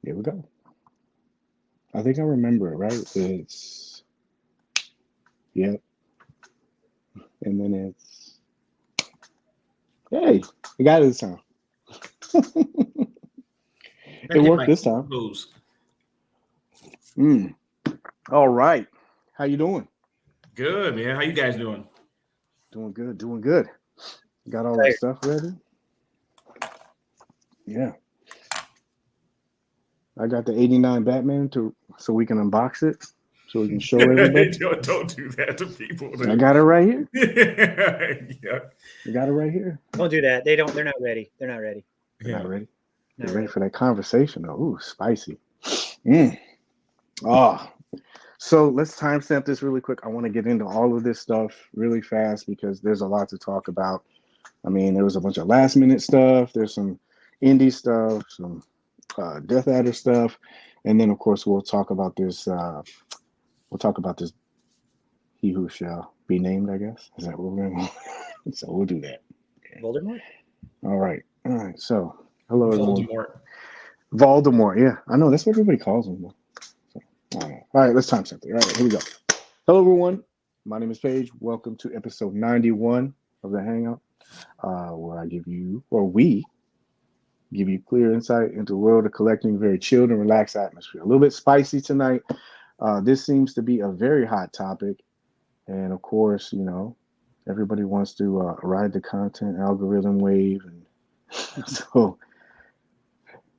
Here we go. I think I remember it, right? It's, yep. And then it's, hey, I got it this time. It worked this time. All right. How you doing? Good, man. How you guys doing? Doing good, doing good. Got all the stuff ready? Yeah. I got the 89 Batman so we can unbox it, so we can show everybody. Don't do that to people. I got it right here. Yeah. I got it right here. Don't do that. They're not ready. They're not ready. They're not ready. Not They're ready for that conversation though. Ooh, spicy. So let's timestamp this really quick. I want to get into all of this stuff really fast because there's a lot to talk about. I mean, there was a bunch of last minute stuff. There's some indie stuff, some Death Adder stuff, and then of course we'll talk about this. He who shall be named, I guess. Is that what we're going to? So we'll do that. Voldemort. All right. So hello, Voldemort. Voldemort. Yeah, I know that's what everybody calls him. So, all right, let's time something. All right, here we go. Hello, everyone. My name is Paige. Welcome to episode 91 of the Hangout, where we give you clear insight into the world of collecting, very chilled and relaxed atmosphere. A little bit spicy tonight. This seems to be a very hot topic. And of course, everybody wants to ride the content algorithm wave. And so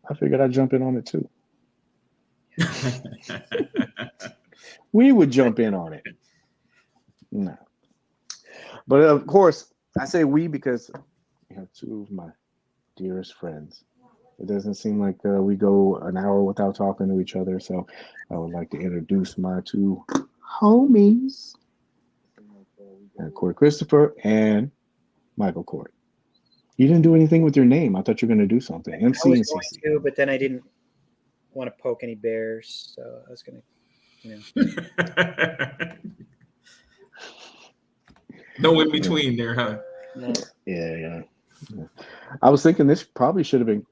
I figured I'd jump in on it too. We would jump in on it. No. But of course, I say we because we have two of my dearest friends. It doesn't seem like we go an hour without talking to each other, so I would like to introduce my two homies, Cory Christopher and Michael Cory. You didn't do anything with your name. I thought you were going to do something. MC and CC. But then I didn't want to poke any bears, so I was going to, No in between there, huh? No. Yeah. I was thinking this probably should have been.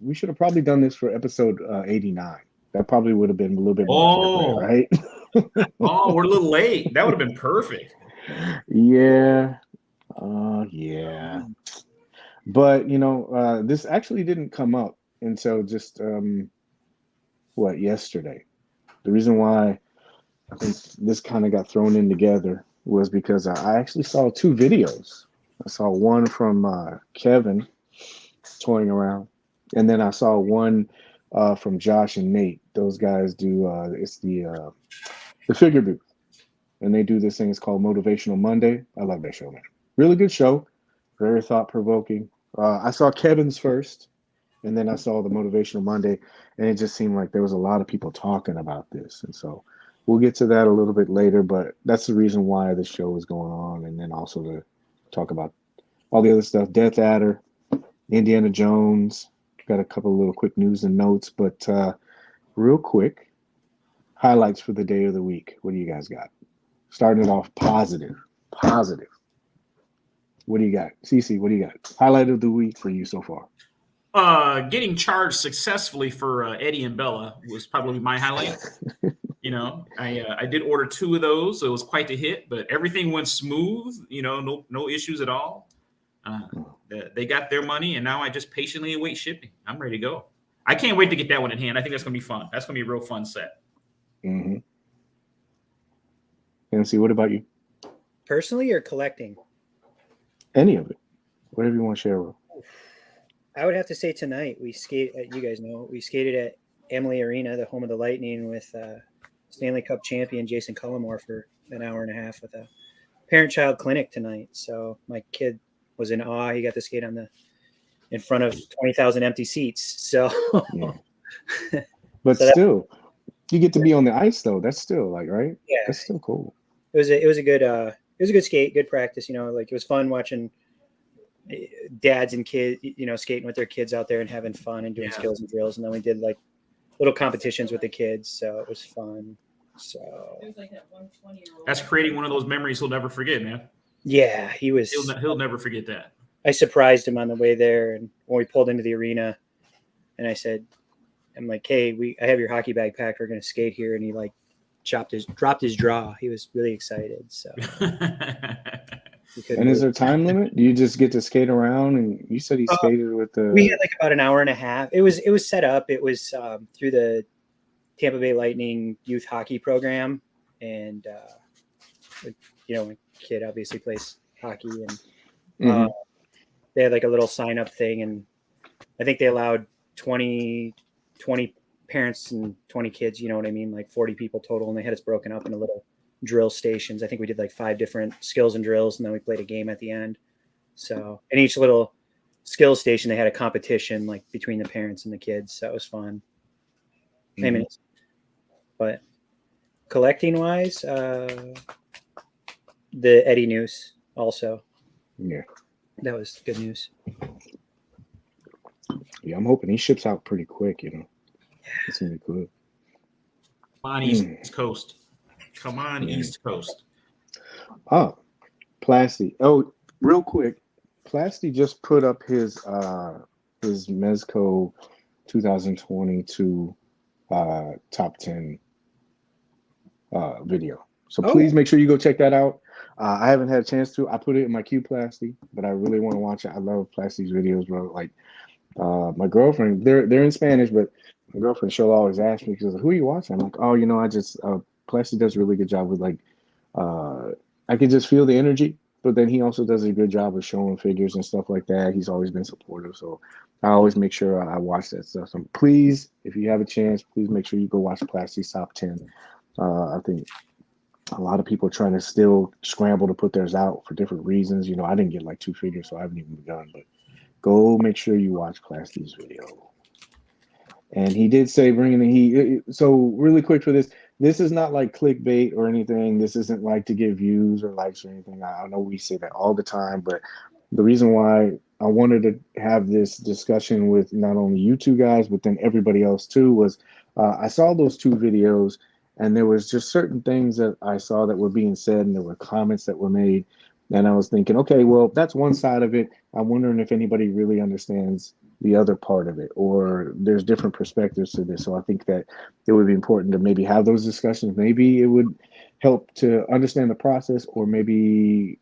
We should have probably done this for episode 89. That probably would have been a little bit more appropriate, right? We're a little late. That would have been perfect. Yeah. Yeah. But this actually didn't come up until just yesterday. The reason why I think this kind of got thrown in together was because I actually saw two videos. I saw one from Kevin toying around, and then I saw one from Josh and Nate. Those guys do it's the figure booth, and they do this thing. It's called Motivational Monday. I love that show, man. Really good show, very thought provoking. I saw Kevin's first, and then I saw the Motivational Monday, and it just seemed like there was a lot of people talking about this, and so we'll get to that a little bit later. But that's the reason why the show is going on, and then also to talk about all the other stuff, Death Adder, Indiana Jones. Got a couple of little quick news and notes, but real quick, highlights for the day of the week. What do you guys got? Starting it off positive. What do you got? Cece, what do you got? Highlight of the week for you so far? Getting charged successfully for Eddie and Bella was probably my highlight. I did order 2 of those, so it was quite a hit, but everything went smooth, no issues at all. They got their money, and now I just patiently await shipping. I'm ready to go. I can't wait to get that one in hand. I think that's going to be fun. That's going to be a real fun set. Mm-hmm. MC, what about you? Personally or collecting? Any of it. Whatever you want to share with. I would have to say tonight we you guys know, we skated at Emily Arena, the home of the Lightning, with Stanley Cup champion Jason Cullimore for an hour and a half with a parent-child clinic tonight. So my kid was in awe. He got to skate in front of 20,000 empty seats. So, yeah. But so still, you get to be on the ice though. That's still right? Yeah, that's still cool. It was a good skate, good practice. It was fun watching dads and kids, skating with their kids out there and having fun and doing skills and drills. And then we did little competitions with the kids, so it was fun. So that's creating one of those memories he'll never forget, man. Yeah, he was. He'll never forget that. I surprised him on the way there, and when we pulled into the arena, and I said, I'm like, hey, I have your hockey bag packed. We're gonna skate here, and he like dropped his draw. He was really excited. So. And is there time limit? Do you just get to skate around? And you said he skated with the. We had like about an hour and a half. It was set up. It was through the Tampa Bay Lightning youth hockey program, and my kid obviously plays hockey, and they had like a little sign up thing, and I think they allowed 20 parents and 20 kids. You know what I mean? Like 40 people total, and they had us broken up into little drill stations. I think we did like 5 different skills and drills, and then we played a game at the end. So in each little skill station, they had a competition like between the parents and the kids. So it was fun. But collecting wise, the Eddie Noose also. Yeah. That was good news. Yeah, I'm hoping he ships out pretty quick, you know. It's really cool. Come on, East Coast. Come on, East Coast. Oh, Plasty. Oh, real quick. Plasty just put up his Mezco 2022 top 10 video. So please make sure you go check that out. I haven't had a chance to. I put it in my queue, Plasty, but I really want to watch it. I love Plasty's videos, bro. Like my girlfriend, they're in Spanish, but my girlfriend, she'll always ask me, because who are you watching? I'm like, oh, I just Plasty does a really good job with like I can just feel the energy, but then he also does a good job of showing figures and stuff like that. He's always been supportive, so I always make sure I watch that stuff. So please, if you have a chance, please make sure you go watch Plasty's top 10. I think a lot of people are trying to still scramble to put theirs out for different reasons. I didn't get like 2 figures, so I haven't even begun, but go make sure you watch Plasty's video. And he did say bringing the heat. So really quick for this is not like clickbait or anything. This isn't like to get views or likes or anything. I know we say that all the time, but the reason why I wanted to have this discussion with not only you two guys, but then everybody else too, was I saw those 2 videos, and there was just certain things that I saw that were being said, and there were comments that were made. And I was thinking, okay, well, that's one side of it. I'm wondering if anybody really understands the other part of it, or there's different perspectives to this. So I think that it would be important to maybe have those discussions. Maybe it would help to understand the process, or maybe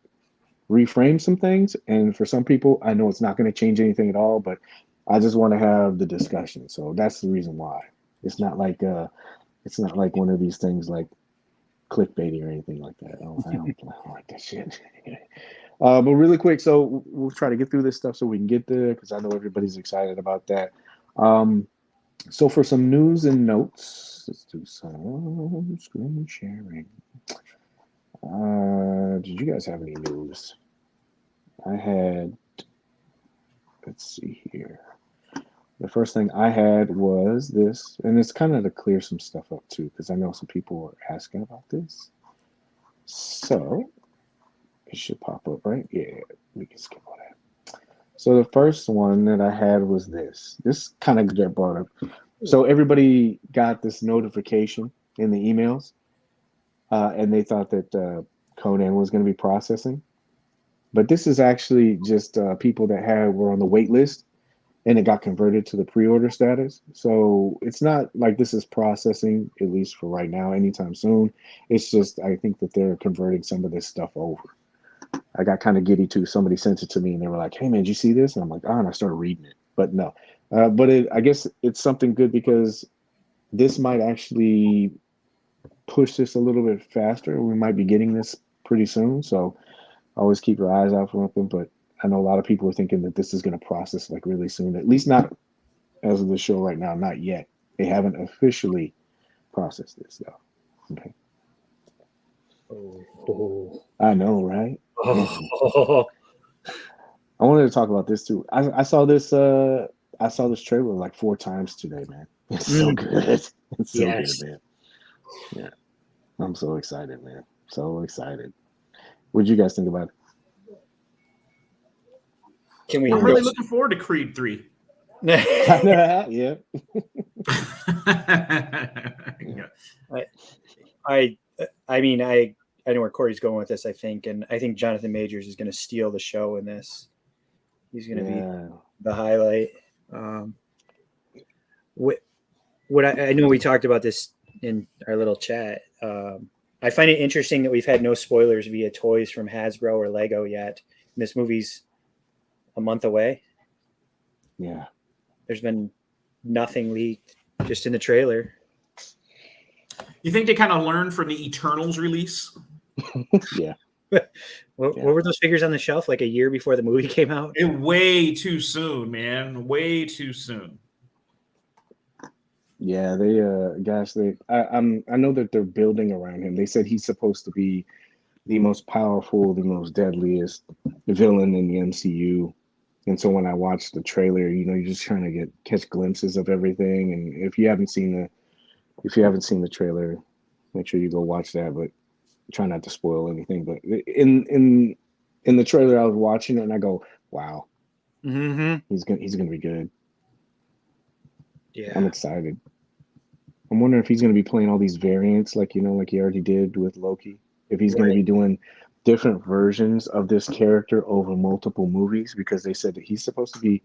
reframe some things. And for some people, I know it's not going to change anything at all, but I just want to have the discussion. So that's the reason why. It's not like one of these things like clickbaity or anything like that. I don't like that shit. But really quick, so we'll try to get through this stuff so we can get there, because I know everybody's excited about that. So for some news and notes, let's do some screen sharing. Did you guys have any news? I had, let's see here. The first thing I had was this, and it's kind of to clear some stuff up too, because I know some people were asking about this. So it should pop up, right? Yeah, we can skip all that. So the first one that I had was this. This kind of got brought up. So everybody got this notification in the emails, and they thought that Conan was going to be processing. But this is actually just people that were on the wait list, and it got converted to the pre-order status. So it's not like this is processing, at least for right now, anytime soon. It's just, I think that they're converting some of this stuff over. I got kind of giddy too. Somebody sent it to me and they were like, hey man, did you see this? And I'm like, and I started reading it, but no. But I guess it's something good, because this might actually push this a little bit faster. We might be getting this pretty soon. So always keep your eyes out for something, but I know a lot of people are thinking that this is going to process like really soon, at least not as of the show right now, not yet. They haven't officially processed this though. Okay. Oh. I know, right? Oh. I wanted to talk about this too. I saw this trailer like 4 times today, man. It's so good. It's so good, man. Yeah. I'm so excited, man. So excited. What did you guys think about it? I'm really looking forward to Creed 3. Yeah. I mean, I know where Cory's going with this, I think, and I think Jonathan Majors is going to steal the show in this. He's going to be the highlight. what I know we talked about this in our little chat. I find it interesting that we've had no spoilers via Toys from Hasbro or Lego yet. And this movie's a month away. Yeah. There's been nothing leaked, just in the trailer. You think they kind of learned from the Eternals release? Yeah. What were those figures on the shelf like a year before the movie came out? Way too soon, man. Way too soon. Yeah, they gosh, I know that they're building around him. They said he's supposed to be the most powerful, the most deadliest villain in the MCU. And so when I watched the trailer, you're just trying to catch glimpses of everything. And if you haven't seen the trailer, make sure you go watch that, but try not to spoil anything. But in the trailer I was watching it and I go, wow. He's gonna be good. Yeah. I'm excited. I'm wondering if he's going to be playing all these variants like he already did with Loki. If he's going to be doing different versions of this character over multiple movies, because they said that he's supposed to be,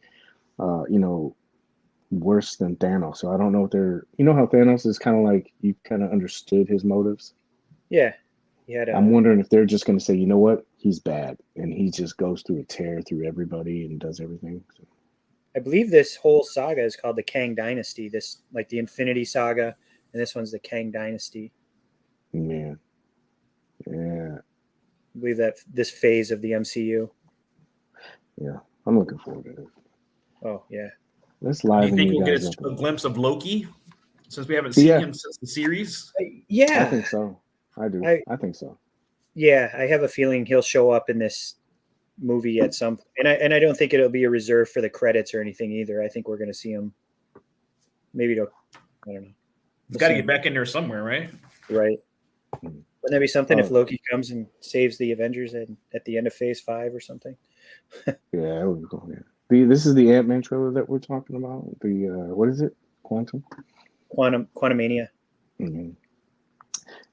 worse than Thanos. So I don't know if how Thanos is kind of like, you kind of understood his motives. Yeah. I'm wondering if they're just going to say, you know what, he's bad. And he just goes through a tear through everybody and does everything. So. I believe this whole saga is called the Kang Dynasty. This, like the Infinity Saga, and this one's the Kang Dynasty. Man. Yeah. I believe that this phase of the MCU. Yeah. I'm looking forward to it. Oh, yeah. Let's live. Do you think we'll get a glimpse of Loki since we haven't seen him since the series? Yeah. I think so. I do. I think so. Yeah. I have a feeling he'll show up in this movie at some point. And I don't think it'll be a reserve for the credits or anything either. I think we're going to see him. Maybe I don't know. He's got to get back in there somewhere, right? Right. Wouldn't that be something if Loki comes and saves the Avengers at the end of Phase 5 or something? Yeah, that would be cool. Yeah. This is the Ant-Man trailer that we're talking about. The what is it? Quantumania. Mm-hmm.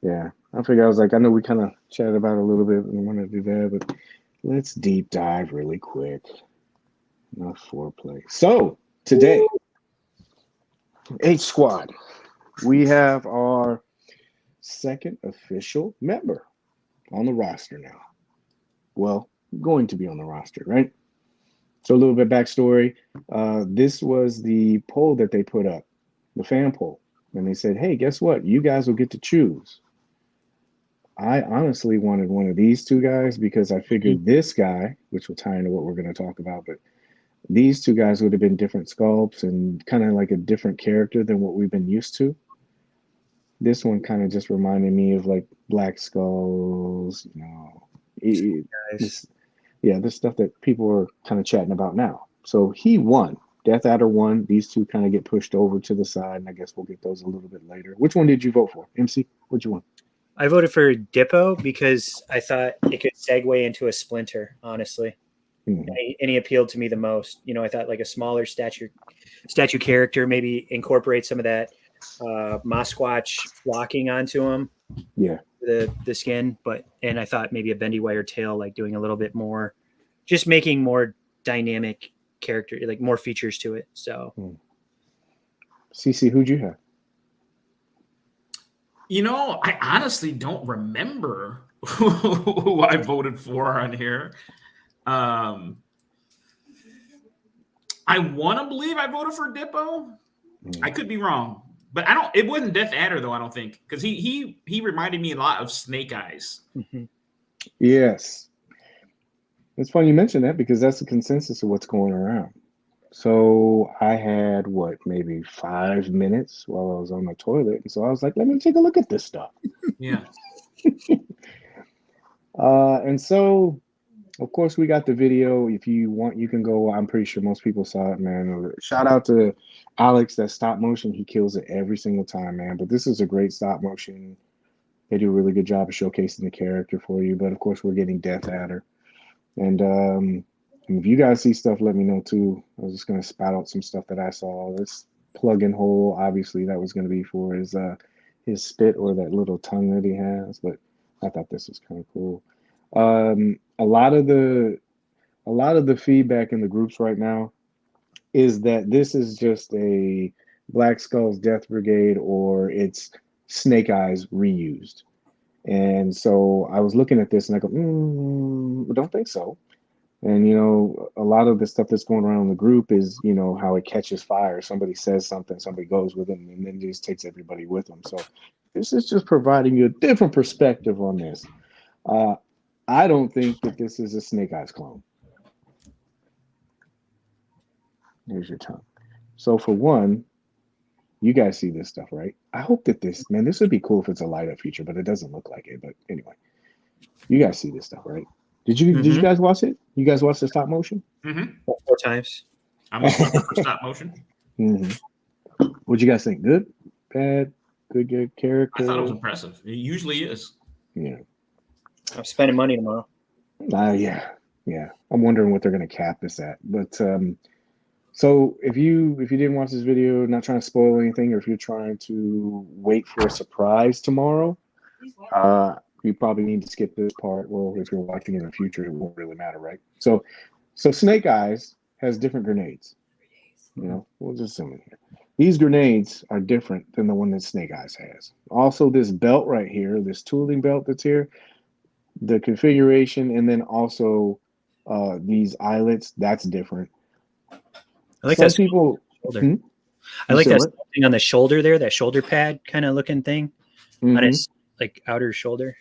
Yeah, I figured I know we kind of chatted about it a little bit and we want to do that, but let's deep dive really quick. Enough foreplay. So today, H Squad, we have our second official member on the roster now. Well, going to be on the roster, right? So a little bit backstory. This was the poll that they put up, the fan poll. And they said, hey, guess what? You guys will get to choose. I honestly wanted one of these two guys because I figured this guy, which will tie into what we're going to talk about, but these two guys would have been different sculpts and kind of like a different character than what we've been used to. This one kind of just reminded me of like Black Skulls, this stuff that people are kind of chatting about now. So he won. Death Adder won. These two kind of get pushed over to the side, and I guess we'll get those a little bit later. Which one did you vote for? MC, what'd you want? I voted for Dippo because I thought it could segue into a Splinter, honestly. Mm-hmm. And he appealed to me the most. I thought like a smaller statue character maybe incorporate some of that Mosquatch flocking onto him. Yeah. The skin, and I thought maybe a bendy wire tail, like doing a little bit more, just making more dynamic character, like more features to it. So, CC, who'd you have? I honestly don't remember who I voted for on here. I want to believe I voted for Dippo. I could be wrong. But it wasn't Death Adder though, I don't think, because he reminded me a lot of Snake Eyes. Mm-hmm. Yes. It's funny you mention that because that's the consensus of what's going around. So I had maybe 5 minutes while I was on the toilet. And so I was like, let me take a look at this stuff. Yeah. And so of course we got the video. If you want, you can go. I'm pretty sure most people saw it, man. Shout out to Alex, that stop motion. He kills it every single time, man. But this is a great stop motion. They do a really good job of showcasing the character for you. But of course, we're getting Death Adder. And if you guys see stuff, let me know too. I was just gonna spout out some stuff that I saw. This plug-in hole, obviously, that was gonna be for his spit or that little tongue that he has. But I thought this was kind of cool. A lot of the feedback in the groups right now is that this is just a Black Skull's Death Brigade or it's Snake Eyes reused. And so I was looking at this and I go, I don't think so. And, you know, a lot of the stuff that's going around in the group is, you know, how it catches fire. Somebody says something, somebody goes with it, and then just takes everybody with them. So this is just providing you a different perspective on this. I don't think that this is a Snake Eyes clone. Here's your tongue. So for one, you guys see this stuff, right? I hope that this would be cool if it's a light up feature, but it doesn't look like it. But anyway, you guys see this stuff, right? Did you guys watch it? You guys watch the stop motion? Mm-hmm. 4 times. I'm a sucker for stop motion. Mm-hmm. What'd you guys think? Good, bad, good character? I thought it was impressive. It usually is. Yeah. I'm spending money tomorrow. Yeah. I'm wondering what they're gonna cap this at. But so if you didn't watch this video, not trying to spoil anything, or if you're trying to wait for a surprise tomorrow, you probably need to skip this part. Well, if you're watching in the future, it won't really matter, right? So Snake Eyes has different grenades. You know, we'll just zoom in here. These grenades are different than the one that Snake Eyes has. Also, this belt right here, this tooling belt that's here, the configuration, and then also these eyelets, that's different. I like Some that people. I like that thing on the shoulder there, that shoulder pad kind of looking thing on his like outer shoulder.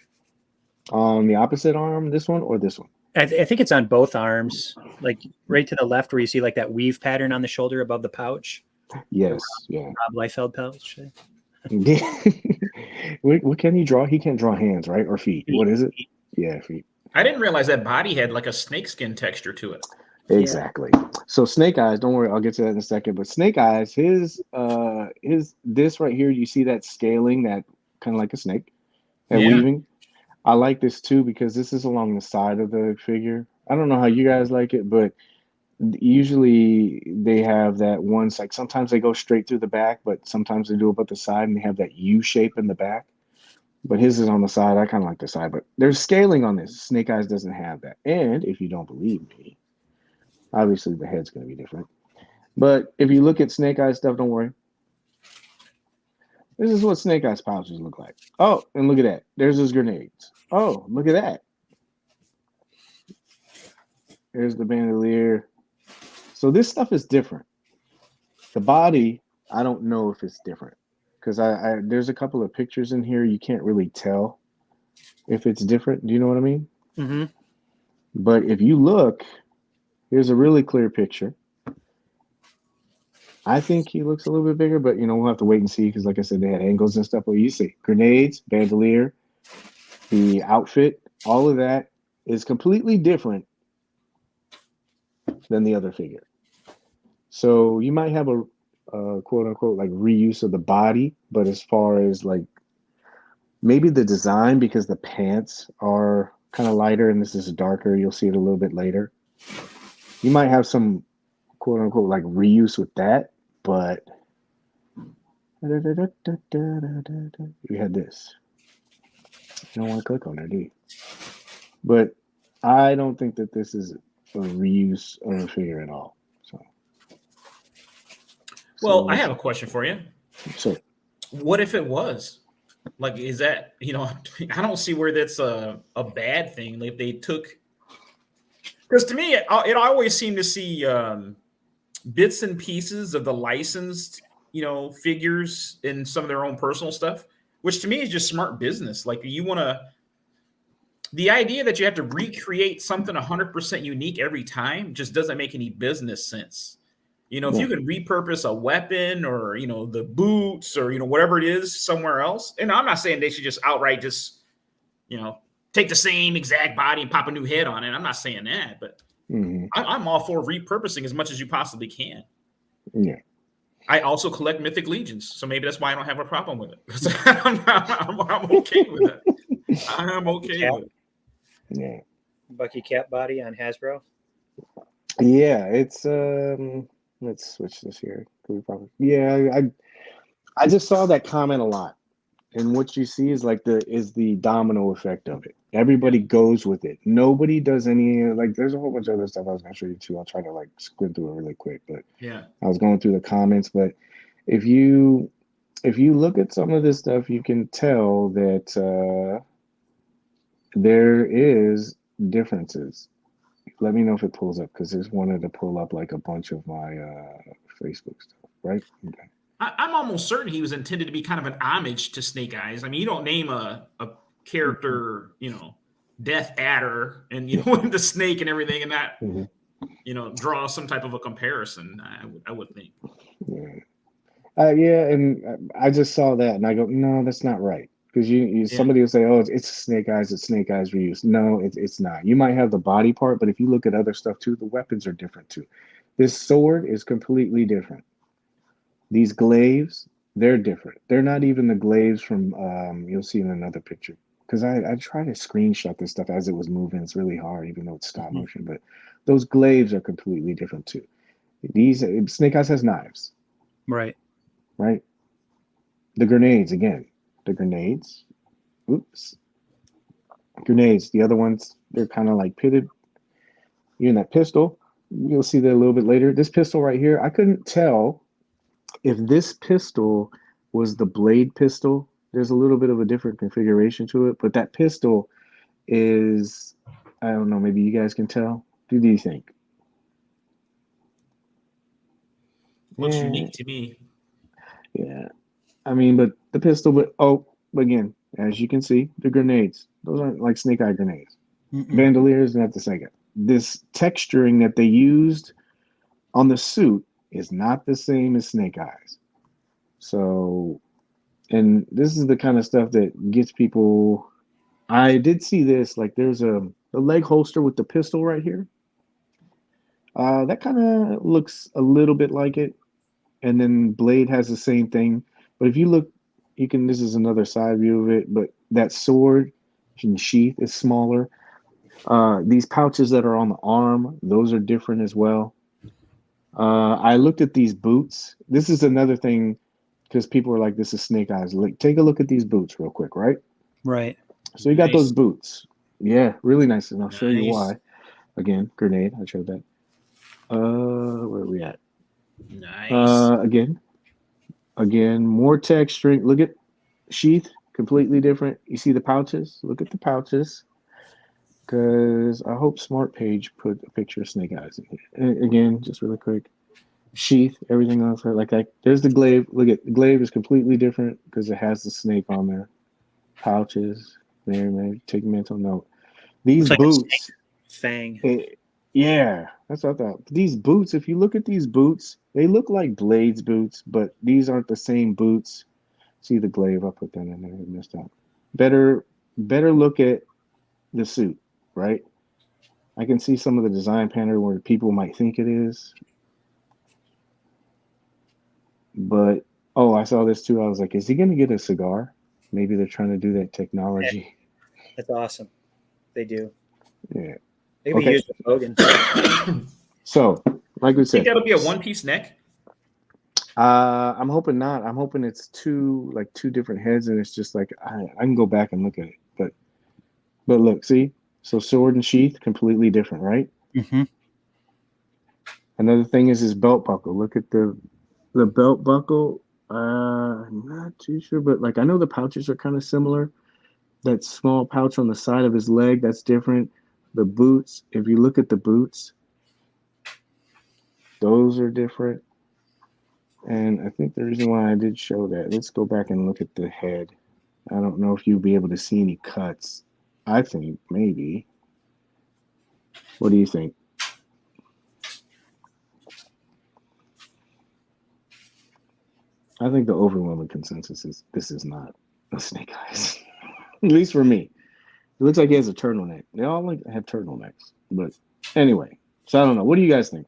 On the opposite arm, this one or this one? I think it's on both arms, like right to the left where you see like that weave pattern on the shoulder above the pouch. Yes, yeah. Rob Liefeld pouch. What can he draw? He can't draw hands, right? Or feet. What is it? Yeah, feet. I didn't realize that body had like a snakeskin texture to it. Exactly. Yeah. So Snake Eyes, don't worry, I'll get to that in a second. But Snake Eyes, his this right here, you see that scaling, that kind of like a snake, that weaving. I like this too because this is along the side of the figure. I don't know how you guys like it, but usually they have that one, like sometimes they go straight through the back, but sometimes they do it up the side and they have that U shape in the back. But his is on the side. I kind of like the side, but there's scaling on this. Snake Eyes doesn't have that. And if you don't believe me, obviously the head's going to be different. But if you look at Snake Eyes stuff, don't worry. This is what Snake Eyes pouches look like. Oh, and look at that. There's his grenades. Oh, look at that. There's the bandolier. So this stuff is different. The body, I don't know if it's different. Because there's a couple of pictures in here. You can't really tell if it's different. Do you know what I mean? Mm-hmm. But if you look, here's a really clear picture. I think he looks a little bit bigger, but, you know, we'll have to wait and see because, like I said, they had angles and stuff. But you see grenades, bandolier, the outfit, all of that is completely different than the other figure. So you might have a quote unquote like reuse of the body, but as far as like maybe the design, because the pants are kind of lighter and this is darker, you'll see it a little bit later. You might have some quote unquote like reuse with that, but you had this. You don't want to click on it, do you? But I don't think that this is a reuse of a figure at all. Well, I have a question for you. So, what if it was? Like, is that, you know, I don't see where that's a bad thing. If they took, because to me, it always seemed to see bits and pieces of the licensed, you know, figures in some of their own personal stuff, which to me is just smart business. Like, you want to, the idea that you have to recreate something 100% unique every time just doesn't make any business sense. You know, if you can repurpose a weapon or, you know, the boots or, you know, whatever it is somewhere else. And I'm not saying they should just outright just, you know, take the same exact body and pop a new head on it. I'm not saying that, but I'm all for repurposing as much as you possibly can. Yeah. I also collect Mythic Legions, so maybe that's why I don't have a problem with it. I'm okay with it. I'm okay with it. Yeah. Bucky Cap body on Hasbro. Yeah, it's let's switch this here. I just saw that comment a lot. And what you see is like the domino effect of it. Everybody goes with it. Nobody does any, like, there's a whole bunch of other stuff I was gonna show you too. I'll try to like squint through it really quick, but yeah, I was going through the comments, but if you look at some of this stuff, you can tell that there is differences. Let me know if it pulls up because this wanted to pull up like a bunch of my Facebook stuff, right? Okay. I'm almost certain he was intended to be kind of an homage to Snake Eyes. I mean, you don't name a character, Death Adder, and the snake and everything, and that draw some type of a comparison. I would think. Yeah, and I just saw that, and I go, no, that's not right. Because somebody will say, oh, it's Snake Eyes, it's Snake Eyes reuse. No, it's not. You might have the body part, but if you look at other stuff too, the weapons are different too. This sword is completely different. These glaives, they're different. They're not even the glaives from, you'll see in another picture. Because I try to screenshot this stuff as it was moving. It's really hard, even though it's stop motion. But those glaives are completely different too. Snake Eyes has knives. Right. The grenades, again. The grenades. Oops. Grenades. The other ones, they're kind of like pitted. Even that pistol, you'll see that a little bit later. This pistol right here, I couldn't tell if this pistol was the blade pistol. There's a little bit of a different configuration to it, but that pistol is, I don't know, maybe you guys can tell. What do you think? Looks unique to me. Yeah. I mean, but the pistol, again, as you can see, the grenades, those aren't like Snake Eye grenades. Bandoliers, not the second. This texturing that they used on the suit is not the same as Snake Eyes. So, and this is the kind of stuff that gets people. I did see this, like there's a leg holster with the pistol right here. That kind of looks a little bit like it. And then Blade has the same thing. But if you look, this is another side view of it, but that sword and sheath is smaller. These pouches that are on the arm, those are different as well. I looked at these boots. This is another thing because people are like, this is Snake Eyes. Like, take a look at these boots real quick, right? Right. So you got those boots. Yeah, really nice. And I'll show you why. Again, grenade. I showed that. Where are we at? Nice. Again, more texturing. Look at sheath, completely different. You see the pouches? Look at the pouches. Because I hope Smart Page put a picture of Snake Eyes in here. And again, just really quick. Sheath, everything else like that. There's the glaive. Look at the glaive is completely different because it has the snake on there. Pouches. There, take mental note. These boots. Fang. Yeah, that's what I thought. These boots, if you look at these boots, they look like Blade's boots, but these aren't the same boots. See the glaive? I'll put that in there. I missed out. Better look at the suit, right? I can see some of the design pattern where people might think it is. But, I saw this too. I was like, is he going to get a cigar? Maybe they're trying to do that technology. That's awesome. They do. Yeah. Maybe use the Logan. So, like we said, think that'll be a one-piece neck. I'm hoping not. I'm hoping it's two different heads, and it's just like I can go back and look at it. But look, see, so sword and sheath completely different, right? Mm-hmm. Another thing is his belt buckle. Look at the belt buckle. I'm not too sure, but like I know the pouches are kind of similar. That small pouch on the side of his leg, that's different. The boots, if you look at the boots, those are different. And I think the reason why I did show that, let's go back and look at the head. I don't know if you'll be able to see any cuts. I think maybe. What do you think? I think the overwhelming consensus is this is not a Snake Eyes. At least for me. It looks like he has a turtleneck. They all have turtlenecks. But anyway, so I don't know. What do you guys think?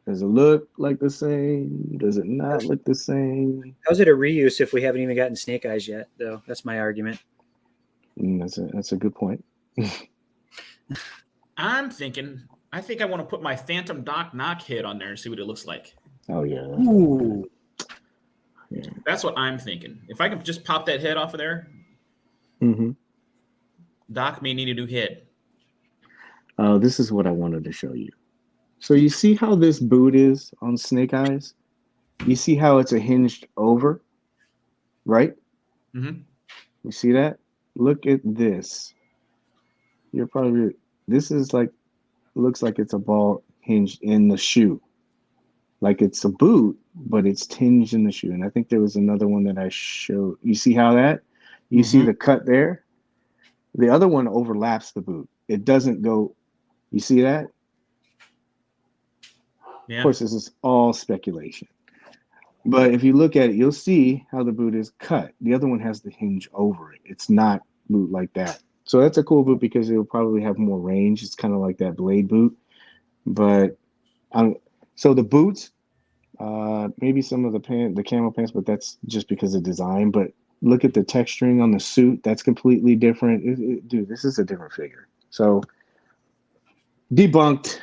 Does it look like the same? Does it not look the same? How's it a reuse if we haven't even gotten Snake Eyes yet, though? That's my argument. That's a good point. I think I want to put my Phantom Doc Knock head on there and see what it looks like. Oh, yeah. Ooh. Yeah. That's what I'm thinking. If I could just pop that head off of there, Doc may need a new head. This is what I wanted to show you. So you see how this boot is on Snake Eyes? You see how it's a hinged over, right? Mm-hmm. You see that? Look at this. You're probably this is like looks like it's a ball hinged in the shoe. Like it's a boot, but it's tinged in the shoe. And I think there was another one that I showed. You see how that? You see the cut there? The other one overlaps the boot. It doesn't go. You see that? Yeah. Of course, this is all speculation. But if you look at it, you'll see how the boot is cut. The other one has the hinge over it. It's not boot like that. So that's a cool boot because it will probably have more range. It's kind of like that blade boot. But so the boots, maybe some of the camo pants, but that's just because of design. But look at the texturing on the suit. That's completely different. Dude, this is a different figure. So debunked.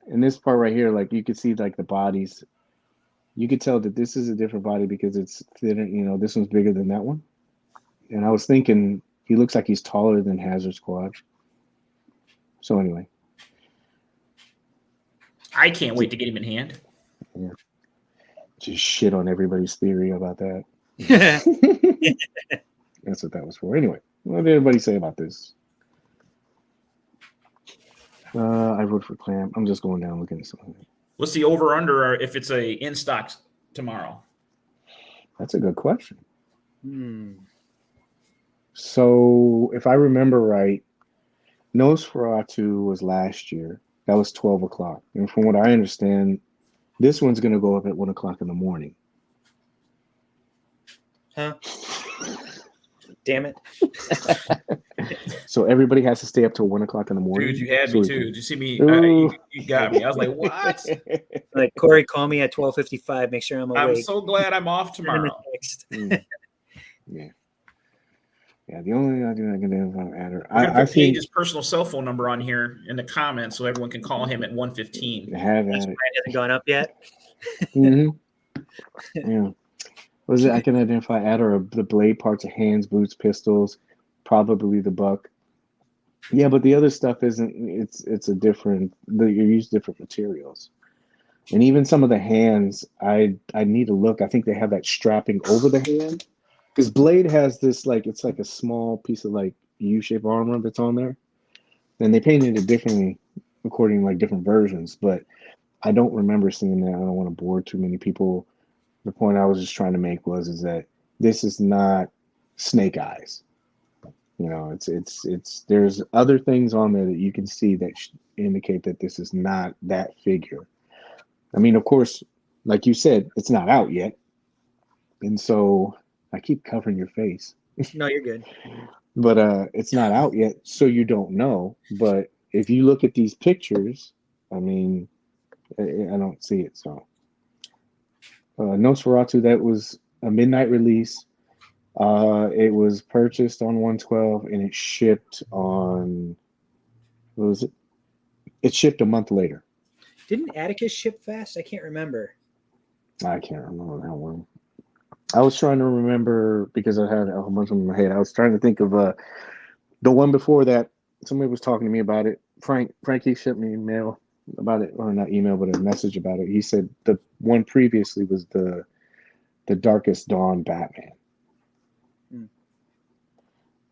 And this part right here, like you could see like the bodies. You could tell that this is a different body because it's thinner. You know, this one's bigger than that one. And I was thinking he looks like he's taller than Hazard Squad. So anyway. I can't wait to get him in hand. Yeah. Just shit on everybody's theory about that. That's what that was for. Anyway, what did everybody say about this? I voted for Clam. I'm just going down looking at something. What's the over under if it's a in stock tomorrow? That's a good question. So if I remember right, Nosferatu was last year. That was 12 o'clock. And from what I understand, this one's going to go up at 1 o'clock in the morning. Huh? Damn it. So everybody has to stay up till 1 o'clock in the morning. Dude, you had me too. Did you see me? You got me. I was like, what? Like, Cory, call me at 12:55. Make sure I'm awake. I'm so glad I'm off tomorrow. Yeah. Yeah, the only thing I can do is add her. We're gonna put Paige's personal cell phone number on here in the comments so everyone can call him at 1:15. Have at it. Hasn't gone up yet. Yeah. Was it? I can identify at or the blade parts of hands, boots, pistols, probably the buck. Yeah, but the other stuff isn't. It's a different. You use different materials, and even some of the hands. I need to look. I think they have that strapping over the hand. Because Blade has this it's like a small piece of like U-shaped armor that's on there, and they painted it differently according to like different versions. But I don't remember seeing that. I don't want to bore too many people. The point I was just trying to make is that this is not Snake Eyes. You know, it's there's other things on there that you can see that indicate that this is not that figure. I mean, of course, like you said, it's not out yet, and so. I keep covering your face. No, you're good. But it's not out yet, so you don't know. But if you look at these pictures, I mean, I don't see it. So Nosferatu, that was a midnight release. It was purchased on 112 and it shipped on, what was it? It shipped a month later. Didn't Atticus ship fast? I can't remember. I can't remember that one. I was trying to remember because I had a whole bunch of them in my head. I was trying to think of the one before that. Somebody was talking to me about it. Frankie sent me an email about it, or not email, but a message about it. He said the one previously was the Darkest Dawn Batman.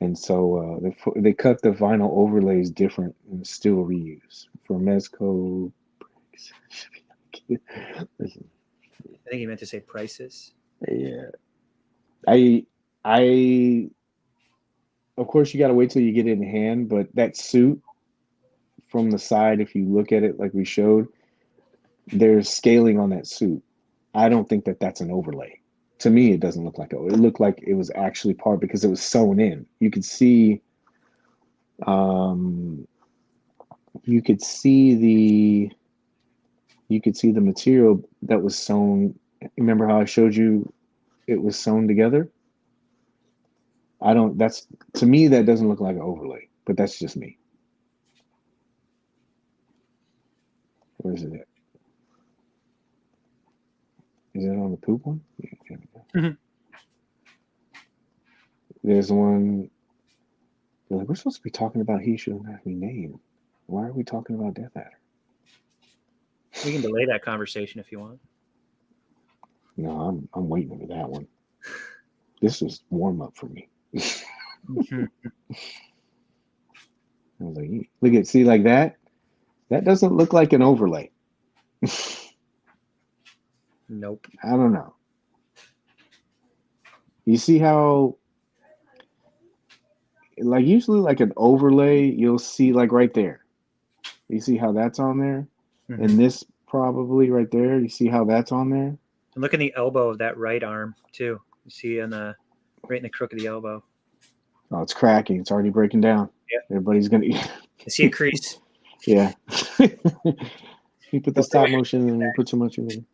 And so they cut the vinyl overlays different and still reuse for Mezco. I think he meant to say prices. Yeah, I of course you got to wait till you get it in hand, but that suit from the side, if you look at it like we showed, there's scaling on that suit. I don't think that that's an overlay. To me, it doesn't look like it. It looked like it was actually part because it was sewn in. You could see, the material that was sewn. Remember how I showed you it was sewn together? To me, that doesn't look like an overlay, but that's just me. Where is it at? Is it on the poop one? Yeah, okay. Mm-hmm. There's one. They're like, we're supposed to be talking about He Shouldn't Have Me Named. Why are we talking about Death Adder? We can delay that conversation if you want. No, I'm waiting for that one. This is warm up for me. Mhm. I was like, look at, see, like that. That doesn't look like an overlay. Nope. I don't know. You see how, like, usually like an overlay, you'll see like right there. You see how that's on there? Mhm. And this probably right there, you see how that's on there? And look at the elbow of that right arm too. You see on the right in the crook of the elbow. Oh, it's cracking. It's already breaking down. Yep. Everybody's going to, I see a crease. yeah. You put the stop motion and you put too much in it.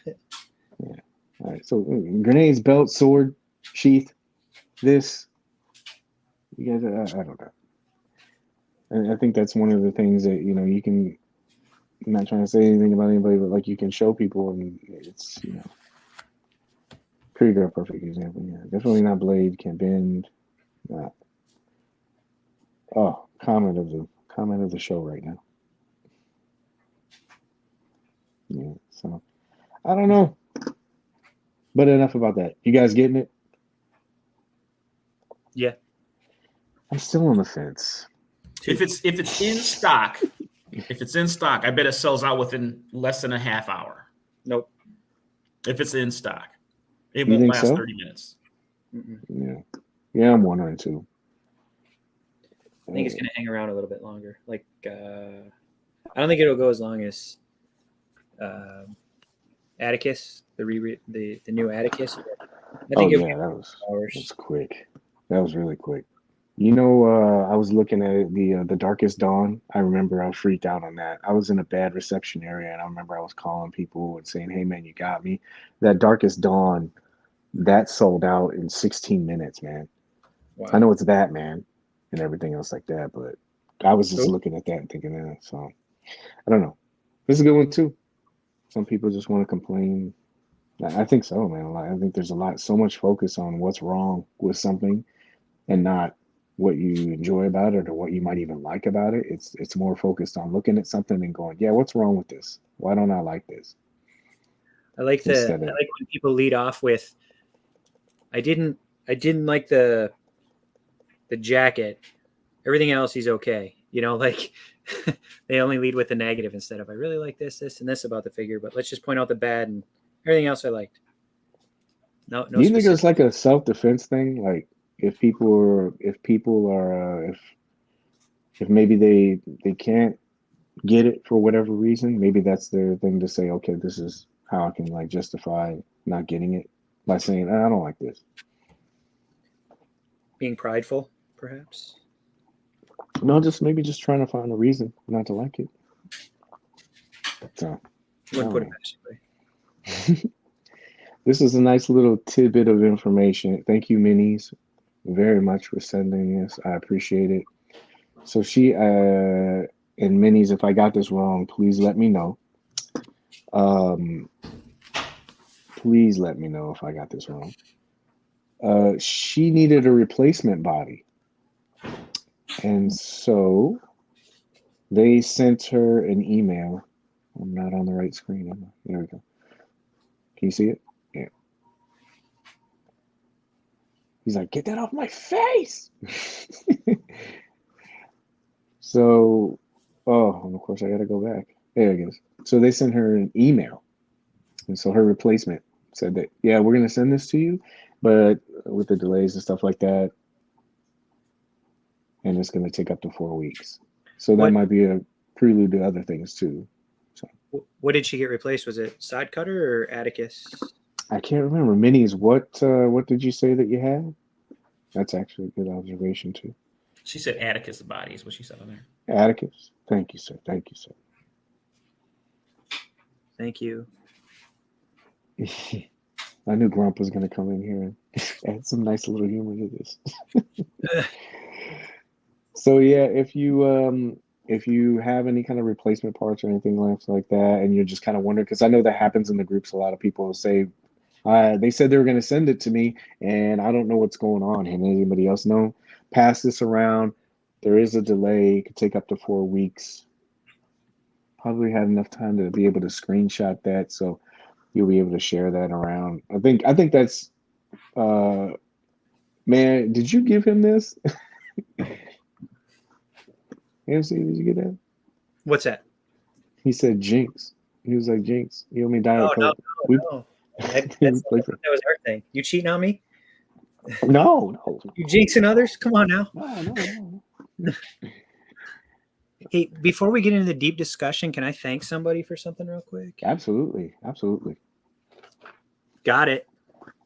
Yeah. All right. So grenades, belt, sword, sheath, this. You guys, I don't know. And I think that's one of the things that, you know, you can, I'm not trying to say anything about anybody, but like you can show people and it's, you know, pretty good, perfect example. Yeah. Definitely not blade, can't bend. Not. Oh, comment of the show right now. Yeah. So I don't know. But enough about that. You guys getting it? Yeah. I'm still on the fence. If it's in stock, I bet it sells out within less than a half hour. Nope. If it's in stock, it You won't think last so? 30 minutes. Mm-mm. Yeah. Yeah, I'm wondering too. I think it's going to hang around a little bit longer. Like, I don't think it'll go as long as Atticus, the new Atticus. I think it'll be that was hours. quick. That was really quick. You know, I was looking at the Darkest Dawn. I remember I was freaked out on that. I was in a bad reception area, and I remember I was calling people and saying, "Hey, man, you got me." That Darkest Dawn, that sold out in 16 minutes, man. Wow. I know it's Batman and everything else like that, but I was just Cool. looking at that and thinking that. So I don't know. This is a good one too. Some people just want to complain. I think so, man. I think there's so much focus on what's wrong with something, and not what you enjoy about it or what you might even like about it. It's more focused on looking at something and going, yeah, what's wrong with this? Why don't I like this? I like when people lead off with, I didn't like the jacket. Everything else he's okay. You know, like they only lead with the negative instead of, I really like this, and this about the figure, but let's just point out the bad and everything else I liked. No. Do you think it's like a self-defense thing? Like if people are if maybe they can't get it for whatever reason, maybe that's their thing to say, okay, this is how I can like justify not getting it by saying, I don't like this. Being prideful, perhaps. No, just trying to find a reason not to like it. So Wouldn't put it nicely. This is a nice little tidbit of information. Thank you, Minis, very much for sending this. I appreciate it. So she and Minis, if I got this wrong, please let me know. Please let me know if I got this wrong. She needed a replacement body. And so they sent her an email. I'm not on the right screen, am I? There we go. Can you see it? Yeah. He's like, get that off my face. So, and of course I got to go back. There it goes. So they sent her an email. And so her replacement said that, yeah, we're going to send this to you, but with the delays and stuff like that, and it's going to take up to 4 weeks. So that might be a prelude to other things too. So what did she get replaced? Was it side cutter or Atticus? I can't remember. Minis, what did you say that you had? That's actually a good observation too. She said Atticus body is what she said on there. Atticus. Thank you, sir. Thank you, sir. Thank you. I knew Grump was going to come in here and add some nice little humor to this. So yeah, if you have any kind of replacement parts or anything like that, and you're just kind of wondering, because I know that happens in the groups. A lot of people will say, they said they were going to send it to me, and I don't know what's going on. And anybody else know? Pass this around. There is a delay. It could take up to 4 weeks. probably had enough time to be able to screenshot that, so you'll be able to share that around. I think that's man, did you give him this? MC, did you get that? What's that? He said Jinx. He was like, Jinx, you owe me Diet No, Coke. We- no. That was our thing. You cheating on me? No. You jinxing others? Come on now. No. Hey, before we get into the deep discussion, can I thank somebody for something real quick? Absolutely. Got it.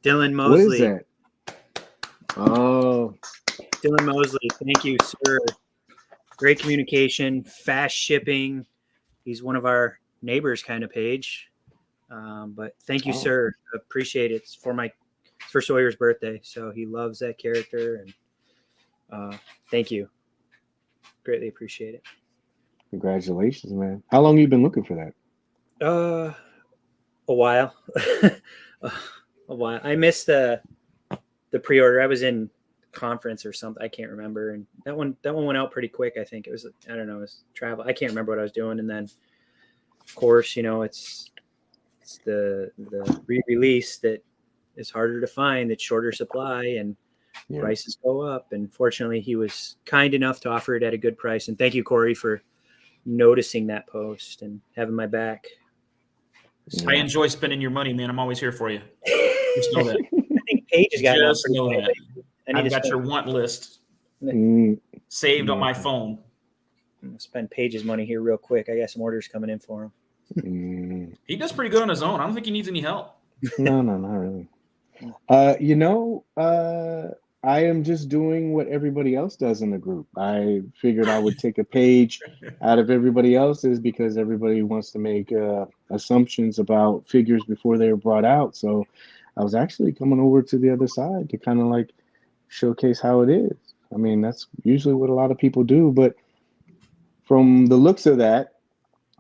Dylan What is Mosley. that? Oh, Dylan Mosley, thank you, sir. Great communication, fast shipping. He's one of our neighbors, kind of Paige. But thank you, sir. Appreciate it. It's for Sawyer's birthday, so he loves that character, and thank you. Greatly appreciate it. congratulations, man. How long you been looking for that? A while. A while. I missed the pre-order. I was in conference or something. I can't remember. And that one went out pretty quick. I think it was, I don't know, it was travel. I can't remember what I was doing. And then of course, it's the re-release that is harder to find, that's shorter supply, and prices go up. And fortunately he was kind enough to offer it at a good price. And thank you, Cory, for noticing that post and having my back. I enjoy spending your money, man. I'm always here for you. Just know that. I think Paige has got Just know that. I've got your spend, want list Mm, saved on my phone. I'm gonna spend Paige's money here real quick. I got some orders coming in for him. He does pretty good on his own. I don't think he needs any help. No, not really. I am just doing what everybody else does in the group. I figured I would take a page out of everybody else's because everybody wants to make assumptions about figures before they were brought out. So I was actually coming over to the other side to kind of like showcase how it is. I mean, that's usually what a lot of people do, but from the looks of that,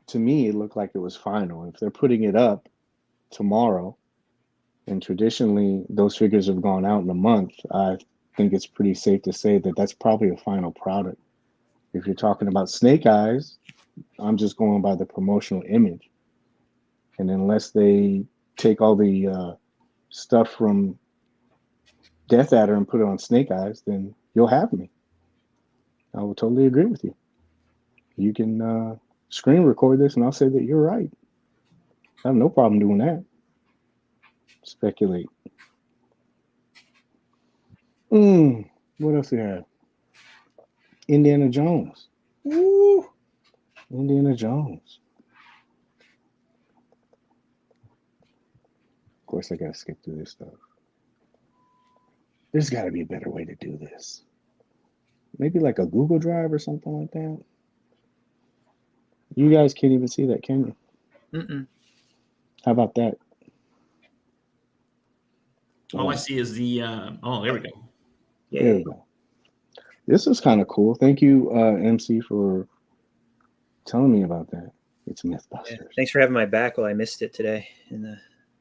to me, it looked like it was final. If they're putting it up tomorrow, and traditionally those figures have gone out in a month, I think it's pretty safe to say that that's probably a final product. If you're talking about Snake Eyes, I'm just going by the promotional image. And unless they take all the stuff from Death Adder and put it on Snake Eyes, then you'll have me. I will totally agree with you. You can screen record this and I'll say that you're right. I have no problem doing that. Speculate. What else we have? Indiana Jones. Woo! Indiana Jones. Of course, I gotta skip through this stuff. There's got to be a better way to do this. Maybe like a Google Drive or something like that. You guys can't even see that, can you? Mm-mm. How about that? All I see is the there we go. Yeah. There we go. This is kind of cool. Thank you, MC, for telling me about that. It's Mythbusters. Yeah. Thanks for having my back while I missed it today in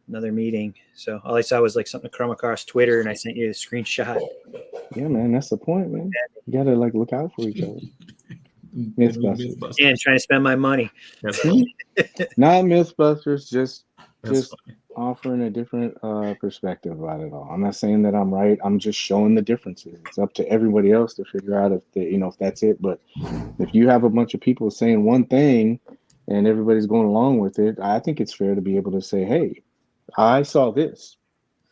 another meeting. So all I saw was like something to come across Twitter, and I sent you a screenshot. Yeah, man, that's the point, man. You gotta like look out for each other. Mythbusters. And trying to spend my money. That's funny. Not Mythbusters, just That's funny. offering a different perspective about it all. I'm not saying that I'm right. I'm just showing the differences. It's up to everybody else to figure out if that's it. But if you have a bunch of people saying one thing and everybody's going along with it, I think it's fair to be able to say, hey, I saw this.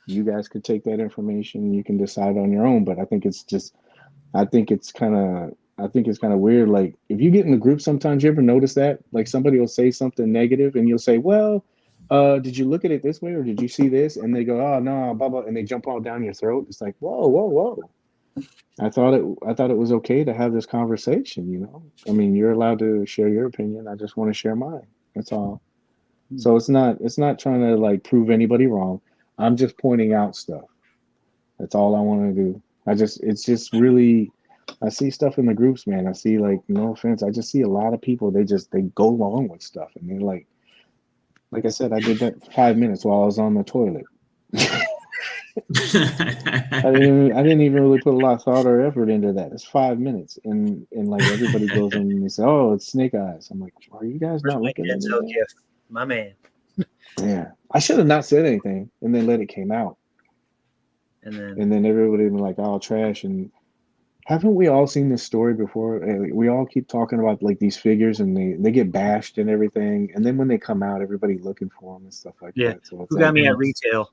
You guys could take that information. You can decide on your own. But I think it's kind of weird. Like if you get in the group, sometimes you ever notice that like somebody will say something negative and you'll say, well, did you look at it this way or did you see this? And they go, oh no, blah blah, and they jump all down your throat. It's like, whoa. I thought it was okay to have this conversation, I mean, you're allowed to share your opinion. I just want to share mine. That's all. So it's not trying to like prove anybody wrong. I'm just pointing out stuff. That's all I want to do. It's just really, I see stuff in the groups, man. I see like, no offense, I just see a lot of people, they go along with stuff. And they're like I said, I did that for 5 minutes while I was on the toilet. I didn't even really put a lot of thought or effort into that. It's 5 minutes, and like everybody goes in and they say, "Oh, it's Snake Eyes." I'm like, "Are you guys Where's not my looking at Denzel anything?" gift? My man. Yeah, I should have not said anything, and then let it came out, And then and then everybody been like, "Oh, trash." And haven't we all seen this story before? We all keep talking about like these figures, and they get bashed and everything, and then when they come out, everybody looking for them and stuff like yeah, that. So it's who got like, me at retail?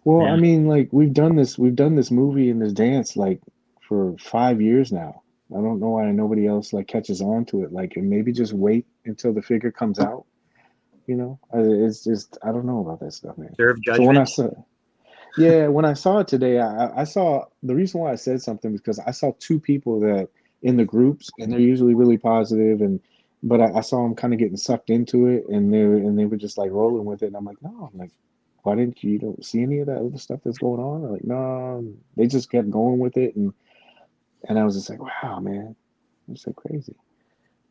well, Yeah. I mean, like we've done this movie and this dance like for 5 years now. I don't know why nobody else like catches on to it. Like, and maybe just wait until the figure comes out. You know, it's just I don't know about that stuff, man. Serve So when I judgment. saw, yeah, when I saw it today, I saw the reason why I said something because I saw two people that in the groups, and they're usually really positive, and but I saw them kind of getting sucked into it, and they were just like rolling with it, and I'm like, no, I'm like, why didn't you don't see any of that other stuff that's going on? They're like, no, they just kept going with it, and I was just like, wow, man, it's so crazy.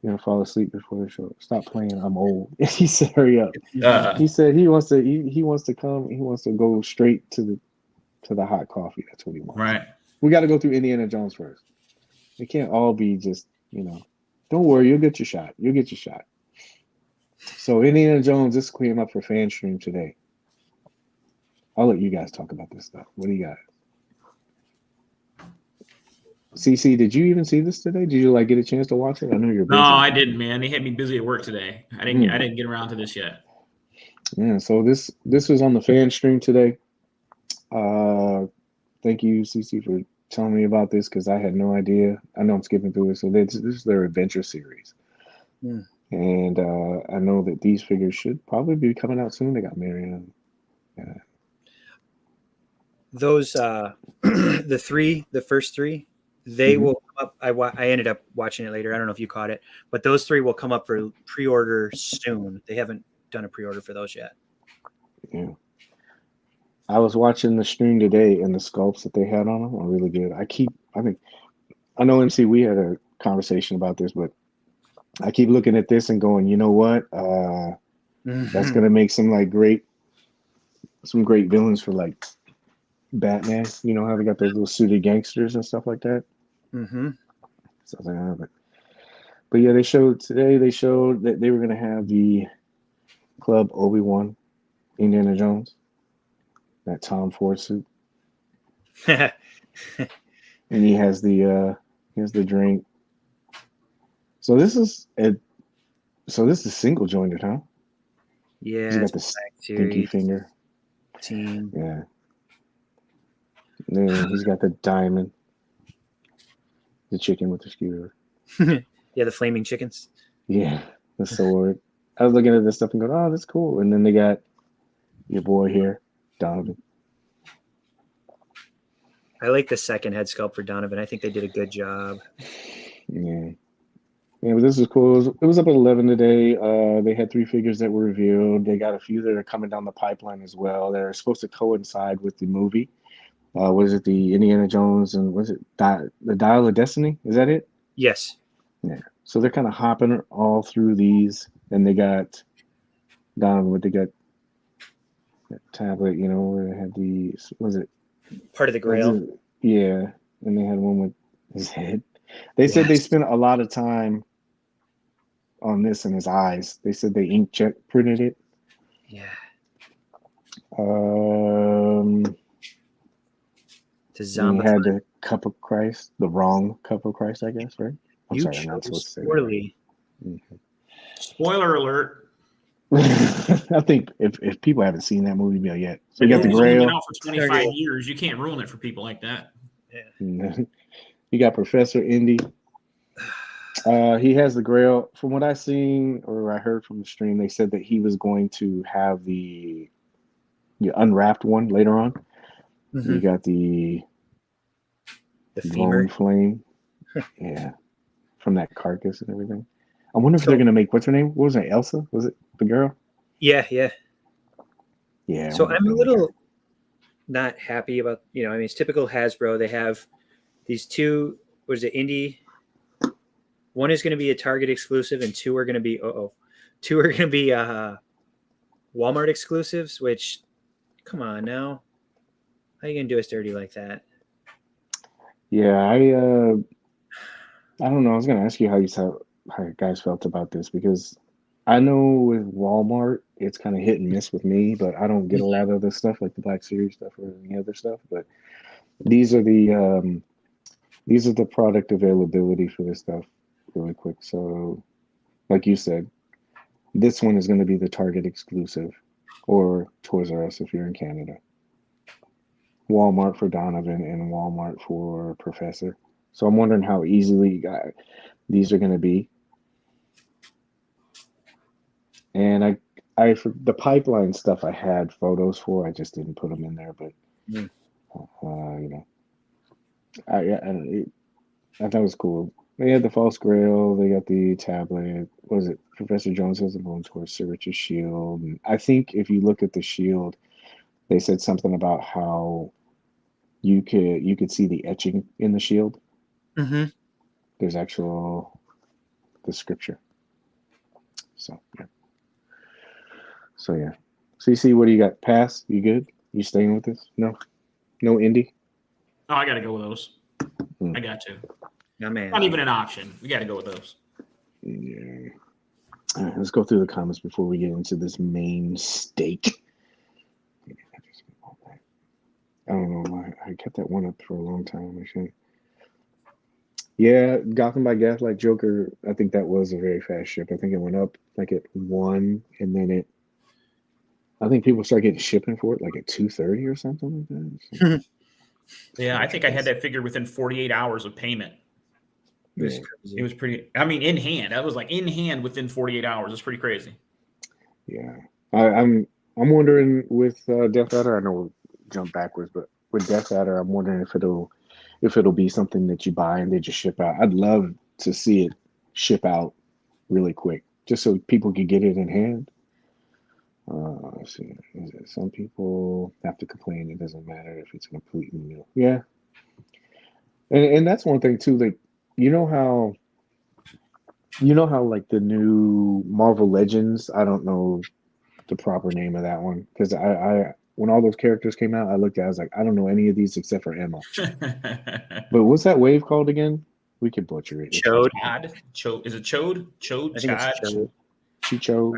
You're gonna fall asleep before the show. Stop playing. I'm old. He said, hurry up. He said he wants to he wants to come. He wants to go straight to the hot coffee. That's what he wants. Right. We got to go through Indiana Jones first. It can't all be just Don't worry, you'll get your shot. You'll get your shot. So Indiana Jones, this came up for Fanstream today. I'll let you guys talk about this stuff. What do you got? CC, did you even see this today? Did you like get a chance to watch it? I know you're busy. No, I didn't, man. They had me busy at work today. I didn't get around to this yet. Yeah, so this was on the Fanstream today. Thank you, CC, for telling me about this because I had no idea. I know I'm skipping through it. So this is their adventure series. And I know that these figures should probably be coming out soon. They got Marion. Yeah. Those the first three, they will come up. I ended up watching it later. I don't know if you caught it, but those three will come up for pre-order soon. They haven't done a pre-order for those yet. Yeah. I was watching the stream today, and the sculpts that they had on them are really good. I know MC, we had a conversation about this, but I keep looking at this and going, you know what? That's gonna make some great villains for like Batman. You know how they got those little suited gangsters and stuff like that. Mm-hmm. So I was like, but yeah, they showed that they were gonna have the Club Obi-Wan Indiana Jones, that Tom Ford suit, and he has the drink. So this is single jointed, huh? Yeah, He's got the stinky finger. Team. Yeah. Then he's got the diamond, the chicken with the skewer. Yeah, the flaming chickens. Yeah, the sword. I was looking at this stuff and going, "Oh, that's cool." And then they got your boy here, Donovan. I like the second head sculpt for Donovan. I think they did a good job. Yeah. Yeah, but this is cool. It was up at 11 today. They had 3 figures that were revealed. They got a few that are coming down the pipeline as well. They're supposed to coincide with the movie. Was it the Indiana Jones and was it the Dial of Destiny? Is that it? Yes. Yeah. So they're kind of hopping all through these, and they got Donovan. They got that tablet, where they had was it part of the Grail? Yeah, and they had one with his head. They said they spent a lot of time on this in his eyes. They said they inkjet printed it. Yeah. And he had the Cup of Christ, the wrong Cup of Christ, I guess, right? I'm sorry, I'm not supposed to say poorly. That. Spoiler alert. I think if people haven't seen that movie yet, so The you got the movie's only Grail. been out for 25 years. You can't ruin it for people like that. Yeah. You got Professor Indy. He has the Grail. From what I seen or I heard from the stream, they said that he was going to have the unwrapped one later on. Mm-hmm. You got the femur flame, yeah, from that carcass and everything. I wonder if they're gonna make what's her name? What was it? Elsa? Was it the girl? Yeah. So I'm a little not happy about it's typical Hasbro. They have these 2. What is it? Indie. One is going to be a Target exclusive, and 2 are going to be two are going to be Walmart exclusives. Which, come on now, How you gonna do us dirty like that? Yeah, I don't know. I was gonna ask you how you guys felt about this because I know with Walmart it's kind of hit and miss with me, but I don't get a lot of the stuff like the Black Series stuff or any other stuff. But these are the product availability for this stuff really quick. So, like you said, this one is going to be the Target exclusive, or Toys R Us if you're in Canada. Walmart for Donovan and Walmart for Professor. So I'm wondering how easily these are going to be. And for the pipeline stuff, I had photos for. I just didn't put them in there, but you know, I thought it was cool. They had the false grail. They got the tablet. What was it? Professor Jones has a bone towards Sirich's shield. And I think if you look at the shield, they said something about how you could see the etching in the shield. Mm-hmm. There's the scripture. So yeah. CC, what do you got? Pass? You good? You staying with this? No indie? Oh, I got to go with those. I got to. No, man. Not even an option. We got to go with those. Yeah. All right, let's go through the comments before we get into this main steak. I don't know why I kept that one up for a long time. I should. Yeah, Gotham by Gaslight Joker. I think that was a very fast ship. I think it went up like at 1, and then I think people start getting shipping for it like at 2:30 or something like that. So, yeah, I think I had that figure within 48 hours of payment. It was pretty. I mean, in hand. That was like in hand within 48 hours. It's pretty crazy. Yeah, I'm wondering with Death Adder. I know we'll jump backwards, but with Death Adder, I'm wondering if it'll be something that you buy and they just ship out. I'd love to see it ship out really quick, just so people could get it in hand. Let's see. Some people have to complain. It doesn't matter if it's completely new. Yeah, and that's one thing too. Like, you know how like the new Marvel Legends. I don't know the proper name of that one because I when all those characters came out, I looked at it, I was like, I don't know any of these except for Emma. But what's that wave called again? We could butcher it. Chode. Is it Chode? Chode? I think it's Chode. Chicho.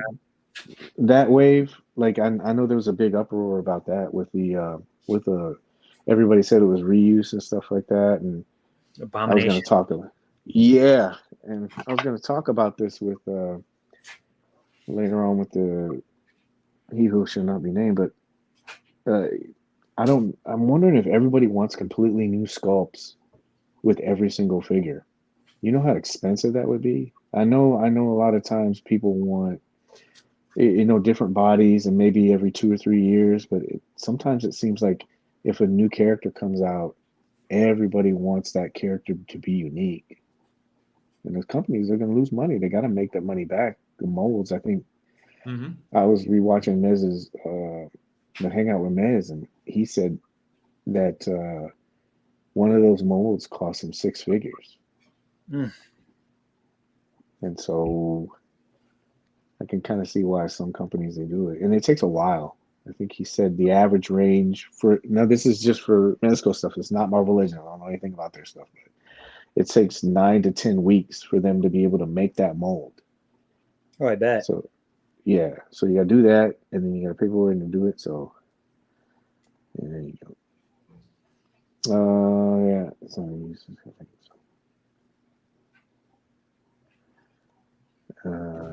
That wave, like I know there was a big uproar about that with everybody said it was reuse and stuff like that, and Abomination. I was going to talk about and I was going to talk about this with later on with he who shall not be named, but I'm wondering if everybody wants completely new sculpts with every single figure. You know how expensive that would be? I know a lot of times people want different bodies and maybe every 2 or 3 years, but sometimes it seems like if a new character comes out, everybody wants that character to be unique. And the companies are going to lose money. They got to make that money back. The molds, I think. Mm-hmm. I was rewatching Mez's the Hangout with Mez, and he said that one of those molds cost him 6 figures. And so I can kind of see why some companies they do it, and it takes a while. I think he said the average range now this is just for Mezco stuff. It's not Marvel Legends. I don't know anything about their stuff, but it takes 9 to 10 weeks for them to be able to make that mold. Oh, I bet. So yeah, so you gotta do that, and then you gotta pay for it and do it. So there you go. Yeah.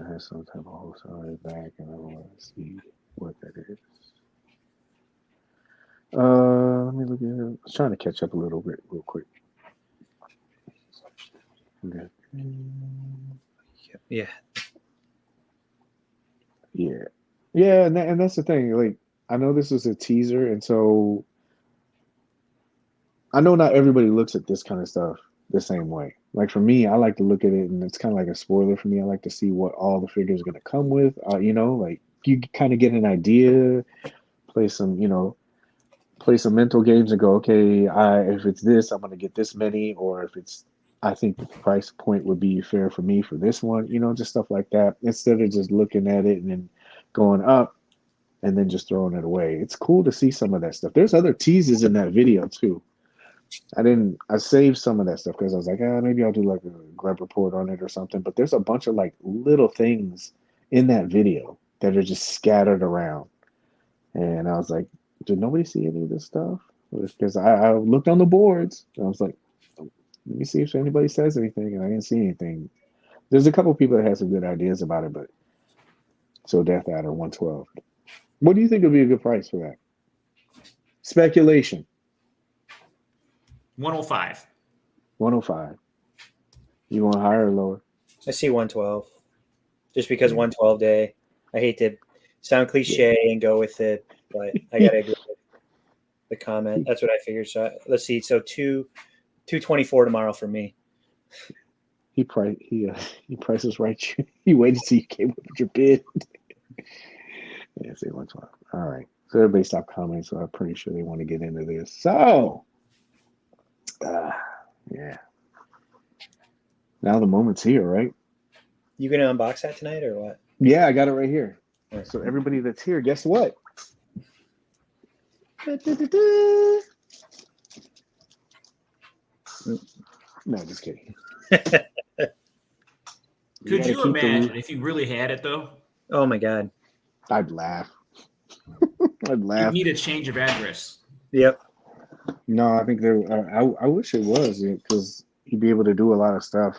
Has some type of host already back, and I want to see what that is. Let me look at it. I was trying to catch up a little bit real quick. Okay. Yeah. Yeah, and that's the thing. Like, I know this is a teaser, and so I know not everybody looks at this kind of stuff the same way. Like for me, I like to look at it, and it's kind of like a spoiler for me. I like to see what all the figures are going to come with. Like you kind of get an idea, play some mental games, and go, okay, if it's this, I'm going to get this many, or if it's, I think the price point would be fair for me for this one. Just stuff like that. Instead of just looking at it and then going up, and then just throwing it away. It's cool to see some of that stuff. There's other teases in that video too. I saved some of that stuff because I was like, maybe I'll do like a grab report on it or something. But there's a bunch of like little things in that video that are just scattered around. And I was like, did nobody see any of this stuff? Because I looked on the boards and I was like, let me see if anybody says anything. And I didn't see anything. There's a couple people that had some good ideas about it, but so Death Adder 112. What do you think would be a good price for that? Speculation. 105. 105. You want higher or lower? I see 112. Just because 112 day. I hate to sound cliche and go with it, but I gotta agree with the comment. That's what I figured. So let's see. So 224 tomorrow for me. He prices right. He waited till you came up with your bid. Yeah, say 112. All right. So everybody stopped commenting. So I'm pretty sure they want to get into this. So, yeah. Now the moment's here, right? You gonna unbox that tonight or what? Yeah, I got it right here. Right. So everybody that's here, guess what? No, just kidding. Could you imagine if you really had it though? Oh my God. I'd laugh. I'd laugh. You need a change of address. Yep. No, I think I wish it was because you'd be able to do a lot of stuff.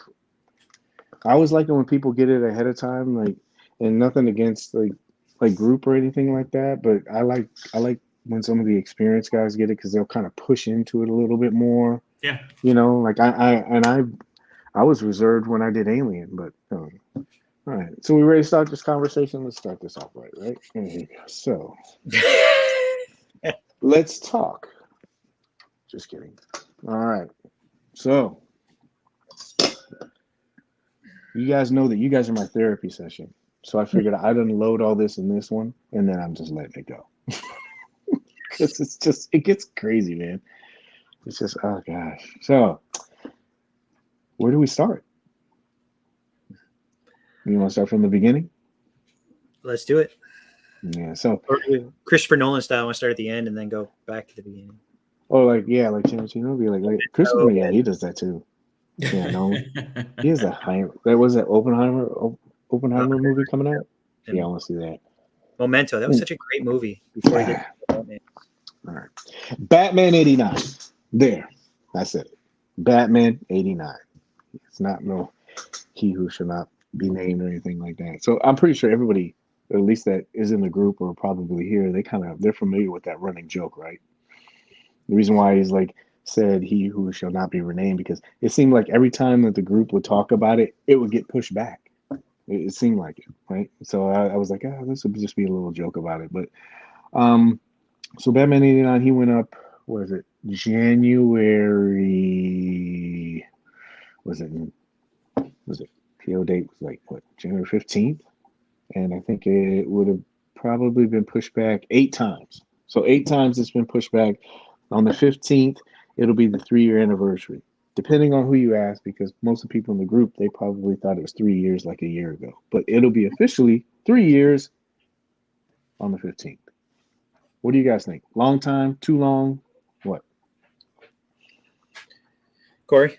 I always like it when people get it ahead of time, like, and nothing against like group or anything like that, but I like when some of the experienced guys get it because they'll kind of push into it a little bit more. Yeah. You know, like I was reserved when I did Alien, but all right. So we ready to start this conversation? Let's start this off right? There you go. So let's talk. Just kidding. All right. So you guys know that you guys are my therapy session. So I figured I'd unload all this in this one, and then I'm just letting it go. Because it gets crazy, man. It's just, oh gosh. So where do we start? You want to start from the beginning? Let's do it. Yeah. So Christopher Nolan style, I want to start at the end and then go back to the beginning. Oh, like Tarantino be like Christopher. Yeah, he does that too. Yeah, no, he has a high. That was that Oppenheimer movie coming out. Yeah, I want to see that. Memento. That was such a great movie. Before I get all right, Batman '89. There, that's it. Batman '89. It's not no He Who Shall Not Be Named or anything like that. So I'm pretty sure everybody, or at least that is in the group or probably here, they're familiar with that running joke, right? The reason why he's like said He Who Shall Not Be Renamed, because it seemed like every time that the group would talk about it, it would get pushed back. It seemed like it, right? So I was like, this would just be a little joke about it. But so Batman '89, he went up, what is it, January, was it PO date was like what, January 15th? And I think it would have probably been pushed back 8 times. So 8 times it's been pushed back. On the 15th, it'll be the 3-year anniversary, depending on who you ask, because most of the people in the group, they probably thought it was 3 years like a year ago. But it'll be officially 3 years on the 15th. What do you guys think? Long time? Too long? What? Cory?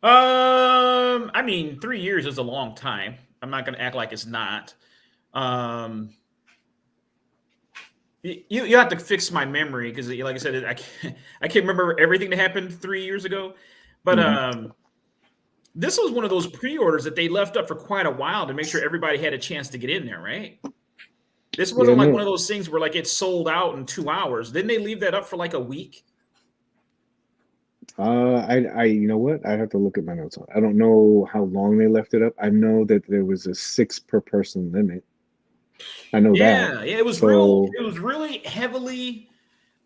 I mean, 3 years is a long time. I'm not going to act like it's not. You have to fix my memory because, like I said, I can't remember everything that happened 3 years ago. But this was one of those pre-orders that they left up for quite a while to make sure everybody had a chance to get in there, right? This wasn't like one of those things where like it sold out in 2 hours. Didn't they leave that up for like a week? I you know what? I have to look at my notes. I don't know how long they left it up. I know that there was a 6 per person limit. I know that. Yeah, it was really heavily,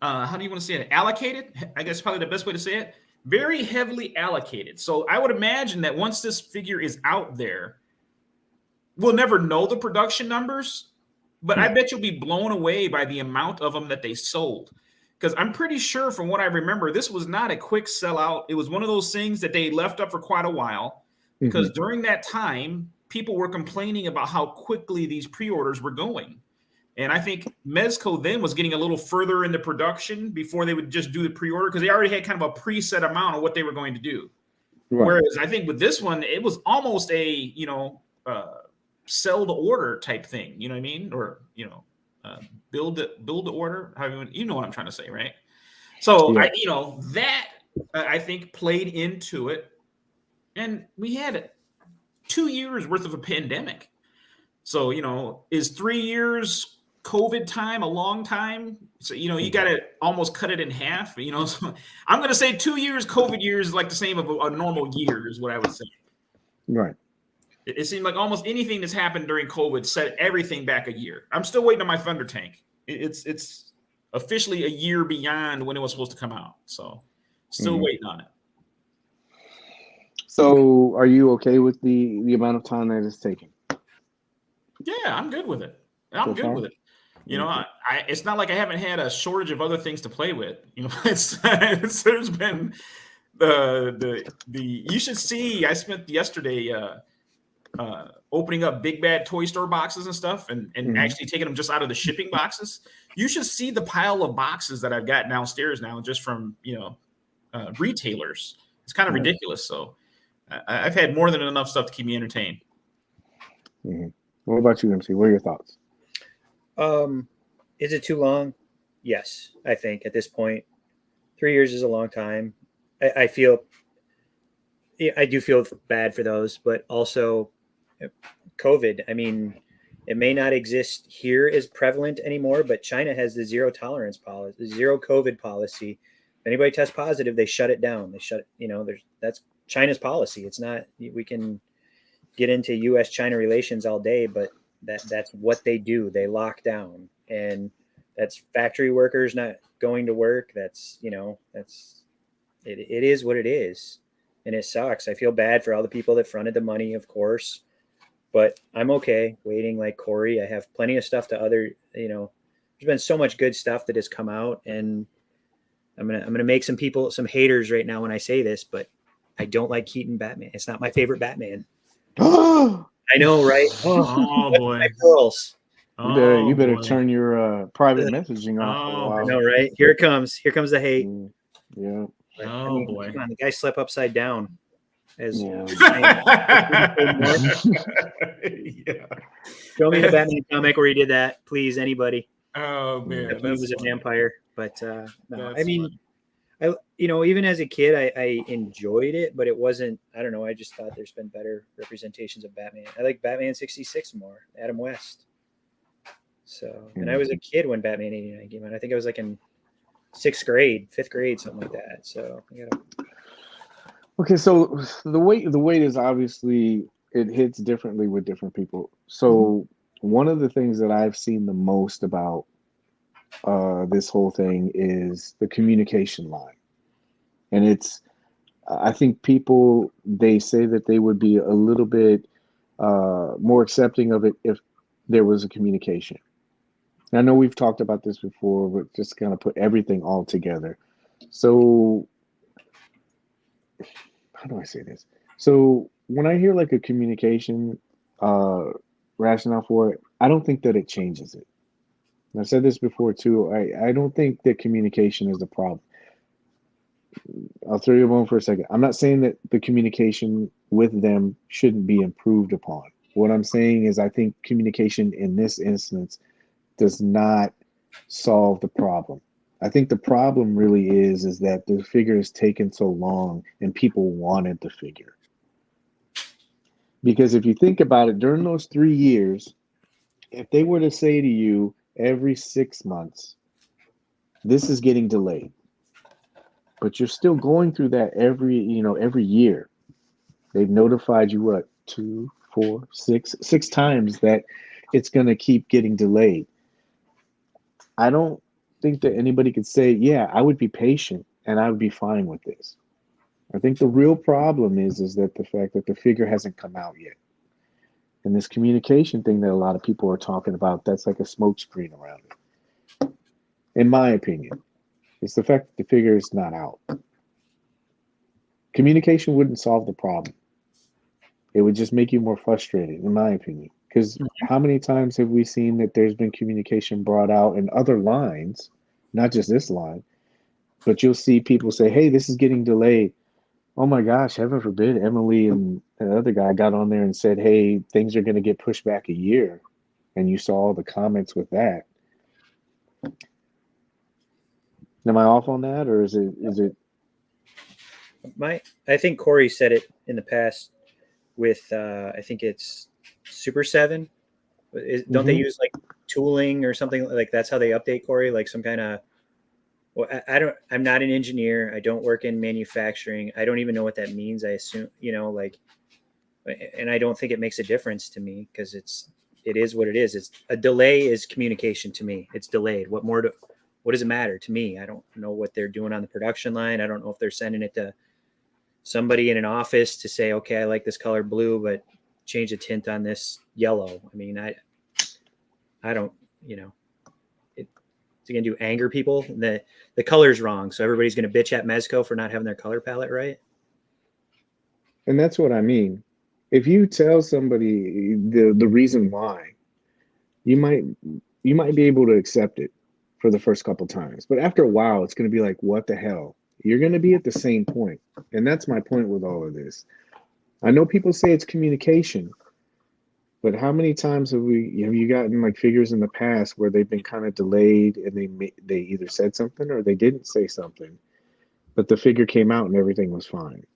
how do you want to say it? Allocated? I guess probably the best way to say it. Very heavily allocated. So I would imagine that once this figure is out there, we'll never know the production numbers, but I bet you'll be blown away by the amount of them that they sold. Because I'm pretty sure from what I remember, this was not a quick sellout. It was one of those things that they left up for quite a while because during that time, people were complaining about how quickly these pre-orders were going. And I think Mezco then was getting a little further into production before they would just do the pre-order because they already had kind of a preset amount of what they were going to do. Right. Whereas I think with this one, it was almost a, sell to order type thing. You know what I mean? Or, build to order. You know what I'm trying to say, right? So, yeah. I think played into it. And we had 2 years worth of a pandemic. So, is 3 years COVID time a long time? So, you got to almost cut it in half, So I'm going to say 2 years COVID years is like the same of a normal year is what I would say. Right. It seemed like almost anything that's happened during COVID set everything back a year. I'm still waiting on my Thunder Tank. It's officially a year beyond when it was supposed to come out. So still waiting on it. So are you okay with the amount of time that it's taking? Yeah, I'm good with it. I'm good with it. It's not like I haven't had a shortage of other things to play with. There's been the you should see. I spent yesterday opening up Big Bad Toy Store boxes and stuff, and actually taking them just out of the shipping boxes. You should see the pile of boxes that I've got downstairs now, just from retailers. It's kind of ridiculous. So I've had more than enough stuff to keep me entertained. Mm-hmm. What about you, MC? What are your thoughts? Is it too long? Yes, I think at this point, 3 years is a long time. I do feel bad for those, but also COVID. I mean, it may not exist here as prevalent anymore, but China has the zero tolerance policy, zero COVID policy. If anybody tests positive, they shut it down. That's China's policy. It's not, we can get into U.S.-China relations all day, but that's what they do. They lock down, and that's factory workers not going to work. It is what it is. And it sucks. I feel bad for all the people that fronted the money, of course, but I'm okay waiting like Cory. I have plenty of stuff there's been so much good stuff that has come out, and I'm going to make some haters right now when I say this, but I don't like Keaton Batman. It's not my favorite Batman. I know, right? Oh boy. My girls. You better turn your private messaging off for a while. I know, right? Here it comes. Here comes the hate. Yeah. Boy. Come on, the guy slept upside down. Yeah. Yeah. Show me the Batman comic where he did that, please, anybody. Oh man, he was a vampire. But no, I mean, even as a kid, I enjoyed it, but it wasn't. I don't know. I just thought there's been better representations of Batman. I like Batman 66 more, Adam West. So, and I was a kid when Batman 89 came out. I think I was like in 5th grade, something like that. So, Okay, so the weight is obviously, it hits differently with different people. So one of the things that I've seen the most about this whole thing is the communication line. And I think people, they say that they would be a little bit more accepting of it if there was a communication. And I know we've talked about this before, but just kind of put everything all together. So how do I say this? So when I hear like a communication rationale for it, I don't think that it changes it. And I've said this before too. I don't think that communication is the problem. I'll throw you a bone for a second. I'm not saying that the communication with them shouldn't be improved upon. What I'm saying is I think communication in this instance does not solve the problem. I think the problem really is that the figure has taken so long and people wanted the figure. Because if you think about it, during those 3 years, if they were to say to you every 6 months, this is getting delayed, but you're still going through that every year. They've notified you what, 2, 4, 6 times that it's going to keep getting delayed. I don't think that anybody could say, yeah, I would be patient and I would be fine with this. I think the real problem is that the fact that the figure hasn't come out yet. And this communication thing that a lot of people are talking about, that's like a smokescreen around it. In my opinion, it's the fact that the figure is not out. Communication wouldn't solve the problem. It would just make you more frustrated, in my opinion. Because how many times have we seen that there's been communication brought out in other lines, not just this line, but you'll see people say, hey, this is getting delayed. Oh my gosh, heaven forbid Emily and the other guy got on there and said, hey, things are going to get pushed back a year. And you saw all the comments with that. Am I off on that, or is it? I think Cory said it in the past with I think it's Super 7. Don't they use like tooling or something like that's how they update, Cory? Like some kind of. Well, I'm not an engineer. I don't work in manufacturing. I don't even know what that means. I assume, and I don't think it makes a difference to me because it is what it is. It's a delay is communication to me. It's delayed. What does it matter to me? I don't know what they're doing on the production line. I don't know if they're sending it to somebody in an office to say, okay, I like this color blue, but change the tint on this yellow. I mean, I don't, it's going to do anger people. The color's wrong. So everybody's going to bitch at Mezco for not having their color palette right. And that's what I mean. If you tell somebody the reason why, you might be able to accept it for the first couple times. But after a while, it's going to be like, what the hell? You're going to be at the same point. And that's my point with all of this. I know people say it's communication, but how many times have you gotten like figures in the past where they've been kind of delayed and they either said something or they didn't say something, but the figure came out and everything was fine.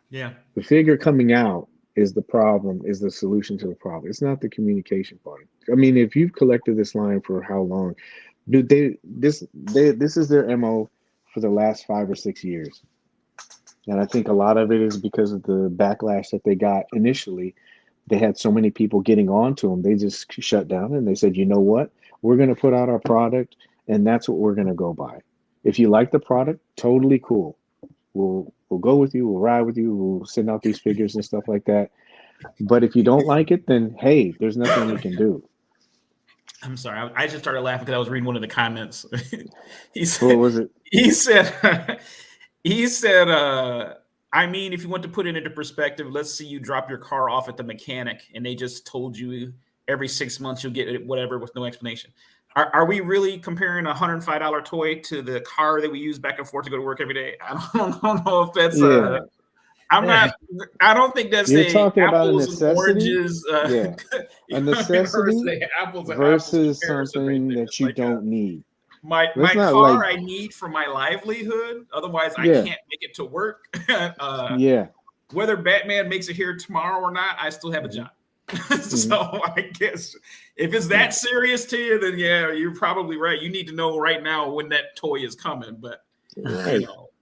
Yeah. The figure coming out is the problem, is the solution to the problem. It's not the communication part. I mean, if you've collected this line for how long, dude, this is their MO for the last 5 or 6 years. And I think a lot of it is because of the backlash that they got initially. They had so many people getting on to them, they just shut down and they said, you know what? We're going to put out our product and that's what we're going to go by. If you like the product, totally cool. We'll go with you. We'll ride with you. We'll send out these figures and stuff like that. But if you don't like it, then hey, there's nothing we can do. I'm sorry. I just started laughing because I was reading one of the comments. He said, what was it? He said, I mean, if you want to put it into perspective, let's see you drop your car off at the mechanic and they just told you every 6 months you'll get it, whatever, with no explanation. Are we really comparing a $105 toy to the car that we use back and forth to go to work every day? I don't know if that's I don't think that's You're talking about a necessity. And oranges, a necessity versus something that you don't need. My car I need for my livelihood. Otherwise, I can't make it to work. Whether Batman makes it here tomorrow or not, I still have a job. So I guess if it's that serious to you, then yeah, you're probably right. You need to know right now when that toy is coming. But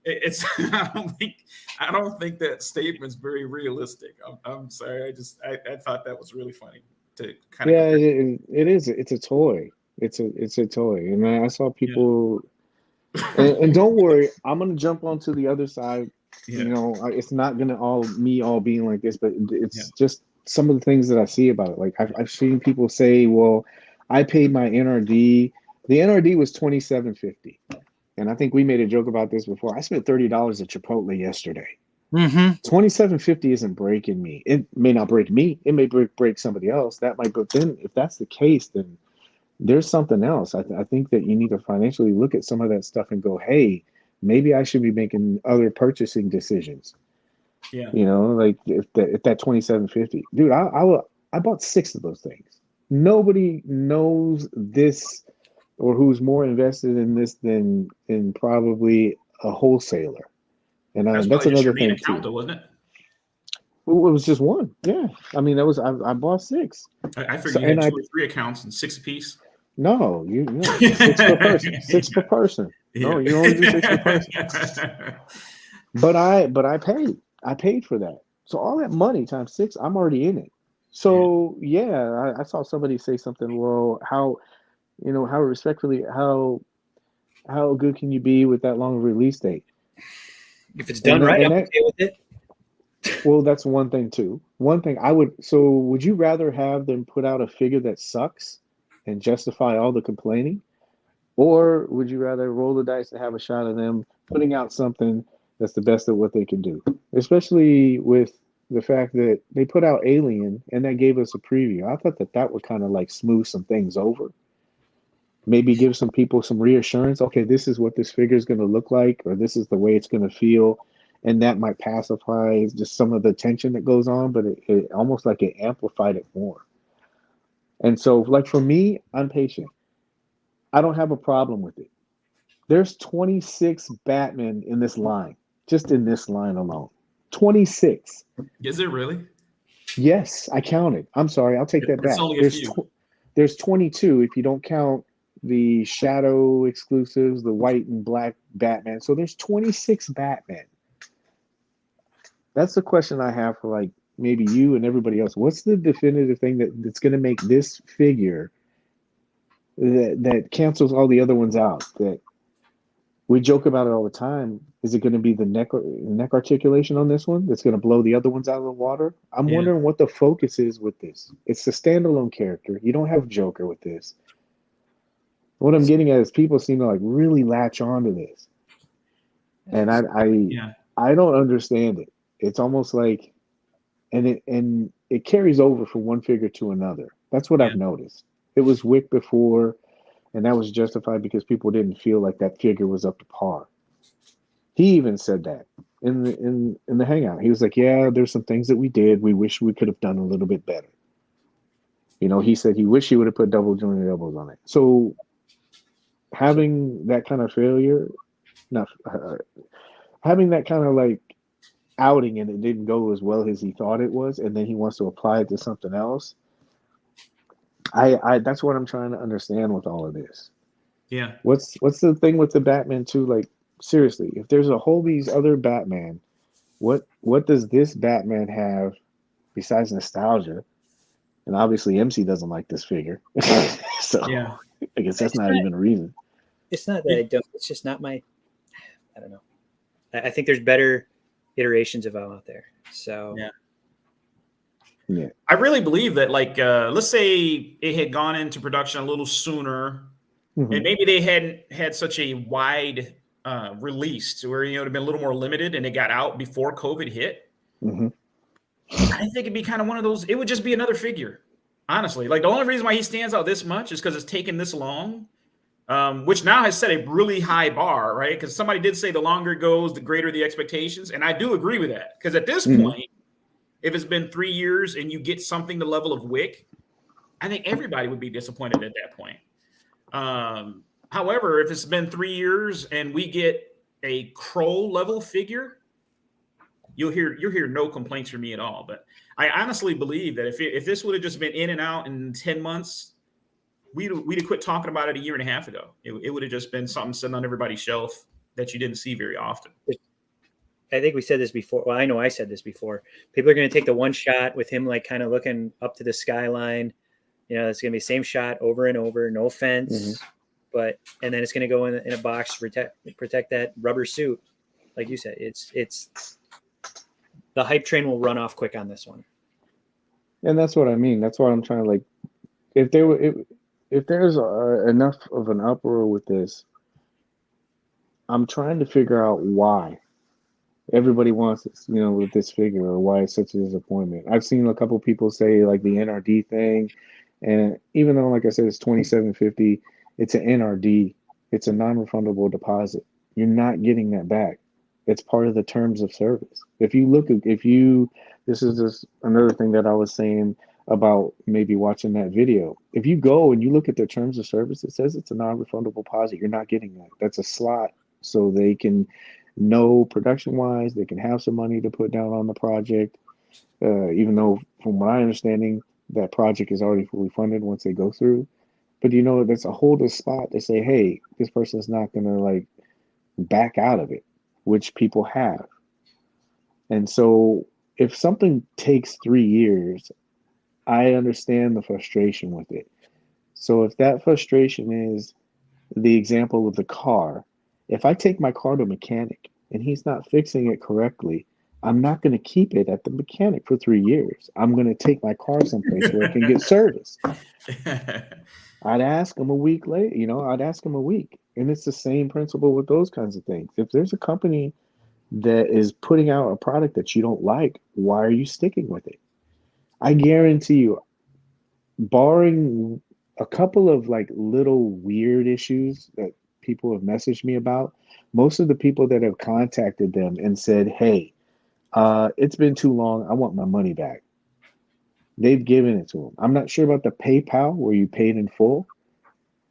it's I don't think that statement's very realistic. I'm sorry. I thought that was really funny to kind of it is. It's a toy. It's a toy, and I saw people. And don't worry, I'm gonna jump onto the other side. It's not gonna all being like this, but it's just some of the things that I see about it. Like I've seen people say, "Well, I paid my NRD. The NRD was $27.50." And I think we made a joke about this before. I spent $30 at Chipotle yesterday. $27.50 isn't breaking me. It may not break me. It may break somebody else. That might. But then, if that's the case, then there's something else. I think that you need to financially look at some of that stuff and go, hey, maybe I should be making other purchasing decisions. Yeah. Like if that $27.50, dude, I bought 6 of those things. Nobody knows this or who's more invested in this than probably a wholesaler. And that's another thing account, too. Though, wasn't it? Well, it was just one. Yeah. I mean, I bought 6. I figured you had 2 or 3 accounts and 6 apiece. No, 6 per person. 6 per person. Yeah. No, you only do 6 per person. But I paid for that. So all that money times 6, I'm already in it. So I saw somebody say something. Well, how respectfully, how good can you be with that long release date? If it's done right, I'm okay with it. Well, that's one thing too. One thing would you rather have them put out a figure that sucks and justify all the complaining? Or would you rather roll the dice and have a shot of them putting out something that's the best of what they can do? Especially with the fact that they put out Alien and that gave us a preview. I thought that would kind of like smooth some things over. Maybe give some people some reassurance. Okay, this is what this figure is going to look like, or this is the way it's going to feel. And that might pacify just some of the tension that goes on, but it almost like it amplified it more. And so, like for me, I'm patient. I don't have a problem with it. There's 26 Batman in this line, just in this line alone. 26. Is it really? Yes, I counted. I'm sorry, I'll take that back. It's only a few. There's 22 if you don't count the shadow exclusives, the white and black Batman. So there's 26 Batman. That's the question I have for like maybe you and everybody else. What's the definitive thing that's going to make this figure that cancels all the other ones out? That we joke about it all the time. Is it going to be the neck articulation on this one that's going to blow the other ones out of the water? I'm wondering what the focus is with this. It's a standalone character. You don't have Joker with this. What I'm getting at is people seem to like really latch onto this, and I don't understand it. It's almost like, and it carries over from one figure to another. That's what I've noticed. It was Wick before, and that was justified because people didn't feel like that figure was up to par. He even said that in the Hangout. He was like, "Yeah, there's some things that we did. We wish we could have done a little bit better." You know, he said he wished he would have put double jointed elbows on it. So having that kind of failure, having that kind of like outing and it didn't go as well as he thought it was, and then he wants to apply it to something else. I that's what I'm trying to understand with all of this. Yeah. What's the thing with the Batman too? Like seriously, if there's a whole these other Batman, what does this Batman have besides nostalgia? And obviously MC doesn't like this figure. So yeah. I guess that's not even a reason. It's not that I don't. It's just not my. I don't know. I think there's better iterations of them out there. So yeah. I really believe that, like, let's say it had gone into production a little sooner, and maybe they hadn't had such a wide release, where it would have been a little more limited, and it got out before COVID hit. I think it'd be kind of one of those. It would just be another figure, honestly. Like the only reason why he stands out this much is because it's taken this long. Which now has set a really high bar, right? Because somebody did say the longer it goes, the greater the expectations. And I do agree with that. Because at this point, if it's been 3 years and you get something the level of Wick, I think everybody would be disappointed at that point. However, if it's been 3 years and we get a Crow level figure, you'll hear no complaints from me at all. But I honestly believe that if this would have just been in and out in 10 months, we'd have quit talking about it a year and a half ago. It would have just been something sitting on everybody's shelf that you didn't see very often. I think we said this before. Well, I know I said this before. People are going to take the one shot with him, like kind of looking up to the skyline. You know, it's going to be the same shot over and over, no offense, and then it's going to go in a box to protect that rubber suit. Like you said, it's the hype train will run off quick on this one. And that's what I mean. That's why I'm trying to like, if there's enough of an uproar with this, I'm trying to figure out why everybody wants this, you know, with this figure, or why it's such a disappointment. I've seen a couple people say like the NRD thing, and even though, like I said, it's $27.50, it's an NRD, it's a non-refundable deposit. You're not getting that back. It's part of the terms of service. This is just another thing that I was saying about maybe watching that video. If you go and you look at their terms of service, it says it's a non-refundable deposit. You're not getting that. That's a slot so they can know production-wise, they can have some money to put down on the project, even though from what I understanding, that project is already fully funded once they go through. But you know, that's a holder spot to say, hey, this person's not going to like back out of it, which people have. And so if something takes 3 years, I understand the frustration with it. So if that frustration is the example of the car, if I take my car to a mechanic and he's not fixing it correctly, I'm not going to keep it at the mechanic for 3 years. I'm going to take my car someplace where it can get serviced. I'd ask him a week later, I'd ask him a week. And it's the same principle with those kinds of things. If there's a company that is putting out a product that you don't like, why are you sticking with it? I guarantee you, barring a couple of like little weird issues that people have messaged me about, most of the people that have contacted them and said, hey, it's been too long, I want my money back, they've given it to them. I'm not sure about the PayPal where you paid in full,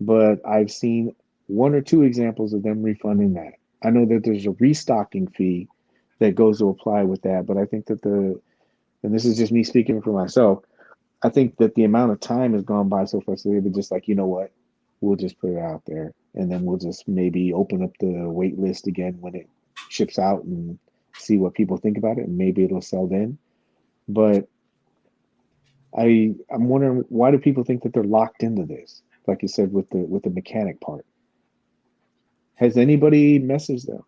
but I've seen one or two examples of them refunding that. I know that there's a restocking fee that goes to apply with that, but I think that and this is just me speaking for myself, I think that the amount of time has gone by so far, so they've been just like, you know what, we'll just put it out there, and then we'll just maybe open up the wait list again when it ships out and see what people think about it, and maybe it'll sell then. But I'm wondering, why do people think that they're locked into this? Like you said, with the mechanic part. Has anybody messaged them?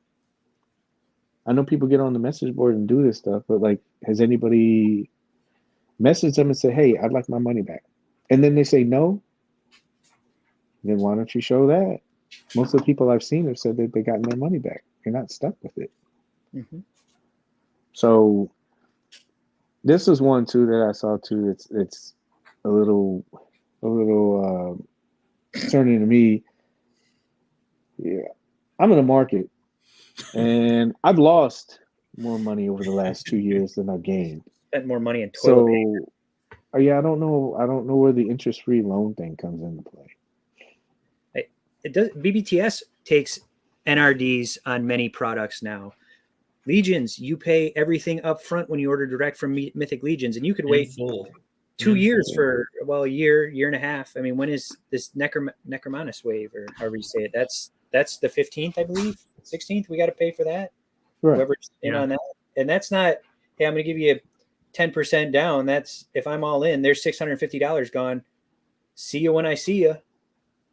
I know people get on the message board and do this stuff, but like, has anybody messaged them and said, hey, I'd like my money back? And then they say no? Then why don't you show that? Most of the people I've seen have said that they gotten their money back. You're not stuck with it. Mm-hmm. So this is one too that I saw too. It's a little concerning to me. Yeah, I'm in the market, and I've lost more money over the last 2 years than I've gained. Spent more money in toilet paper. So, yeah, I don't know where the interest-free loan thing comes into play. It does. BBTS takes NRDs on many products now. Legions, you pay everything up front when you order direct from Mythic Legions, and you could wait 2 years for a year and a half. I mean, when is this Necromanus wave, or however you say it? That's the 15th, I believe. 16th. We got to pay for that. Right. Whoever's in on that, and that's not. Hey, I'm going to give you 10% down. That's if I'm all in. There's $650 gone. See you when I see you.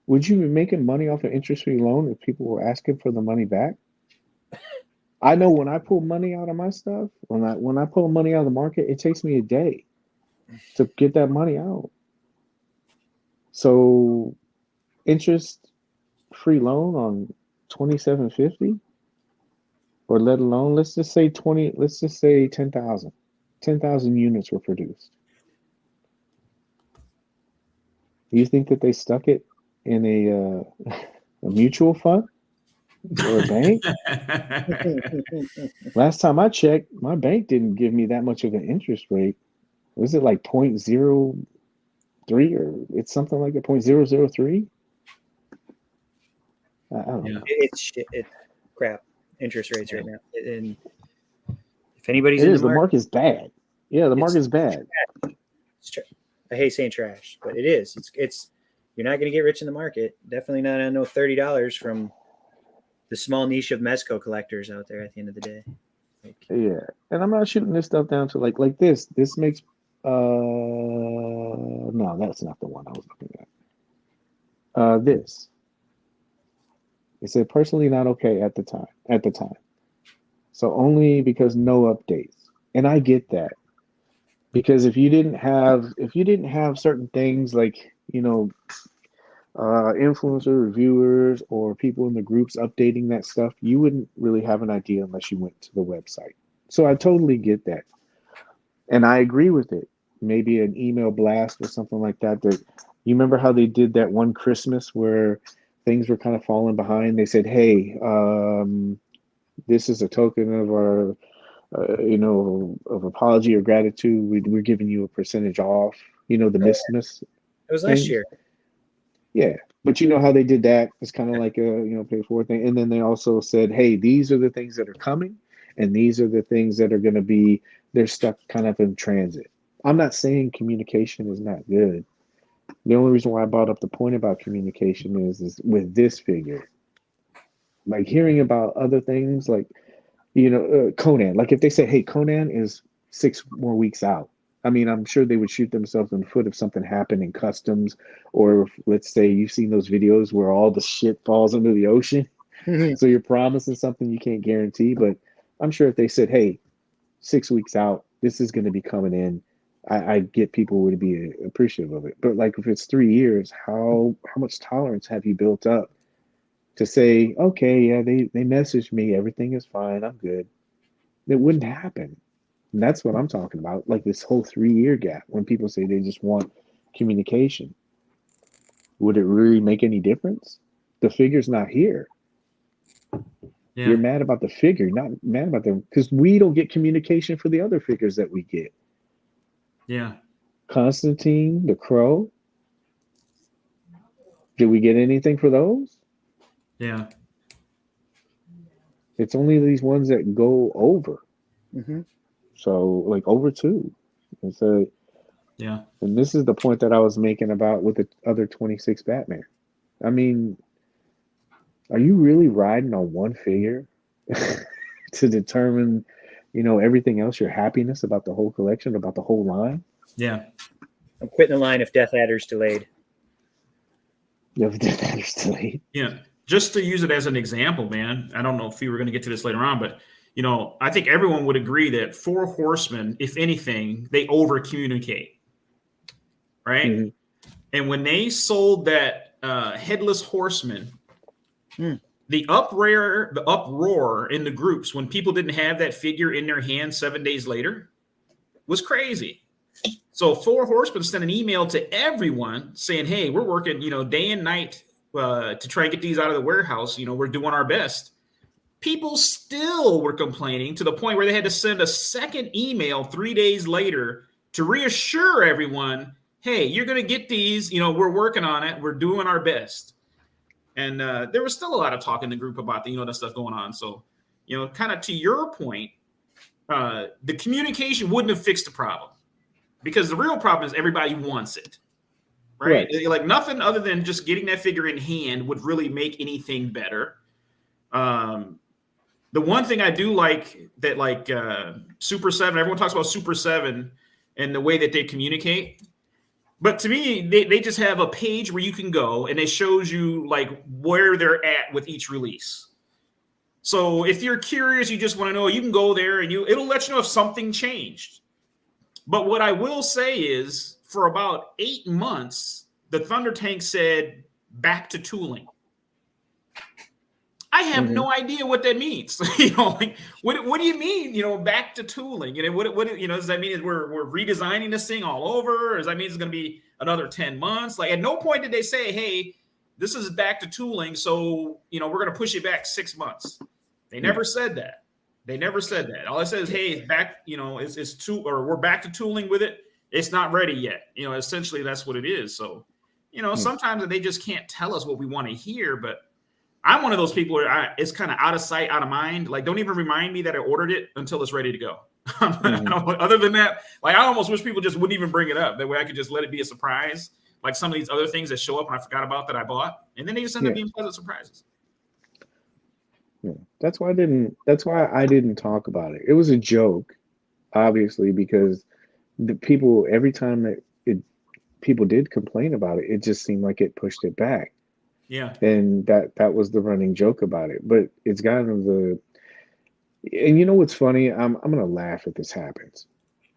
Would you be making money off an interest-free loan if people were asking for the money back? I know when I pull money out of my stuff, when I pull money out of the market, it takes me a day to get that money out. So, interest-free loan on $2,750, or let alone, let's just say 10,000. 10,000 units were produced. Do you think that they stuck it in a mutual fund or a bank? Last time I checked, my bank didn't give me that much of an interest rate. Was it like 0.03, or it's something like that, 0.003? I don't know. It's crap interest rates right now. And if anybody's in the market's bad. Yeah, the market's bad. I hate saying trash, but it is. It's you're not going to get rich in the market. Definitely not on no $30 from the small niche of Mezco collectors out there at the end of the day. Yeah, and I'm not shooting this stuff down to like this. This makes no, that's not the one I was looking at. This. It said personally not okay at the time. So only because no updates. And I get that. Because if you didn't have certain things like, influencer reviewers or people in the groups updating that stuff, you wouldn't really have an idea unless you went to the website. So I totally get that. And I agree with it. Maybe an email blast or something like that. You remember how they did that one Christmas where things were kind of falling behind? They said, hey, this is a token of our of apology or gratitude. We're giving you a percentage off, the Mistmas. It was last year. Yeah. But you know how they did that? It's kind of like a pay for thing. And then they also said, hey, these are the things that are coming, and these are the things that are going to be, they're stuck kind of in transit. I'm not saying communication is not good. The only reason why I brought up the point about communication is with this figure. Like hearing about other things like, Conan. Like if they say, hey, Conan is 6 more weeks out. I mean, I'm sure they would shoot themselves in the foot if something happened in customs, or if, let's say you've seen those videos where all the shit falls into the ocean. So you're promising something you can't guarantee. But I'm sure if they said, hey, 6 weeks out, this is going to be coming in, I get people would be appreciative of it. But like if it's 3 years, how much tolerance have you built up to say, okay, yeah, they messaged me, everything is fine, I'm good. It wouldn't happen. And that's what I'm talking about. Like this whole 3-year gap when people say they just want communication. Would it really make any difference? The figure's not here. Yeah. You're mad about the figure, not mad about them, because we don't get communication for the other figures that we get. Yeah. Constantine, the Crow. Did we get anything for those? Yeah. It's only these ones that go over. Mm-hmm. So like over 2. And so Yeah. and this is the point that I was making about with the other 26 Batman. I mean, are you really riding on one figure to determine, everything else, your happiness about the whole collection, about the whole line? Yeah. I'm quitting the line if Death Adder's delayed. Yeah, Death Adder's delayed. Yeah. Just to use it as an example, man, I don't know if we were going to get to this later on, but I think everyone would agree that 4 Horsemen, if anything, they over communicate. Right. Mm-hmm. And when they sold that Headless Horseman, the uproar in the groups when people didn't have that figure in their hand 7 days later was crazy. So 4 Horsemen sent an email to everyone saying, hey, we're working, day and night to try and get these out of the warehouse. We're doing our best. People still were complaining to the point where they had to send a second email 3 days later to reassure everyone, hey, you're going to get these. We're working on it. We're doing our best. And there was still a lot of talk in the group about that stuff going on. So, kind of to your point, the communication wouldn't have fixed the problem, because the real problem is everybody wants it, right? Like nothing other than just getting that figure in hand would really make anything better. The one thing I do like that, like Super 7, everyone talks about Super 7 and the way that they communicate. But to me, they just have a page where you can go and it shows you like where they're at with each release. So if you're curious, you just want to know, you can go there and it'll let you know if something changed. But what I will say is, for about 8 months, the Thunder Tank said back to tooling. I have no idea what that means. Like, what do you mean? Back to tooling. What does that mean? Is we're redesigning this thing all over? Or does that mean it's going to be another 10 months? Like, at no point did they say, hey, this is back to tooling, so we're going to push it back 6 months. They never said that. They never said that. All I said is, hey, it's back. Or we're back to tooling with it. It's not ready yet. Essentially that's what it is. So, sometimes they just can't tell us what we want to hear, but I'm one of those people where it's kind of out of sight, out of mind. Like, don't even remind me that I ordered it until it's ready to go. Other than that, like, I almost wish people just wouldn't even bring it up. That way I could just let it be a surprise. Like some of these other things that show up and I forgot about that I bought. And then they just end up being pleasant surprises. Yeah. That's why I didn't talk about it. It was a joke, obviously, because the people, every time that people did complain about it, it just seemed like it pushed it back. Yeah. And that was the running joke about it. But it's gotten and you know what's funny? I'm gonna laugh if this happens.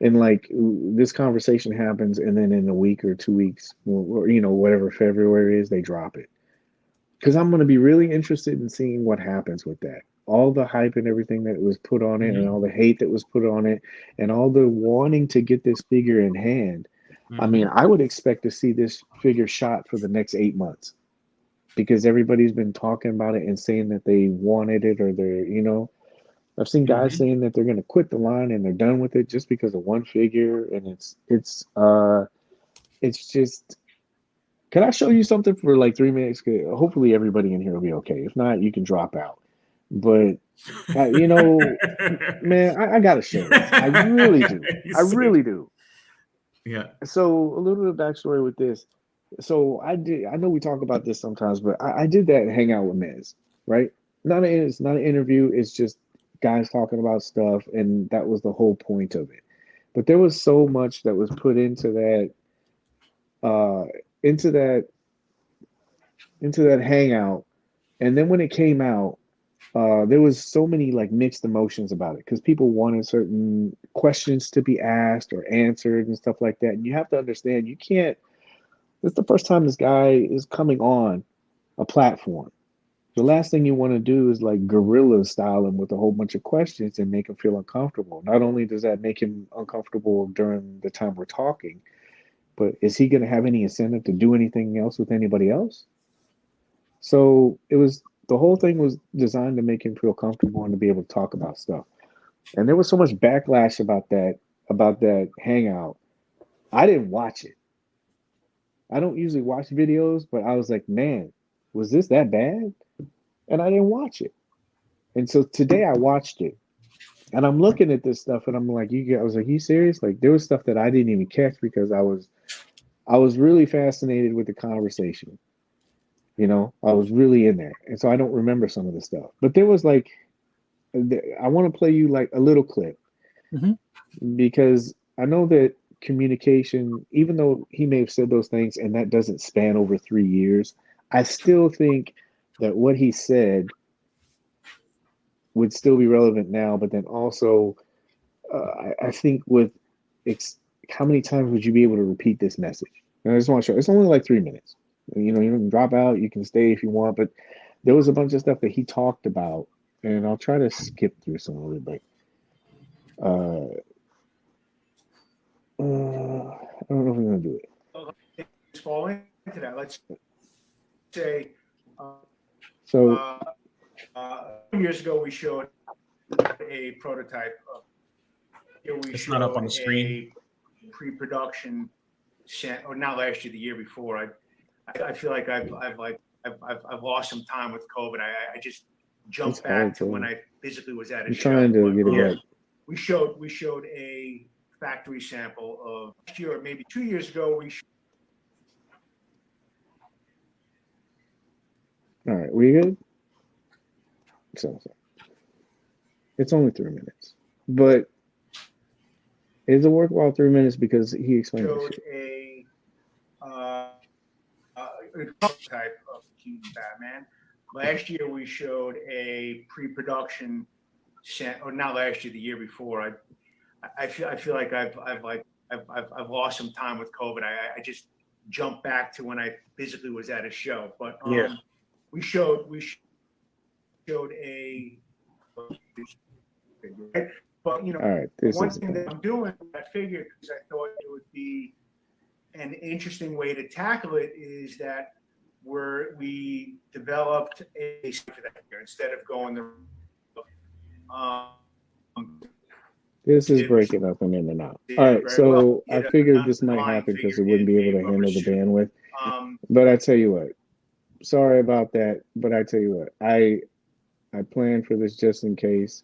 And like this conversation happens, and then in a week or 2 weeks, or whatever February is, they drop it. Because I'm gonna be really interested in seeing what happens with that. All the hype and everything that was put on it, and all the hate that was put on it, and all the wanting to get this figure in hand. I mean, I would expect to see this figure shot for the next 8 months. Because everybody's been talking about it and saying that they wanted it, or they're, I've seen guys saying that they're going to quit the line and they're done with it just because of one figure. And it's just, can I show you something for like 3 minutes? Hopefully everybody in here will be okay. If not, you can drop out. But, man, I got to show you. I really do. I really do. Yeah. So a little bit of backstory with this. So I know we talk about this sometimes, but I did that Hangout with Mez, right? It's not an interview. It's just guys talking about stuff. And that was the whole point of it. But there was so much that was put into that Hangout. And then when it came out, there was so many like mixed emotions about it, because people wanted certain questions to be asked or answered and stuff like that. And you have to understand, you can't. This is the first time this guy is coming on a platform. The last thing you want to do is like gorilla style him with a whole bunch of questions and make him feel uncomfortable. Not only does that make him uncomfortable during the time we're talking, but is he going to have any incentive to do anything else with anybody else? So the whole thing was designed to make him feel comfortable and to be able to talk about stuff. And there was so much backlash about that hangout. I didn't watch it. I don't usually watch videos, but I was like, man, was this that bad? And I didn't watch it. And so today I watched it. And I'm looking at this stuff and I'm like, I was like, you serious? Like there was stuff that I didn't even catch because I was really fascinated with the conversation. You know, I was really in there. And so I don't remember some of the stuff. But there was like I want to play you like a little clip because I know that communication, even though he may have said those things and that doesn't span over 3 years, I still think that what he said would still be relevant now. But then also, I think how many times would you be able to repeat this message? And I just want to show it's only like 3 minutes. You know, you can drop out, you can stay if you want, but there was a bunch of stuff that he talked about, and I'll try to skip through some of it, but I don't know if I'm going to do it. Fall into that. Let's say, so 2 years ago, we showed a prototype. It's not up on the screen. Pre-production, or not last year, the year before. I feel like I've lost some time with COVID. I just jumped back to when I physically was at a show. I'm trying to get it back. We showed a factory sample of last year, or maybe 2 years ago. All right, we good? So it's only 3 minutes, but it's a worthwhile 3 minutes because he explained a prototype of Keaton Batman. Last year we showed a pre-production, or not last year, the year before. I feel like I've lost some time with COVID. I just jumped back to when I physically was at a show. But we showed a. But you know, all right, one thing that I'm doing, I figured, because I thought it would be an interesting way to tackle it, is that we developed a for that year instead of going the. This is breaking up and in and out. All right, so I figured this might happen because it wouldn't be able to handle the bandwidth. But I tell you what, sorry about that. But I tell you what, I planned for this just in case.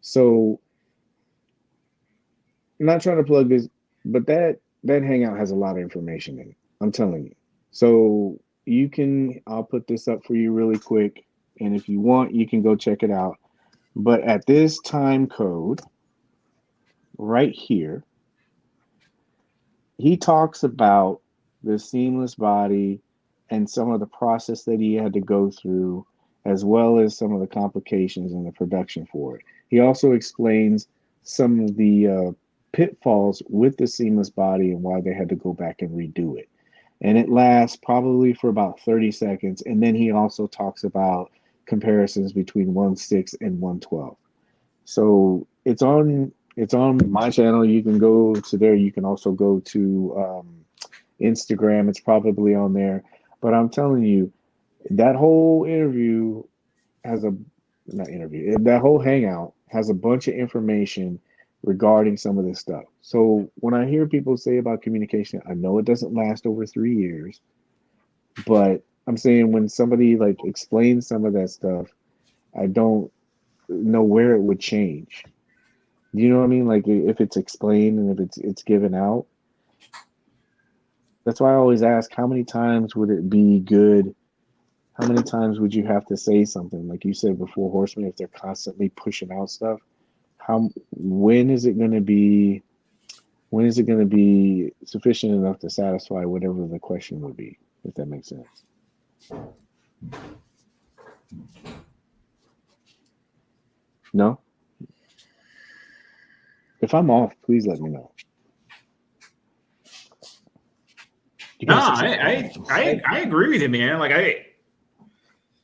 So I'm not trying to plug this, but that Hangout has a lot of information in it. I'm telling you. So I'll put this up for you really quick. And if you want, you can go check it out. But at this time code right here, he talks about the seamless body and some of the process that he had to go through, as well as some of the complications in the production for it. He also explains some of the pitfalls with the seamless body and why they had to go back and redo it. And it lasts probably for about 30 seconds. And then he also talks about comparisons between 1.6 and 1.12. So it's on my channel. You can go to there. You can also go to Instagram. It's probably on there. But I'm telling you, that whole interview that whole hangout has a bunch of information regarding some of this stuff. So when I hear people say about communication, I know it doesn't last over 3 years, but I'm saying when somebody like explains some of that stuff, I don't know where it would change. You know what I mean? Like if it's explained and if it's given out. That's why I always ask, how many times would it be good? How many times would you have to say something? Like you said before, Horseman, if they're constantly pushing out stuff, when is it going to be sufficient enough to satisfy whatever the question would be, if that makes sense? No? If I'm off, please let me know. No, I agree with you, man. Like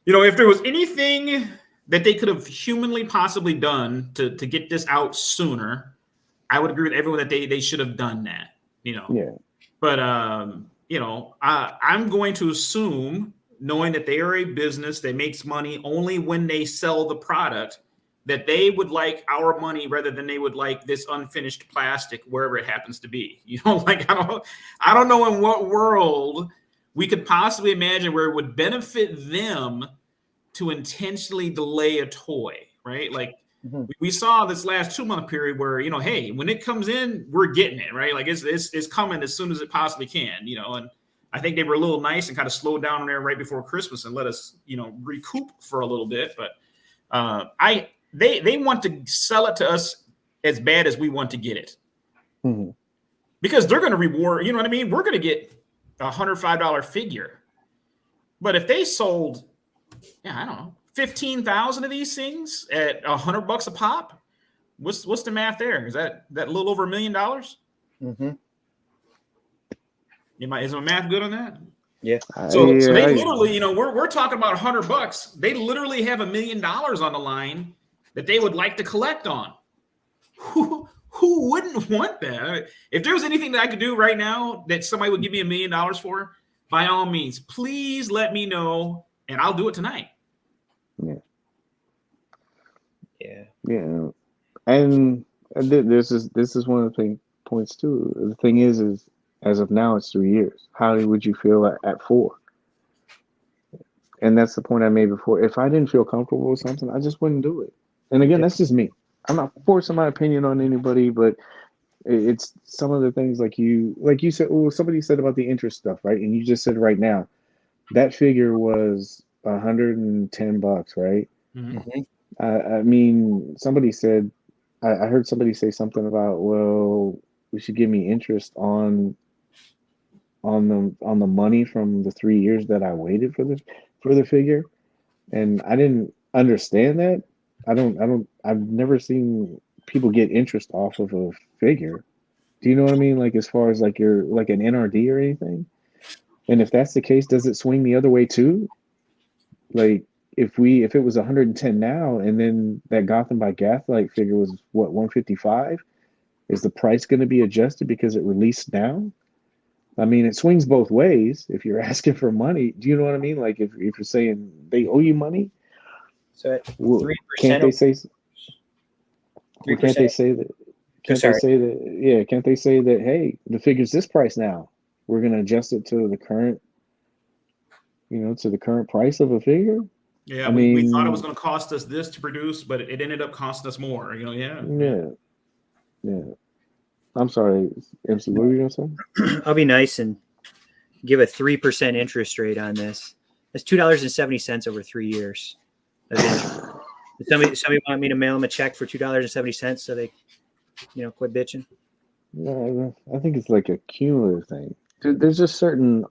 You know, if there was anything that they could have humanly possibly done to get this out sooner, I would agree with everyone that they should have done that. You know, Yeah. but you know, I'm going to assume, knowing that they are a business that makes money only when they sell the product, that they would like our money rather than they would like this unfinished plastic wherever it happens to be. You know, like I don't know in what world we could possibly imagine where it would benefit them to intentionally delay a toy, right? Like we saw this last 2-month period where, you know, hey, when it comes in, we're getting it, right? Like it's coming as soon as it possibly can, you know. And I think they were a little nice and kind of slowed down there right before Christmas and let us, you know, recoup for a little bit. But they want to sell it to us as bad as we want to get it, because they're going to reward. You know what I mean? We're going to get a $105 figure, but if they sold, I don't know, 15,000 of these things at $100 a pop, what's the math there? Is that a little over $1 million? Is my math good on that? Yeah. So they literally, you know, we're talking about $100. They literally have $1 million on the line that they would like to collect on. Who wouldn't want that? If there was anything that I could do right now that somebody would give me $1 million for, by all means, please let me know, and I'll do it tonight. Yeah. And this is one of the points too. The thing is as of now, it's 3 years. How would you feel at 4? And that's the point I made before. If I didn't feel comfortable with something, I just wouldn't do it. And again, that's just me. I'm not forcing my opinion on anybody, but it's some of the things like you said. Oh, somebody said about the interest stuff, right? And you just said right now that figure was $110, right? I mean, somebody said, I heard somebody say something about, well, we should give me interest on the money from the 3 years that I waited for the figure, and I didn't understand that. I've never seen people get interest off of a figure. Do you know what I mean? Like as far as like you're like an NRD or anything. And if that's the case, does it swing the other way too? Like if it was 110 now, and then that Gotham by Gaslight figure was what, 155, is the price going to be adjusted because it released now? I mean, it swings both ways. If you're asking for money, do you know what I mean? Like if you're saying they owe you money, so at 3%, can't they say? Well, can't they say that? Can't they say that? Hey, the figure's this price now. We're going to adjust it to the current, to the current price of a figure. Yeah, we thought it was going to cost us this to produce, but it ended up costing us more. Yeah. I'm sorry, MC. What were you going to say? I'll be nice and give a 3% interest rate on this. That's $2.70 over 3 years. Somebody want me to mail them a check for $2.70 so they, quit bitching? No, I think it's like a cumulative thing. There's just certain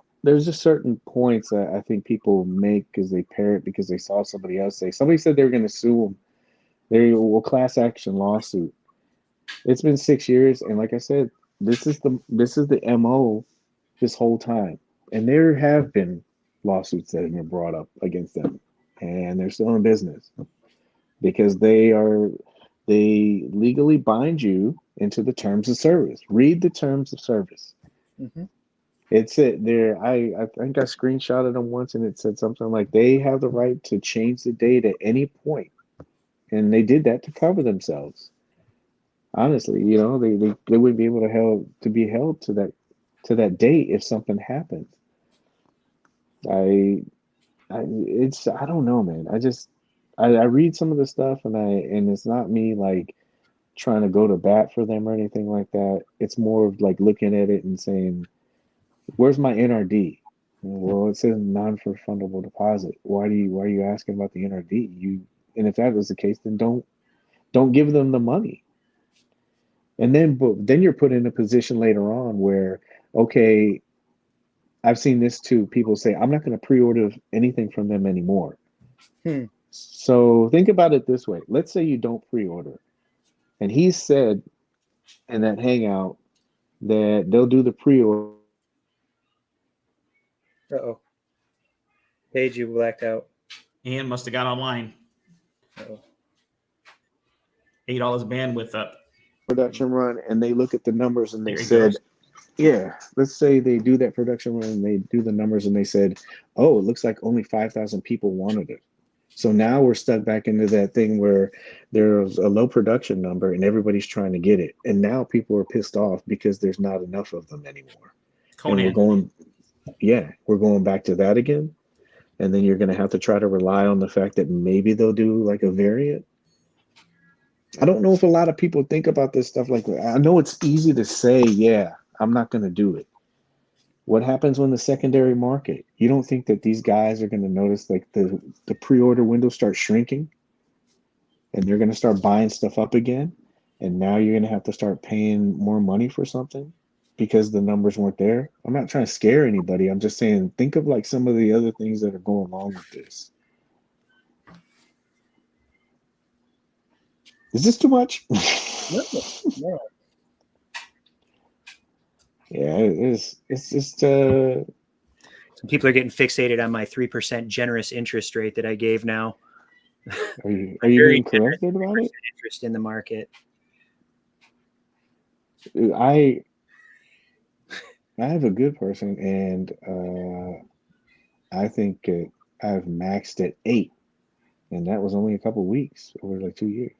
points that I think people make because they parrot because they saw somebody else say. Somebody said they were going to sue them. They will class action lawsuit. It's been 6 years, and like I said, this is the MO this whole time. And there have been lawsuits that have been brought up against them, and they're still in business because they legally bind you into the terms of service. Read the terms of service. It's it there. I think I screenshotted them once, and it said something like they have the right to change the date at any point, and they did that to cover themselves. Honestly, they wouldn't be able to be held to that date if something happened. I don't know, man. I read some of the stuff and it's not me like trying to go to bat for them or anything like that. It's more of like looking at it and saying, where's my NRD? Well, it says non-refundable deposit. Why are you asking about the NRD? And if that was the case, then don't give them the money. And then you're put in a position later on where, okay, I've seen this too. People say, I'm not going to pre-order anything from them anymore. So think about it this way. Let's say you don't pre-order. And he said in that Hangout that they'll do the pre-order. Uh-oh. Paige, you blacked out. Ian must have got online. Uh-oh. Ate all his bandwidth up. Production run, and they look at the numbers and they There he said, goes. yeah, let's say they do that production run and they do the numbers and they said, oh, it looks like only 5,000 people wanted it. So now we're stuck back into that thing where there's a low production number and everybody's trying to get it. And now people are pissed off because there's not enough of them anymore. Conan. And we're going back to that again. And then you're going to have to try to rely on the fact that maybe they'll do like a variant. I don't know if a lot of people think about this stuff like that. I know it's easy to say, yeah, I'm not going to do it. What happens when the secondary market? You don't think that these guys are going to notice like the pre-order window starts shrinking and they're going to start buying stuff up again? And now you're going to have to start paying more money for something because the numbers weren't there. I'm not trying to scare anybody. I'm just saying, think of like some of the other things that are going along with this. Is this too much? No. Yeah, it's just Some people are getting fixated on my 3% generous interest rate that I gave now. are you Very being corrected about it? Interest in the market. I have a good person, and I think I've maxed at 8, and that was only a couple weeks over like 2 years.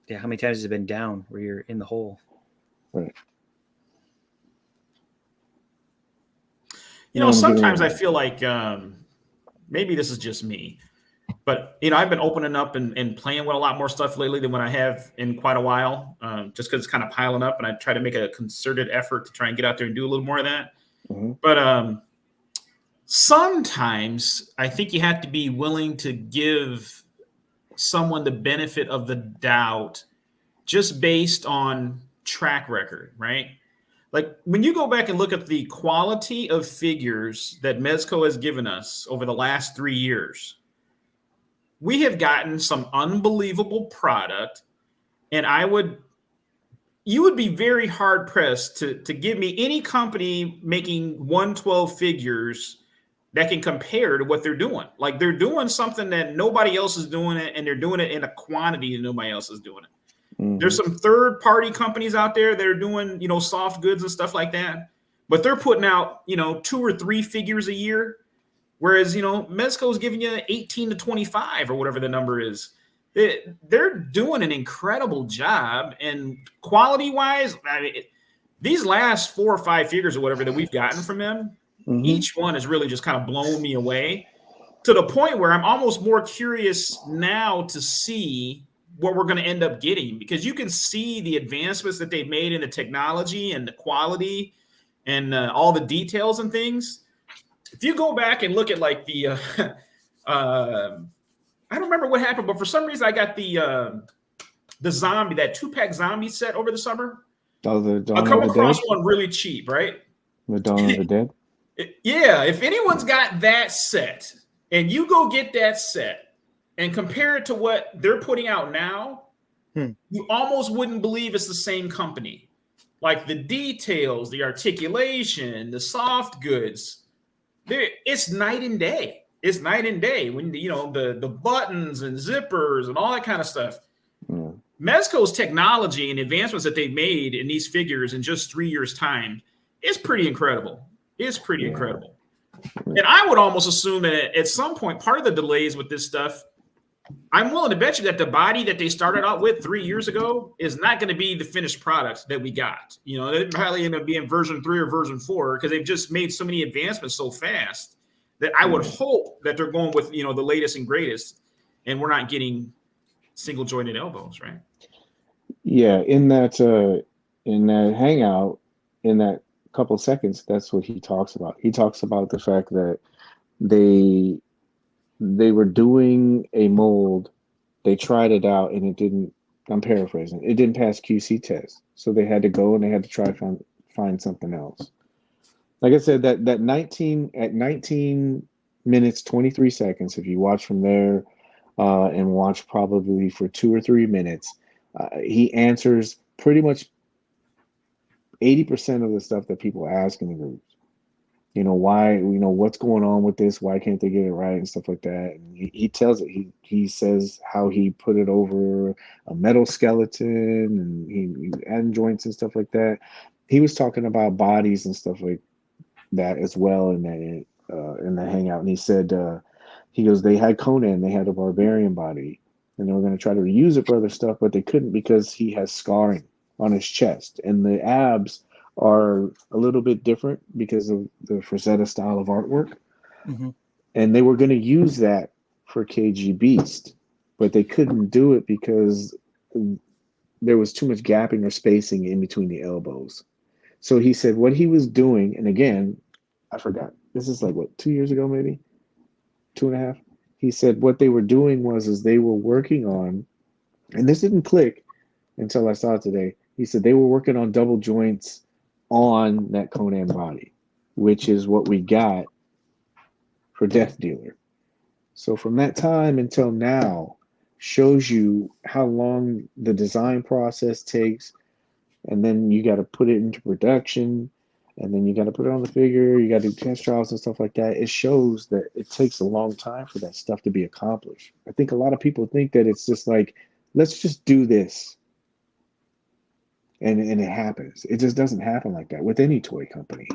Yeah, how many times has it been down where you're in the hole? Right. You know, sometimes I feel like maybe this is just me, but you know, I've been opening up and playing with a lot more stuff lately than what I have in quite a while, just because it's kind of piling up, and I try to make a concerted effort to try and get out there and do a little more of that. Mm-hmm. But sometimes I think you have to be willing to give someone the benefit of the doubt just based on track record, right? Like when you go back and look at the quality of figures that Mezco has given us over the last 3 years, we have gotten some unbelievable product. And you would be very hard pressed to give me any company making 112 figures that can compare to what they're doing. Like they're doing something that nobody else is doing it, and they're doing it in a quantity that nobody else is doing it. Mm-hmm. There's some third-party companies out there that are doing, you know, soft goods and stuff like that, but they're putting out, you know, 2 or 3 figures a year, whereas, you know, Mezco is giving you 18 to 25 or whatever the number is. They're doing an incredible job, and quality-wise, I mean, these last 4 or 5 figures or whatever that we've gotten from them, mm-hmm. each one has really just kind of blown me away to the point where I'm almost more curious now to see what we're going to end up getting, because you can see the advancements that they've made in the technology and the quality and all the details and things. If you go back and look at like the, I don't remember what happened, but for some reason I got the zombie, that 2-pack zombie set over the summer. Oh, the Dawn I come of the across Dead? one really cheap, right? The Dawn of the Dead? Yeah, if anyone's got that set and you go get that set and compare it to what they're putting out now, you almost wouldn't believe it's the same company. Like the details, the articulation, the soft goods, it's night and day. It's night and day when, you know, the buttons and zippers and all that kind of stuff. Yeah. Mezco's technology and advancements that they've made in these figures in just 3 years' time is pretty incredible. It's pretty incredible. And I would almost assume that at some point, part of the delays with this stuff, I'm willing to bet you that the body that they started out with 3 years ago is not going to be the finished product that we got. You know, it probably end up being version 3 or version 4 because they've just made so many advancements so fast that I would hope that they're going with, you know, the latest and greatest, and we're not getting single jointed elbows, right? Yeah, in that hangout, in that couple seconds, that's what he talks about. He talks about the fact that they were doing a mold, they tried it out, and it didn't, I'm paraphrasing, it didn't pass QC test. So they had to go and they had to try to find something else. Like I said, that 19 minutes, 23 seconds, if you watch from there and watch probably for 2 or 3 minutes, he answers pretty much 80% of the stuff that people ask in the groups. you know, why, you know, what's going on with this? Why can't they get it right and stuff like that? And he tells it. He says how he put it over a metal skeleton and he added joints and stuff like that. He was talking about bodies and stuff like that as well in the hangout. And he said he goes, they had Conan, they had a barbarian body, and they were going to try to reuse it for other stuff, but they couldn't because he has scarring on his chest, and the abs are a little bit different because of the Frazetta style of artwork. Mm-hmm. And they were going to use that for KG Beast, but they couldn't do it because there was too much gapping or spacing in between the elbows. So he said what he was doing, and again, I forgot. This is like what, 2 years ago, maybe 2.5. He said what they were doing was they were working on, and this didn't click until I saw it today. He said they were working on double joints on that Conan body, which is what we got for Death Dealer. So from that time until now, shows you how long the design process takes, and then you got to put it into production, and then you got to put it on the figure, you got to do test trials and stuff like that. It shows that it takes a long time for that stuff to be accomplished. I think a lot of people think that it's just like, let's just do this, and it happens. It just doesn't happen like that with any toy company.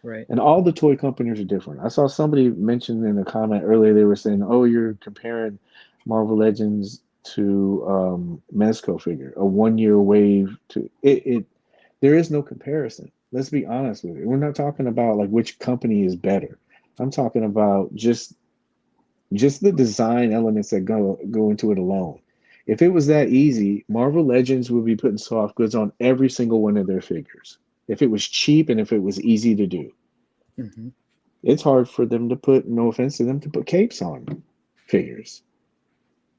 Right. And all the toy companies are different. I saw somebody mention in a comment earlier, they were saying, oh, you're comparing Marvel Legends to Mezco figure, a 1 year wave to it. There is no comparison. Let's be honest with it. We're not talking about like which company is better. I'm talking about just the design elements that go into it alone. If it was that easy, Marvel Legends would be putting soft goods on every single one of their figures. If it was cheap and if it was easy to do. Mm-hmm. It's hard for them to put, no offense to them, to put capes on figures.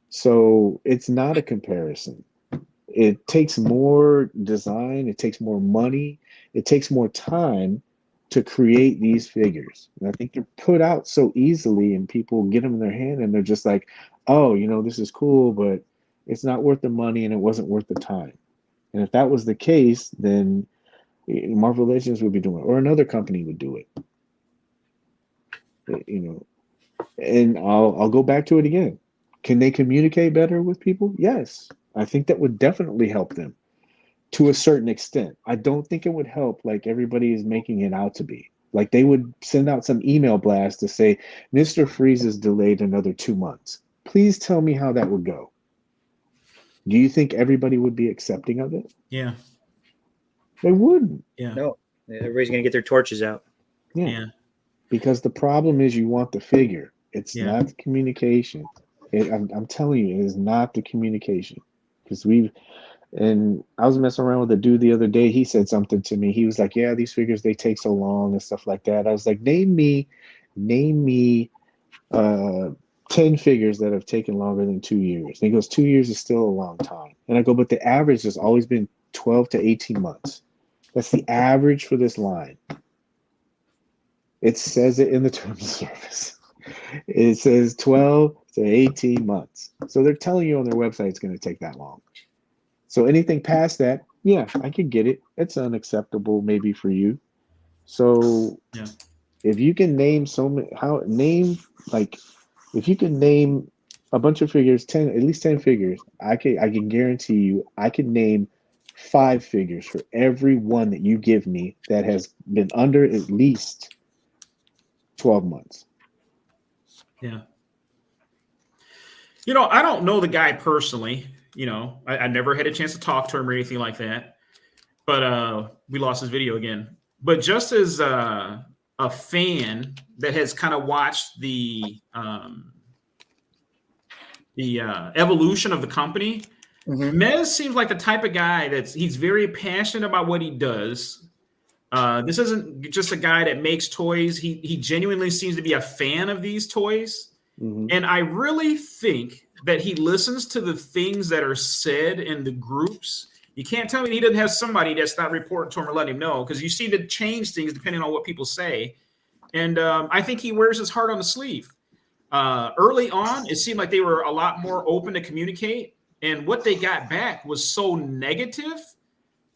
So it's not a comparison. It takes more design, it takes more money, it takes more time to create these figures. And I think they're put out so easily and people get them in their hand and they're just like, oh, you know, this is cool, but it's not worth the money and it wasn't worth the time. And if that was the case, then Marvel Legends would be doing it, or another company would do it. You know, and I'll go back to it again. Can they communicate better with people? Yes. I think that would definitely help them to a certain extent. I don't think it would help like everybody is making it out to be. Like they would send out some email blast to say, Mr. Freeze is delayed another 2 months. Please tell me how that would go. Do you think everybody would be accepting of it? Yeah. They wouldn't. Yeah. No, everybody's going to get their torches out. Yeah. Because the problem is you want the figure. It's Yeah. not the communication. I'm telling you, it is not the communication. Because and I was messing around with a dude the other day. He said something to me. He was like, yeah, these figures, they take so long and stuff like that. I was like, name me 10 figures that have taken longer than 2 years. And he goes, 2 years is still a long time. And I go, but the average has always been 12 to 18 months. That's the average for this line. It says it in the terms of service. It says 12 to 18 months. So they're telling you on their website it's going to take that long. So anything past that, yeah, I could get it. It's unacceptable maybe for you. So Yeah. if you can name if you can name a bunch of figures, at least 10 figures, I can guarantee you I can name 5 figures for every one that you give me that has been under at least 12 months. Yeah. You know, I don't know the guy personally. You know, I never had a chance to talk to him or anything like that. But we lost his video again. But just as a fan that has kind of watched the evolution of the company, Mm-hmm. Mez seems like the type of guy he's very passionate about what he does. This isn't just a guy that makes toys. He genuinely seems to be a fan of these toys. Mm-hmm. And I really think that he listens to the things that are said in the groups. You can't tell me he doesn't have somebody that's not reporting to him or letting him know, because you seem to change things depending on what people say. And I think he wears his heart on the sleeve. Early on, it seemed like they were a lot more open to communicate. And what they got back was so negative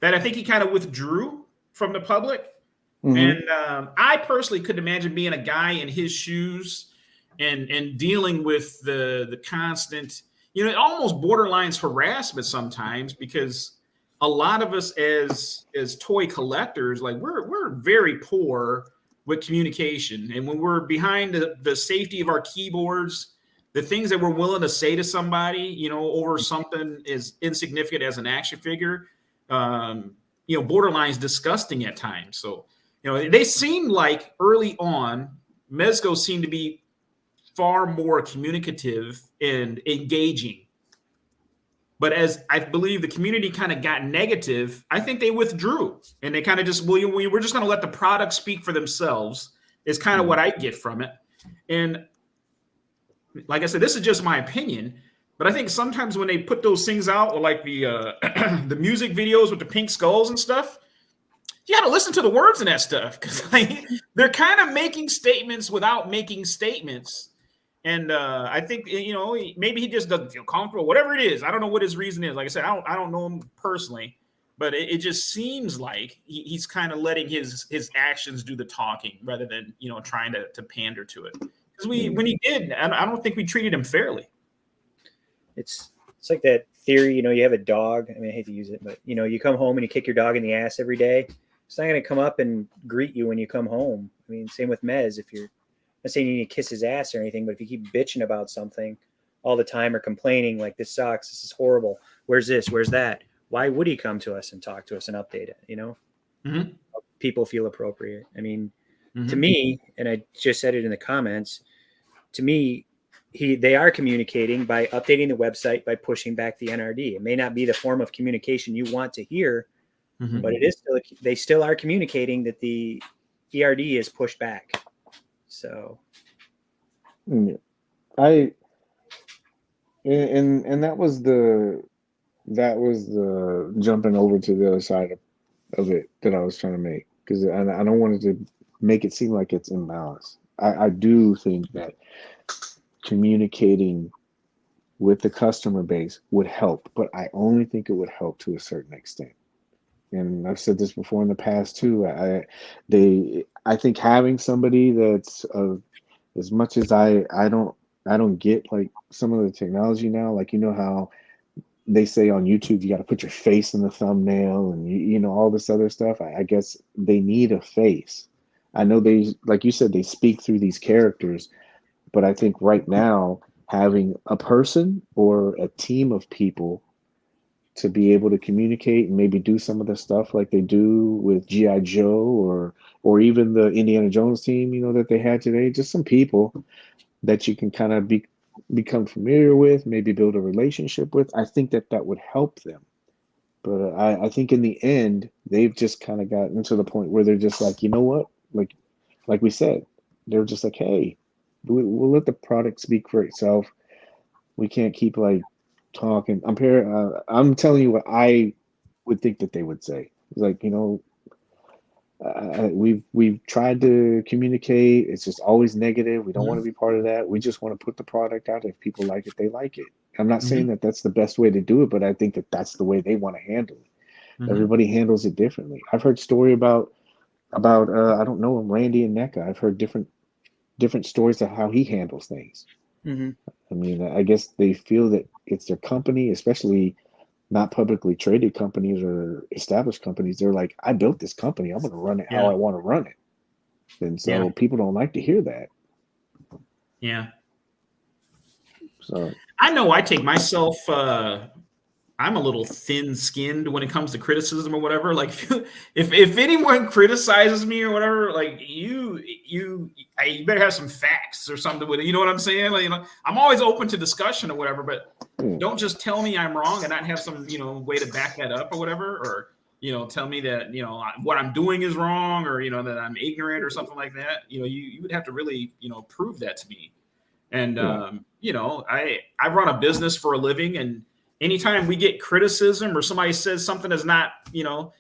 that I think he kind of withdrew from the public. Mhm. And I personally could imagine being a guy in his shoes and dealing with the constant, it almost borderlines harassment sometimes, because a lot of us as toy collectors, like we're very poor with communication. And when we're behind the safety of our keyboards, the things that we're willing to say to somebody, over something as insignificant as an action figure, borderlines disgusting at times. So, they seem like early on, Mezco seemed to be far more communicative and engaging. But as I believe the community kind of got negative, I think they withdrew and they kind of just, we're just going to let the product speak for themselves, is kind of what I get from it. And like I said, this is just my opinion, but I think sometimes when they put those things out, or like the the music videos with the pink skulls and stuff, you got to listen to the words in that stuff, because they're kind of making statements without making statements. And I think, maybe he just doesn't feel comfortable, whatever it is. I don't know what his reason is. Like I said, I don't know him personally, but it just seems like he's kind of letting his actions do the talking rather than, trying to pander to it. Because when he did, I don't think we treated him fairly. It's like that theory, you have a dog. I mean, I hate to use it, but you come home and you kick your dog in the ass every day. It's not going to come up and greet you when you come home. I mean, same with Mez. If you're not saying you need to kiss his ass or anything, but if you keep bitching about something all the time or complaining like this sucks, this is horrible, where's this, where's that, why would he come to us and talk to us and update it? Mm-hmm. People feel appropriate. I mean, Mm-hmm. to me, and I just said it in the comments, to me, they are communicating by updating the website, by pushing back the NRD. It may not be the form of communication you want to hear, Mm-hmm. but it is still, they still are communicating that the ERD is pushed back. So and that was the jumping over to the other side of it that I was trying to make, because I don't want it to make it seem like it's imbalanced. I do think that communicating with the customer base would help, but I only think it would help to a certain extent. And I've said this before in the past too. I think having somebody that's as much as I don't get like some of the technology now, like how they say on YouTube you got to put your face in the thumbnail and all this other stuff. I guess they need a face. I know they, like you said, they speak through these characters, but I think right now having a person or a team of people to be able to communicate and maybe do some of the stuff like they do with G.I. Joe or even the Indiana Jones team, that they had today, just some people that you can kind of become familiar with, maybe build a relationship with. I think that would help them. But I think in the end, they've just kind of gotten to the point where they're just like, you know what? Like we said, they're just like, hey, we'll let the product speak for itself. We can't keep like talking. I'm telling you what I would think that they would say. It's like, we've tried to communicate. It's just always negative. We don't want to be part of that. We just want to put the product out. If people like it, they like it. I'm not saying that that's the best way to do it, but I think that that's the way they want to handle it. Mm-hmm. Everybody handles it differently. I've heard story about I don't know, Randy and NECA. I've heard different stories of how he handles things. mm-hmm. I mean, I guess they feel that it's their company, especially not publicly traded companies or established companies. They're like, I built this company. I'm going to run it how I want to run it. And so people don't like to hear that. Yeah. So I know I take myself, I'm a little thin-skinned when it comes to criticism or whatever. Like if anyone criticizes me or whatever, like you better have some facts or something with it. You know what I'm saying? Like, I'm always open to discussion or whatever, but don't just tell me I'm wrong and not have some, way to back that up or whatever, or, tell me that, what I'm doing is wrong, or, that I'm ignorant or something like that. You would have to really, prove that to me. And, I run a business for a living, and anytime we get criticism or somebody says something is not, it's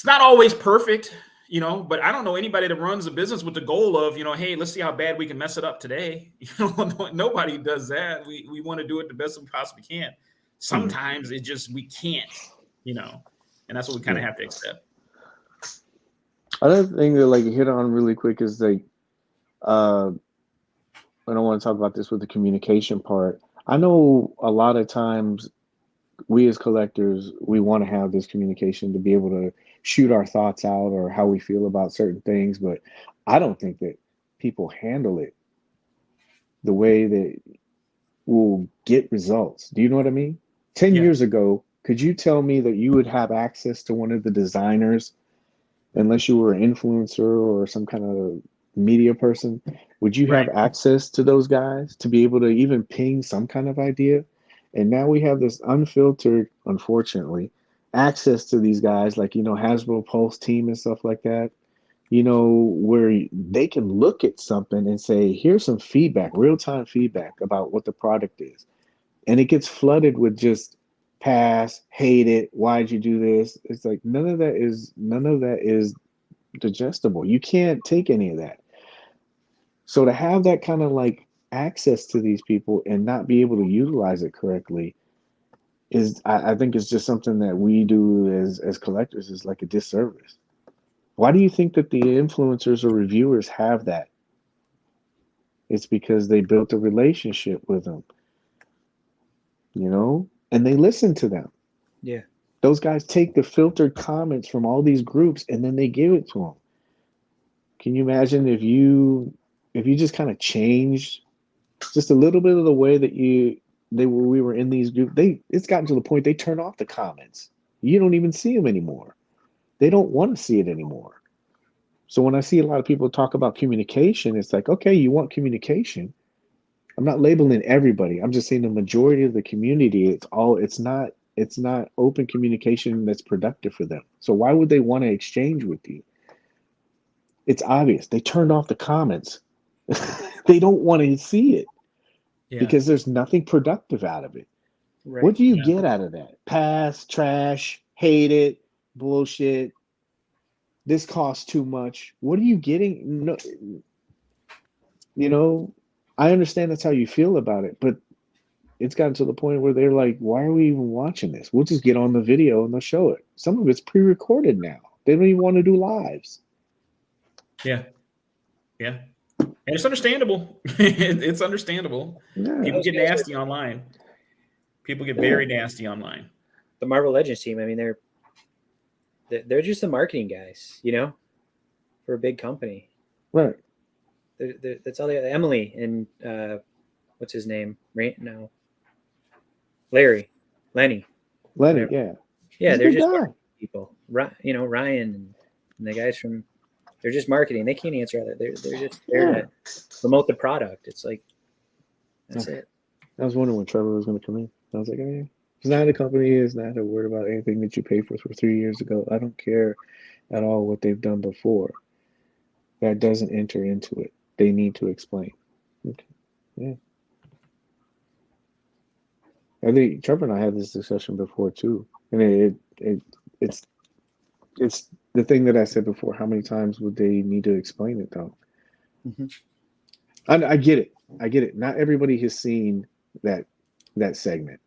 not always perfect, but I don't know anybody that runs a business with the goal of, hey, let's see how bad we can mess it up today. Nobody does that. We want to do it the best we possibly can. Sometimes we can't, and that's what we kind of have to accept. Another thing that like hit on really quick is like, uh, I don't want to talk about this with the communication part. I know a lot of times we as collectors, we want to have this communication to be able to shoot our thoughts out or how we feel about certain things, but I don't think that people handle it the way that will get results. Do you know what I mean? 10 Yeah. years ago, could you tell me that you would have access to one of the designers unless you were an influencer or some kind of media person? Would you have Right. access to those guys to be able to even ping some kind of idea? And now we have this unfiltered, unfortunately, access to these guys like, Hasbro Pulse Team and stuff like that, where they can look at something and say, here's some feedback, real-time feedback about what the product is. And it gets flooded with just pass, hate it, why'd you do this? It's like none of that is digestible. You can't take any of that. So to have that kind of like access to these people and not be able to utilize it correctly is, I think it's just something that we do as collectors is like a disservice. Why do you think that the influencers or reviewers have that? It's because they built a relationship with them, and they listen to them. Yeah. Those guys take the filtered comments from all these groups and then they give it to them. Can you imagine if you just kind of changed just a little bit of the way that we were in these groups? It's gotten to the point they turn off the comments. You don't even see them anymore. They don't want to see it anymore. So when I see a lot of people talk about communication, it's like, okay, you want communication. I'm not labeling everybody. I'm just saying the majority of the community, it's not open communication that's productive for them. So why would they want to exchange with you? It's obvious. They turned off the comments. They don't want to see it Yeah. because there's nothing productive out of it. Right. What do you get out of that? Pass, trash, hate it, bullshit. This costs too much. What are you getting? No, I understand that's how you feel about it, but it's gotten to the point where they're like, why are we even watching this? We'll just get on the video and they'll show it. Some of it's pre-recorded now. They don't even want to do lives. Yeah. Yeah. And it's understandable. It's understandable. Yeah. People Those get guys nasty online. People get very nasty online. the Marvel Legends team, I mean, they're just the marketing guys, for a big company. Right. That's all they got. Emily and what's his name? No, Lenny. Lenny, Whatever. yeah. Yeah, He's a they're good just guy. marketing people. Ryan and the guys from, they're just marketing. They can't answer all that. They're just there to promote the product. It's like, that's it. I was wondering when Trevor was going to come in. I was like, oh, yeah. It's not a company. It's not a word about anything that you paid for 3 years ago. I don't care at all what they've done before. That doesn't enter into it. They need to explain. Okay. Yeah. I think Trevor and I had this discussion before too. And it's the thing that I said before. How many times would they need to explain it though? Mm-hmm. I get it. I get it. Not everybody has seen that segment.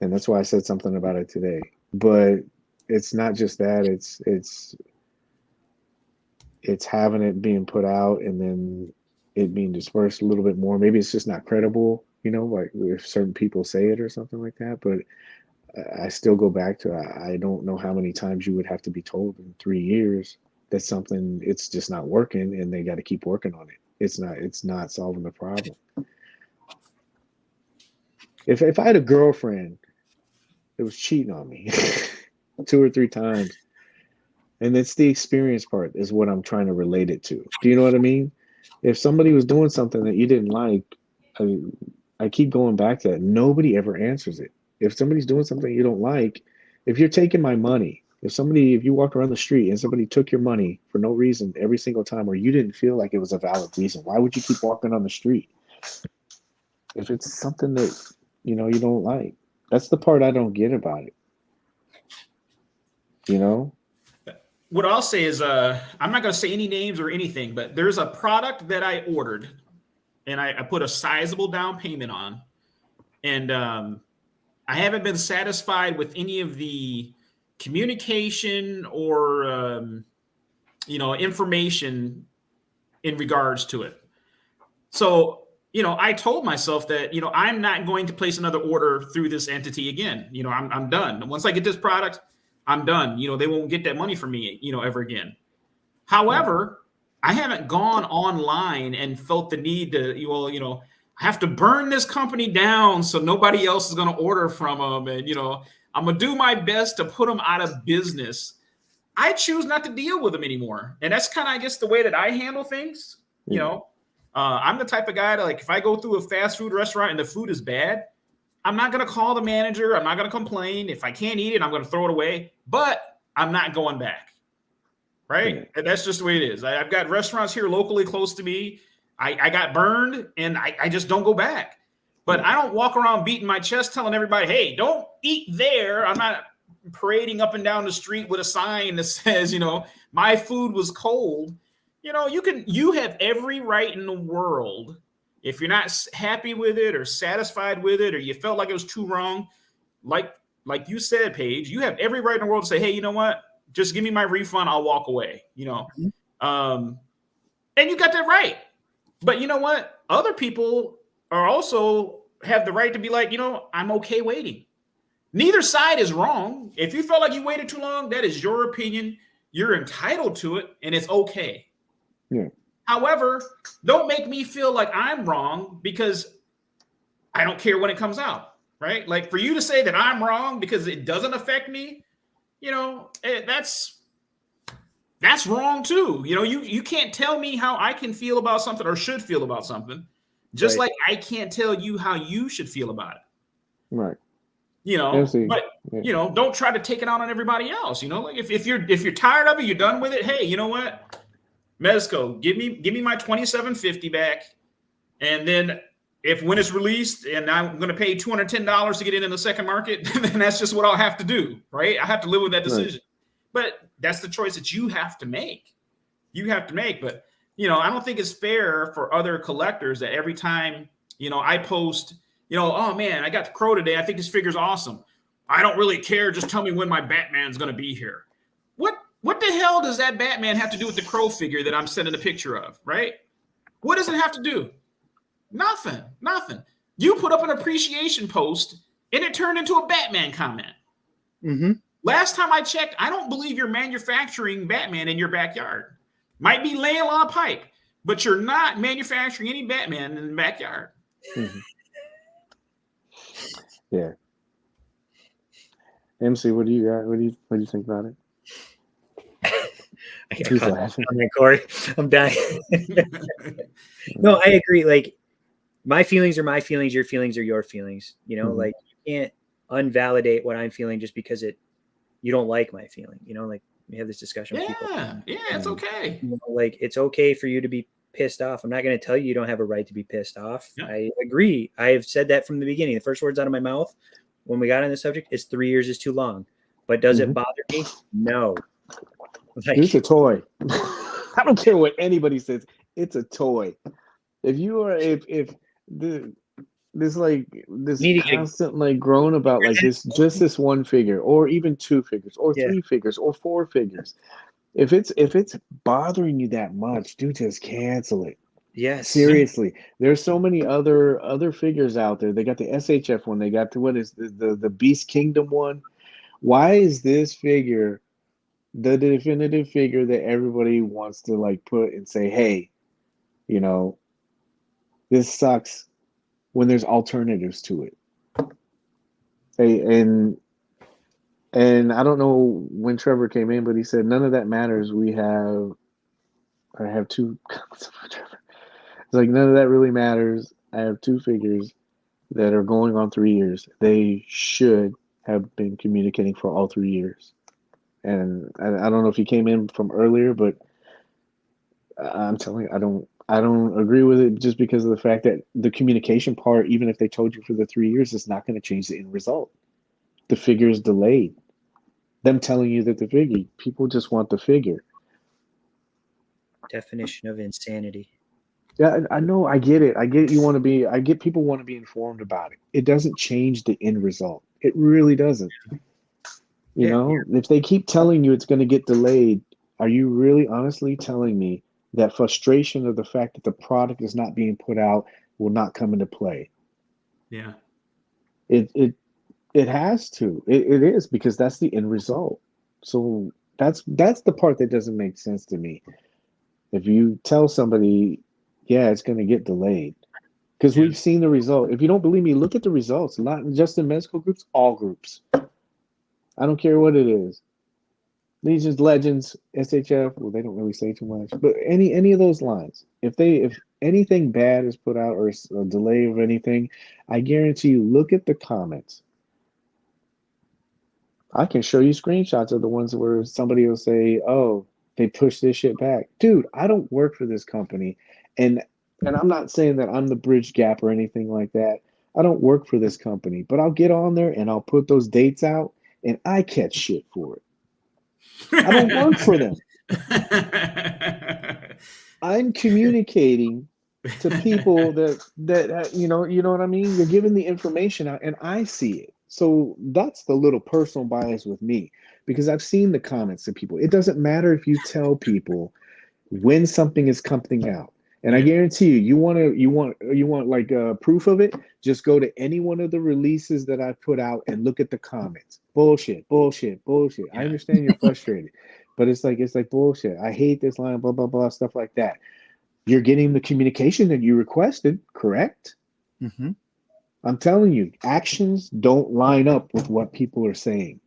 And that's why I said something about it today. But it's not just that, it's having it being put out and then it being dispersed a little bit more. Maybe it's just not credible, like if certain people say it or something like that. But I still go back to, I don't know how many times you would have to be told in 3 years that something, it's just not working and they got to keep working on it. It's not solving the problem. If I had a girlfriend that was cheating on me 2 or 3 times, and it's the experience part is what I'm trying to relate it to. Do you know what I mean? If somebody was doing something that you didn't like, I keep going back to that. Nobody ever answers it. If somebody's doing something you don't like, if you're taking my money, if you walk around the street and somebody took your money for no reason every single time, or you didn't feel like it was a valid reason, why would you keep walking on the street? If it's something that, you don't like, that's the part I don't get about it. What I'll say is, I'm not going to say any names or anything, but there's a product that I ordered and I put a sizable down payment on. And I haven't been satisfied with any of the communication or information in regards to it. So, I told myself that, I'm not going to place another order through this entity again. I'm done. Once I get this product, I'm done. They won't get that money from me, ever again. However, I haven't gone online and felt the need to, I have to burn this company down so nobody else is going to order from them. And, I'm going to do my best to put them out of business. I choose not to deal with them anymore. And that's kind of, I guess, the way that I handle things. I'm the type of guy that, like, if I go through a fast food restaurant and the food is bad, I'm not going to call the manager. I'm not going to complain. If I can't eat it, I'm going to throw it away. But I'm not going back. Right? And that's just the way it is. I've got restaurants here locally close to me. I got burned, and I just don't go back. But I don't walk around beating my chest telling everybody, hey, don't eat there. I'm not parading up and down the street with a sign that says, my food was cold. You have every right in the world, if you're not happy with it or satisfied with it, or you felt like it was too wrong, like you said, Paige, you have every right in the world to say, hey, you know what? Just give me my refund. I'll walk away, and you got that right. But you know what? Other people are also have the right to be like, I'm okay waiting. Neither side is wrong. If you felt like you waited too long, that is your opinion. You're entitled to it, and it's okay. Yeah. However, don't make me feel like I'm wrong because I don't care when it comes out, right? Like, for you to say that I'm wrong because it doesn't affect me, that's wrong too. You can't tell me how I can feel about something or should feel about something, just like I can't tell you how you should feel about it. Right. But don't try to take it out on everybody else. Like if you're tired of it, you're done with it. Hey, you know what? Mezco, give me my $27.50 back, and then when it's released and I'm going to pay $210 to get it in the second market, then that's just what I'll have to do, right? I have to live with that decision. Right. But that's the choice that you have to make. But I don't think it's fair for other collectors that every time I post, oh man, I got the Crow today. I think this figure's awesome. I don't really care. Just tell me when my Batman's going to be here. What the hell does that Batman have to do with the Crow figure that I'm sending a picture of, right? What does it have to do? Nothing. You put up an appreciation post and it turned into a Batman comment. Mm-hmm. Last time I checked, I don't believe you're manufacturing Batman in your backyard. Might be laying on a pipe, but you're not manufacturing any Batman in the backyard. Mm-hmm. Yeah. MC, what do you got? What do you think about it? He's laughing. Cory, I'm dying. No, I agree. Like, my feelings are my feelings. Your feelings are your feelings. Like, you can't unvalidate what I'm feeling just because you don't like my feeling. Like, we have this discussion with people. Yeah, it's okay. Like, it's okay for you to be pissed off. I'm not going to tell you don't have a right to be pissed off. Yeah. I agree. I have said that from the beginning. The first words out of my mouth when we got on the subject is 3 years is too long. But does it bother me? No. Like, it's a toy. I don't care what anybody says. It's a toy. If you are, if this constant like groan about like this one figure, or even two figures, or three figures, or four figures. If it's bothering you that much, dude, just cancel it. Yes. Seriously. There's so many other figures out there. They got the SHF one. They got what is the Beast Kingdom one. Why is this figure the definitive figure that everybody wants to like put and say, hey, this sucks, when there's alternatives to it? Hey, and I don't know when Trevor came in, but he said none of that matters. I have two comments for Trevor. It's like, none of that really matters. I have two figures that are going on 3 years. They should have been communicating for all 3 years. And I don't know if he came in from earlier, but I'm telling you, I don't agree with it, just because of the fact that the communication part, even if they told you for the 3 years, is not going to change the end result. The figure is delayed. Them telling you that the figure, people just want the figure. Definition of insanity. Yeah, I know. I get it. I get people want to be informed about it. It doesn't change the end result. It really doesn't. You know, if they keep telling you it's going to get delayed, Are you really honestly telling me that frustration of the fact that the product is not being put out will not come into play? Yeah. It has to. It is, because that's the end result. So that's the part that doesn't make sense to me. If you tell somebody, yeah, it's going to get delayed, because we've seen the result. If you don't believe me, look at the results. Not just in Mezco groups, all groups. I don't care what it is. Legions, Legends, SHF. Well, they don't really say too much, but any of those lines. If anything bad is put out, or a delay of anything, I guarantee you, look at the comments. I can show you screenshots of the ones where somebody will say, "Oh, they pushed this shit back." Dude, I don't work for this company, and I'm not saying that I'm the bridge gap or anything like that. I don't work for this company, but I'll get on there and I'll put those dates out, and I catch shit for it. I don't work for them. I'm communicating to people that you know what I mean? You're giving the information out, and I see it. So that's the little personal bias with me, because I've seen the comments of people. It doesn't matter if you tell people when something is coming out. And I guarantee you want like proof of it, just go to any one of the releases that I put out and look at the comments. Bullshit. Yeah. I understand you're frustrated, but it's like bullshit. I hate this line, blah, blah, blah, stuff like that. You're getting the communication that you requested, correct? Mm-hmm. I'm telling you, actions don't line up with what people are saying.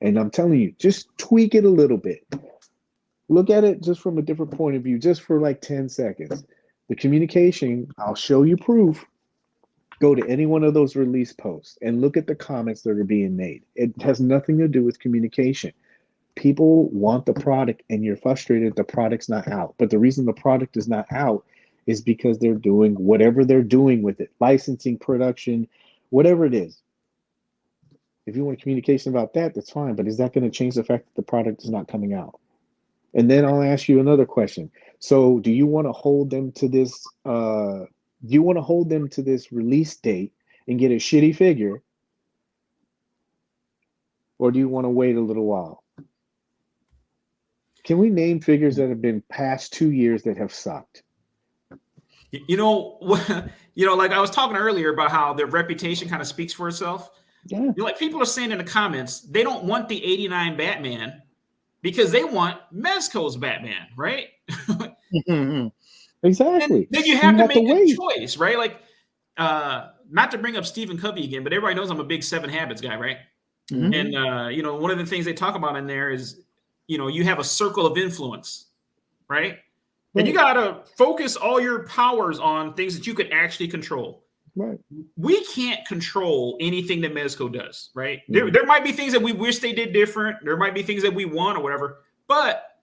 And I'm telling you, just tweak it a little bit. Look at it just from a different point of view, just for like 10 seconds. The communication, I'll show you proof. Go to any one of those release posts and look at the comments that are being made. It has nothing to do with communication. People want the product, and you're frustrated the product's not out. But the reason the product is not out is because they're doing whatever they're doing with it, licensing, production, whatever it is. If you want communication about that, that's fine. But is that going to change the fact that the product is not coming out? And then I'll ask you another question. So do you want to hold them to this? Do you want to hold them to this release date and get a shitty figure? Or do you want to wait a little while? Can we name figures that have been past 2 years that have sucked? Like I was talking earlier about how their reputation kind of speaks for itself. Yeah. Like people are saying in the comments, they don't want the 89 Batman because they want Mezco's Batman, right? Exactly. And then you have to make a choice, right? Like, not to bring up Stephen Covey again, but everybody knows I'm a big 7 Habits guy, right? Mm-hmm. And one of the things they talk about in there is, you have a circle of influence, right? And you got to focus all your powers on things that you could actually control. Right. We can't control anything that Mezco does, right? Mm-hmm. There might be things that we wish they did different. There might be things that we want or whatever, but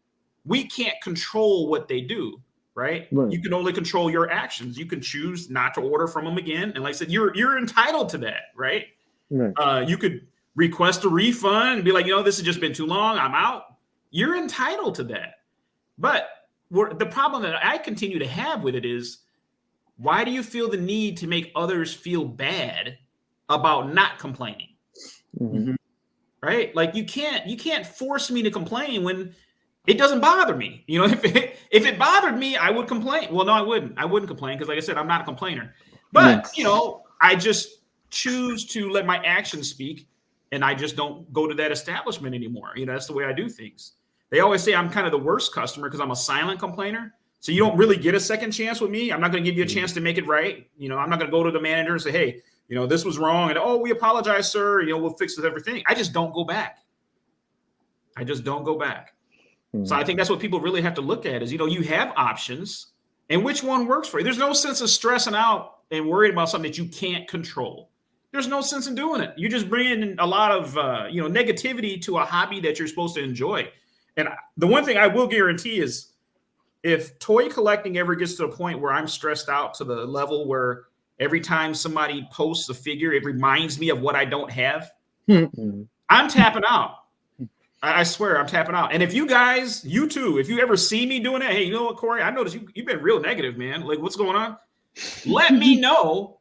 we can't control what they do, right? You can only control your actions. You can choose not to order from them again. And like I said, you're entitled to that, right? You could request a refund and be like, this has just been too long. I'm out. You're entitled to that. But the problem that I continue to have with it is, why do you feel the need to make others feel bad about not complaining? Mm-hmm. Right? Like you can't force me to complain when it doesn't bother me. If it bothered me, I would complain. Well, no, I wouldn't. I wouldn't complain because, like I said, I'm not a complainer. But I just choose to let my actions speak, and I just don't go to that establishment anymore. That's the way I do things. They always say I'm kind of the worst customer because I'm a silent complainer. So you don't really get a second chance with me. I'm not going to give you a chance to make it right. I'm not going to go to the manager and say, hey, this was wrong. And, we apologize, sir. We'll fix everything. I just don't go back. Mm-hmm. So I think that's what people really have to look at is, you have options and which one works for you. There's no sense of stressing out and worrying about something that you can't control. There's no sense in doing it. You just bring in a lot of, negativity to a hobby that you're supposed to enjoy. And the one thing I will guarantee is, if toy collecting ever gets to a point where I'm stressed out to the level where every time somebody posts a figure, it reminds me of what I don't have, I'm tapping out. I swear I'm tapping out. And if you guys, you too, if you ever see me doing that, hey, you know what, Cory? I noticed you've been real negative, man. Like, what's going on? Let me know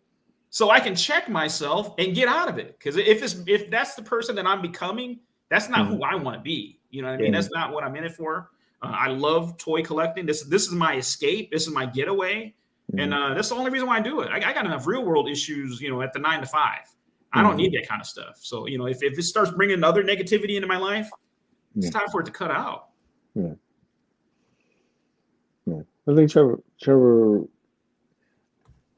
so I can check myself and get out of it. Because if that's the person that I'm becoming, that's not who I want to be. You know what I mean? That's not what I'm in it for. I love toy collecting. This is my escape. This is my getaway. And that's the only reason why I do it. I got enough real world issues, you know, at the 9 to 5. I don't need that kind of stuff. So, you know, if it starts bringing other negativity into my life, it's time for it to cut out. Yeah. I think Trevor.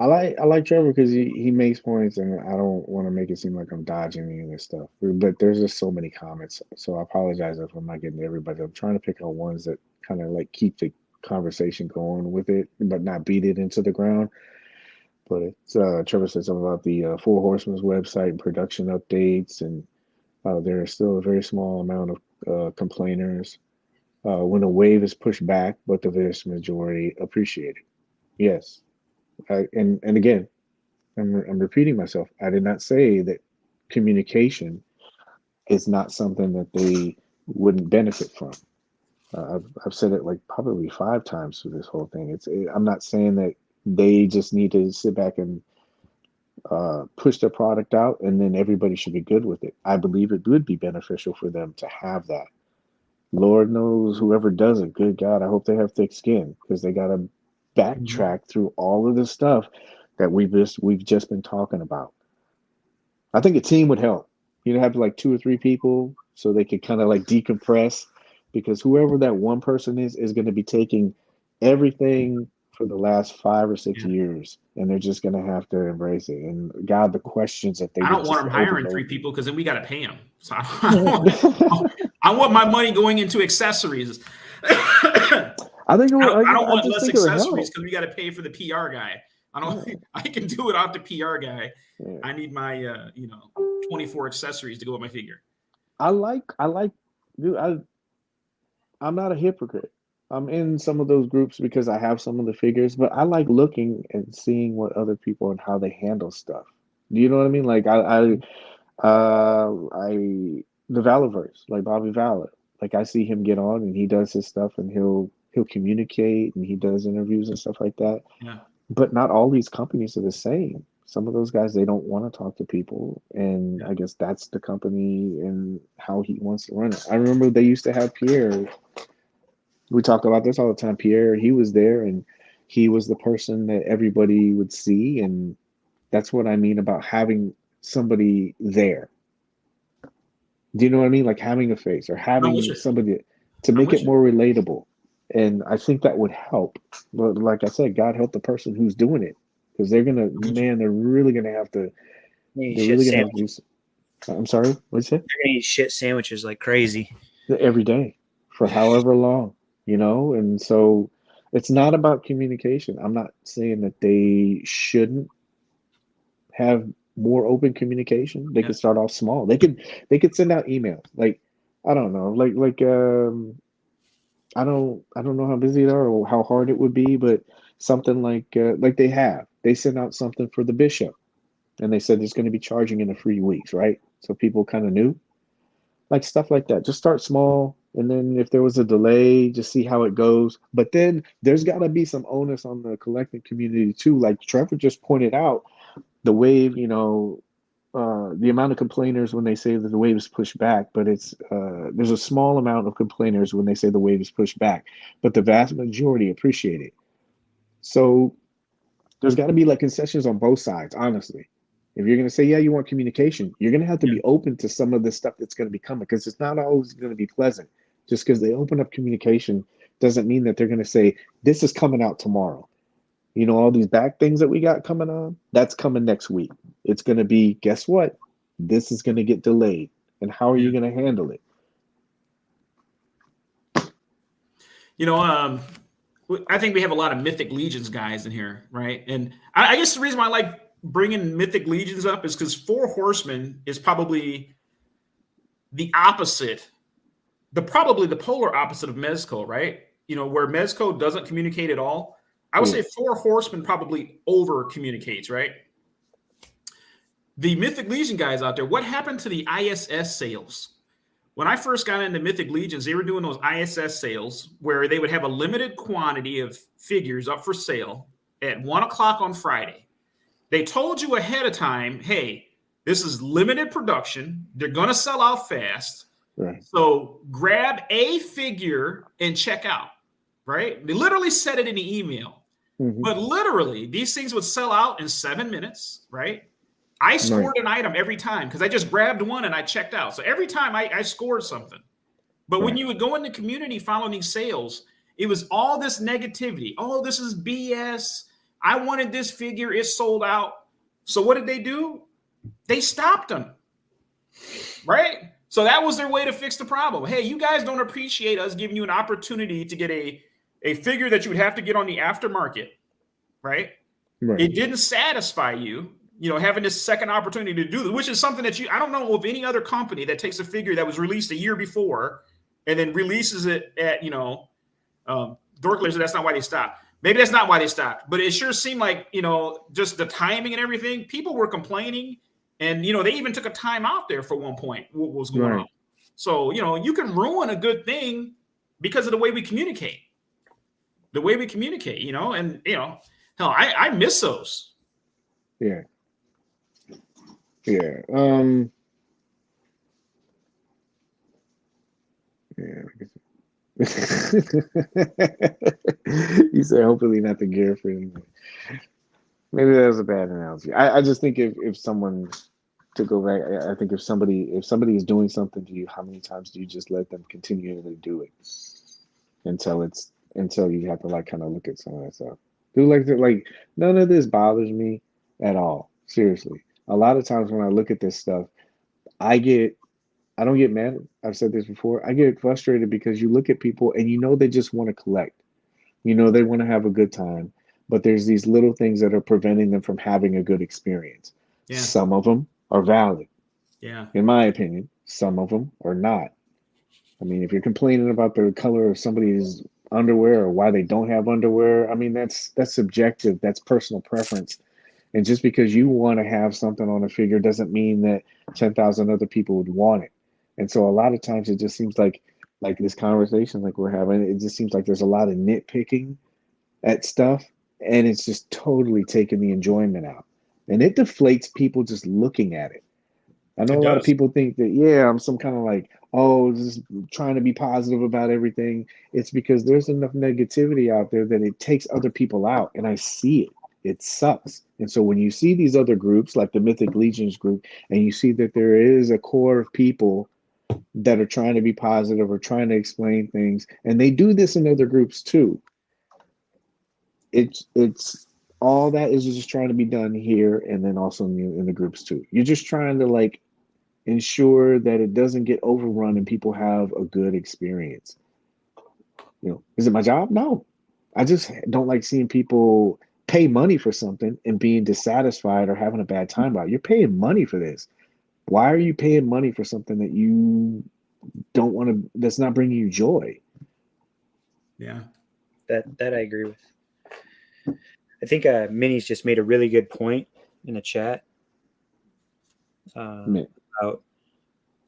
I like Trevor because he makes points, and I don't want to make it seem like I'm dodging any of this stuff. But there's just so many comments, so I apologize if I'm not getting to everybody. I'm trying to pick out ones that kind of like keep the conversation going with it, but not beat it into the ground. But it's Trevor said something about the Four Horsemen's website and production updates, and there is still a very small amount of complainers. When a wave is pushed back, but the vast majority appreciate it. Yes. And again, I'm repeating myself. I did not say that communication is not something that they wouldn't benefit from. I've said it like probably 5 times through this whole thing. I'm not saying that they just need to sit back and push their product out and then everybody should be good with it. I believe it would be beneficial for them to have that. Lord knows whoever does it, good God, I hope they have thick skin because they got to backtrack through all of the stuff that we've just been talking about. I think a team would help. You'd have like 2 or 3 people so they could kind of like decompress, because whoever that one person is going to be taking everything for the last 5 or 6 years, and they're just going to have to embrace it. And God, the questions that they I don't want them hiring 3 people because then we got to pay them. So I want my money going into accessories. I don't want less accessories because we got to pay for the PR guy. I can do it off the PR guy. Yeah. I need my 24 accessories to go with my figure. Dude, I'm not a hypocrite. I'm in some of those groups because I have some of the figures, but I like looking and seeing what other people and how they handle stuff. Do you know what I mean? Like the Valorverse, like Bobby Valor. Like I see him get on and he does his stuff and he'll communicate and he does interviews and stuff like that. Yeah. But not all these companies are the same. Some of those guys, they don't want to talk to people. And I guess that's the company and how he wants to run it. I remember they used to have Pierre. We talk about this all the time. Pierre, he was there and he was the person that everybody would see. And that's what I mean about having somebody there. Do you know what I mean? Like having a face or having somebody to make it more relatable. And I think that would help. But like I said, God help the person who's doing it, because they're really gonna have to. I'm sorry, what'd you say? They're gonna eat shit sandwiches like crazy every day for however long, And so it's not about communication. I'm not saying that they shouldn't have more open communication. They could start off small. They could send out emails. Like I don't know, I don't know how busy they are or how hard it would be, but something like they sent out something for the bishop, and they said it's going to be charging in the free weeks, right? So people kind of knew, like stuff like that. Just start small, and then if there was a delay, just see how it goes. But then there's got to be some onus on the collecting community too. Like Trevor just pointed out, the wave, the amount of complainers when they say that the wave is pushed back, but there's a small amount of complainers when they say the wave is pushed back, but the vast majority appreciate it. So there's got to be like concessions on both sides, honestly. If you're going to say, yeah, you want communication, you're going to have to be open to some of the stuff that's going to be coming, because it's not always going to be pleasant. Just because they open up communication doesn't mean that they're going to say, this is coming out tomorrow. All these back things that we got coming on, that's coming next week. It's going to be, guess what? This is going to get delayed. And how are you going to handle it? I think we have a lot of Mythic Legions guys in here, right? And I guess the reason why I like bringing Mythic Legions up is because 4 Horsemen is probably the opposite, probably the polar opposite of Mezco, right? Where Mezco doesn't communicate at all. I would say 4 Horsemen probably over communicates, right? The Mythic Legion guys out there, what happened to the ISS sales? When I first got into Mythic Legions, they were doing those ISS sales where they would have a limited quantity of figures up for sale at 1:00 on Friday. They told you ahead of time, hey, this is limited production. They're going to sell out fast. Right. So grab a figure and check out, right? They literally said it in the email. Mm-hmm. But literally, these things would sell out in 7 minutes, right? I scored an item every time because I just grabbed one and I checked out. So every time I scored something. But when you would go in the community following these sales, it was all this negativity. Oh, this is BS. I wanted this figure. It's sold out. So what did they do? They stopped them, right? So that was their way to fix the problem. Hey, you guys don't appreciate us giving you an opportunity to get a figure that you would have to get on the aftermarket, right? It didn't satisfy you, having this second opportunity to do this, which is something that I don't know of any other company that takes a figure that was released a year before and then releases it at, Dorkler. That's not why they stopped. Maybe that's not why they stopped, but it sure seemed like, just the timing and everything, people were complaining and, they even took a time out there for one point. What was going on? So, you can ruin a good thing because of the way we communicate, and, hell, I miss those. Yeah. Yeah. You said hopefully not the gear for anything. Maybe that was a bad analogy. I just think if someone, to go back, I think if somebody is doing something to you, how many times do you just let them continually do it until you have to like kind of look at some of that stuff? Dude, like none of this bothers me at all. Seriously. A lot of times when I look at this stuff, I don't get mad. I've said this before. I get frustrated because you look at people and they just want to collect. They want to have a good time, but there's these little things that are preventing them from having a good experience. Yeah. Some of them are valid. Yeah. In my opinion, some of them are not. I mean, if you're complaining about the color of somebody's underwear or why they don't have underwear, I mean, that's subjective. That's personal preference. And just because you want to have something on a figure doesn't mean that 10,000 other people would want it. And so a lot of times it just seems like this conversation like we're having, it just seems like there's a lot of nitpicking at stuff, and it's just totally taking the enjoyment out. And it deflates people just looking at it. I know a lot of people think that, I'm some kind of like, just trying to be positive about everything. It's because there's enough negativity out there that it takes other people out, and I see it. It sucks. And so when you see these other groups like the Mythic Legions group, and you see that there is a core of people that are trying to be positive or trying to explain things, and they do this in other groups too. It's all that is just trying to be done here, and then also in the groups too. You're just trying to like ensure that it doesn't get overrun and people have a good experience. Is it my job? No. I just don't like seeing people pay money for something and being dissatisfied or having a bad time about it. You're paying money for this. Why are you paying money for something that you don't want to, that's not bringing you joy? Yeah. That I agree with. I think Minnie's just made a really good point in the chat. About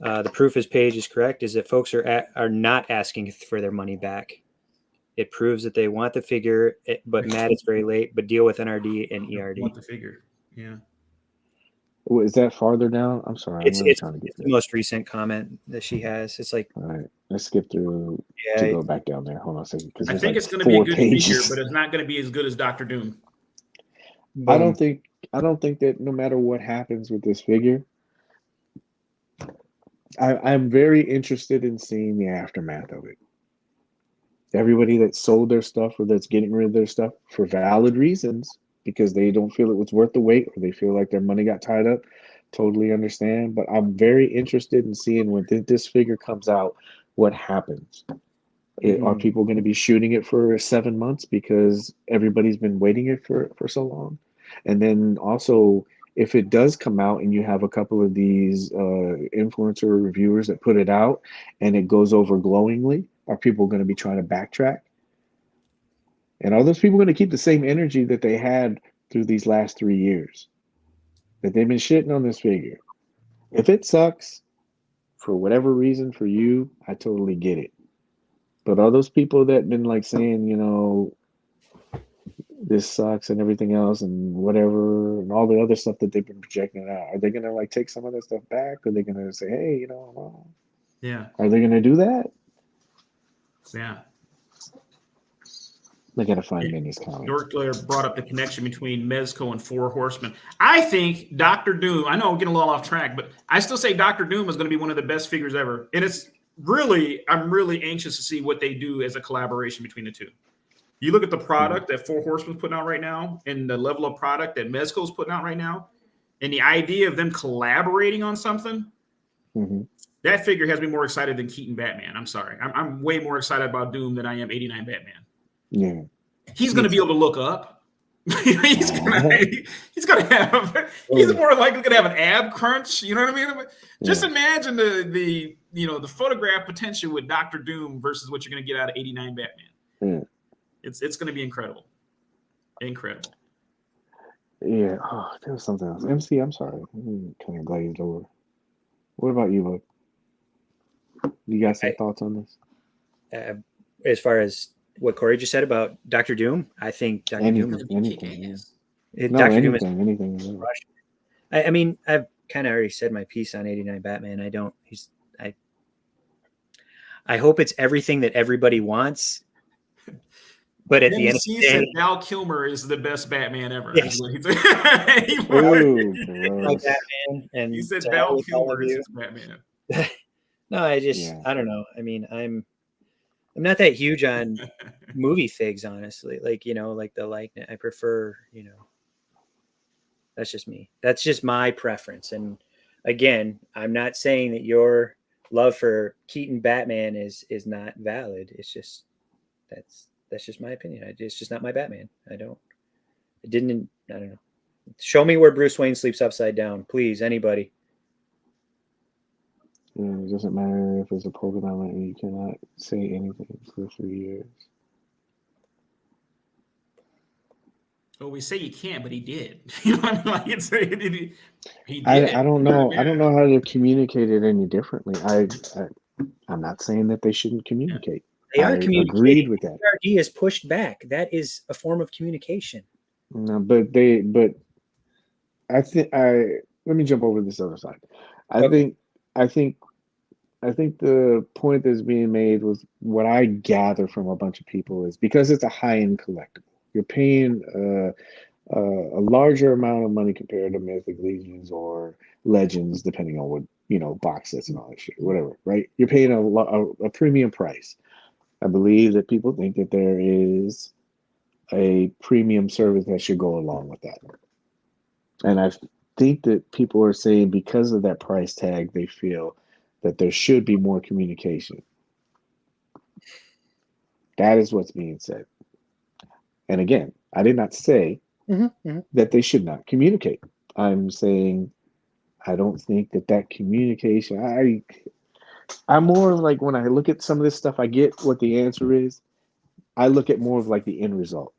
the proof is Paige is correct is that folks are not asking for their money back. It proves that they want the figure, but Matt, it's very late, but deal with NRD and ERD. Want the figure. Yeah. Is that farther down? I'm sorry. It's the most recent comment that she has. It's like, all right, let's skip through to go back down there. Hold on a second. I think it's going to be a good figure, but it's not going to be as good as Dr. Doom. I don't think that no matter what happens with this figure, I'm very interested in seeing the aftermath of it. Everybody that sold their stuff or that's getting rid of their stuff for valid reasons because they don't feel it was worth the wait or they feel like their money got tied up, totally understand. But I'm very interested in seeing when this figure comes out, what happens. Are people going to be shooting it for 7 months because everybody's been waiting it for so long? And then also, if it does come out and you have a couple of these influencer reviewers that put it out and it goes over glowingly, are people going to be trying to backtrack? And are those people going to keep the same energy that they had through these last 3 years? That they've been shitting on this figure. If it sucks, for whatever reason for you, I totally get it. But all those people that been like saying, this sucks and everything else and whatever and all the other stuff that they've been projecting out, are they going to like take some of that stuff back? Or are they going to say, hey, well, Yeah. Are they going to do that? Yeah. They got to find him in his comics. Dorkler brought up the connection between Mezco and Four Horsemen. I think Doctor Doom, I know I'm getting a little off track, but I still say Doctor Doom is going to be one of the best figures ever. And I'm really anxious to see what they do as a collaboration between the two. You look at the product that Four Horsemen's putting out right now and the level of product that Mezco's putting out right now, and the idea of them collaborating on something, that figure has me more excited than Keaton Batman. I'm sorry. I'm way more excited about Doom than I am 89 Batman. Yeah. He's going to be able to look up. he's more likely going to have an ab crunch. You know what I mean? Just imagine the photograph potential with Dr. Doom versus what you're going to get out of 89 Batman. Yeah. It's going to be incredible. Incredible. Yeah. Oh, there was something else. MC, I'm sorry. I'm kind of glazed over. What about you, bud? You got some thoughts on this? As far as what Cory just said about Dr. Doom, I think Dr. Doom is anything. Dr. Doom is anything. I mean, I've kind of already said my piece on 89 Batman. I hope it's everything that everybody wants. But at the end of the day, said Val Kilmer is the best Batman ever. Yes. Batman, and he said Val Kilmer is his Batman. No, I don't know. I mean, I'm not that huge on movie figs, honestly. Like the likeness. I prefer, that's just me. That's just my preference. And again, I'm not saying that your love for Keaton Batman is not valid. It's just that's just my opinion. It's just not my Batman. I don't know. Show me where Bruce Wayne sleeps upside down, please. Anybody. Yeah, it doesn't matter if it's a polka dot line. You cannot say anything for 3 years. Well, we say you can't, but he did. You know what I mean? He did. I don't know. I don't know how to communicate it any differently. I'm not saying that they shouldn't communicate. They are communicating. Agreed with that. PRD is pushed back. That is a form of communication. No, but I think let me jump over this other side. I think the point that's being made was what I gather from a bunch of people is because it's a high-end collectible. You're paying a larger amount of money compared to Mythic Legions or Legends, depending on what box sets and all that shit, whatever. Right? You're paying a premium price. I believe that people think that there is a premium service that should go along with that. And I think that people are saying because of that price tag, they feel that there should be more communication. That is what's being said. And again, I did not say that they should not communicate. I'm saying I don't think that communication, I'm more of like when I look at some of this stuff, I get what the answer is. I look at more of like the end result.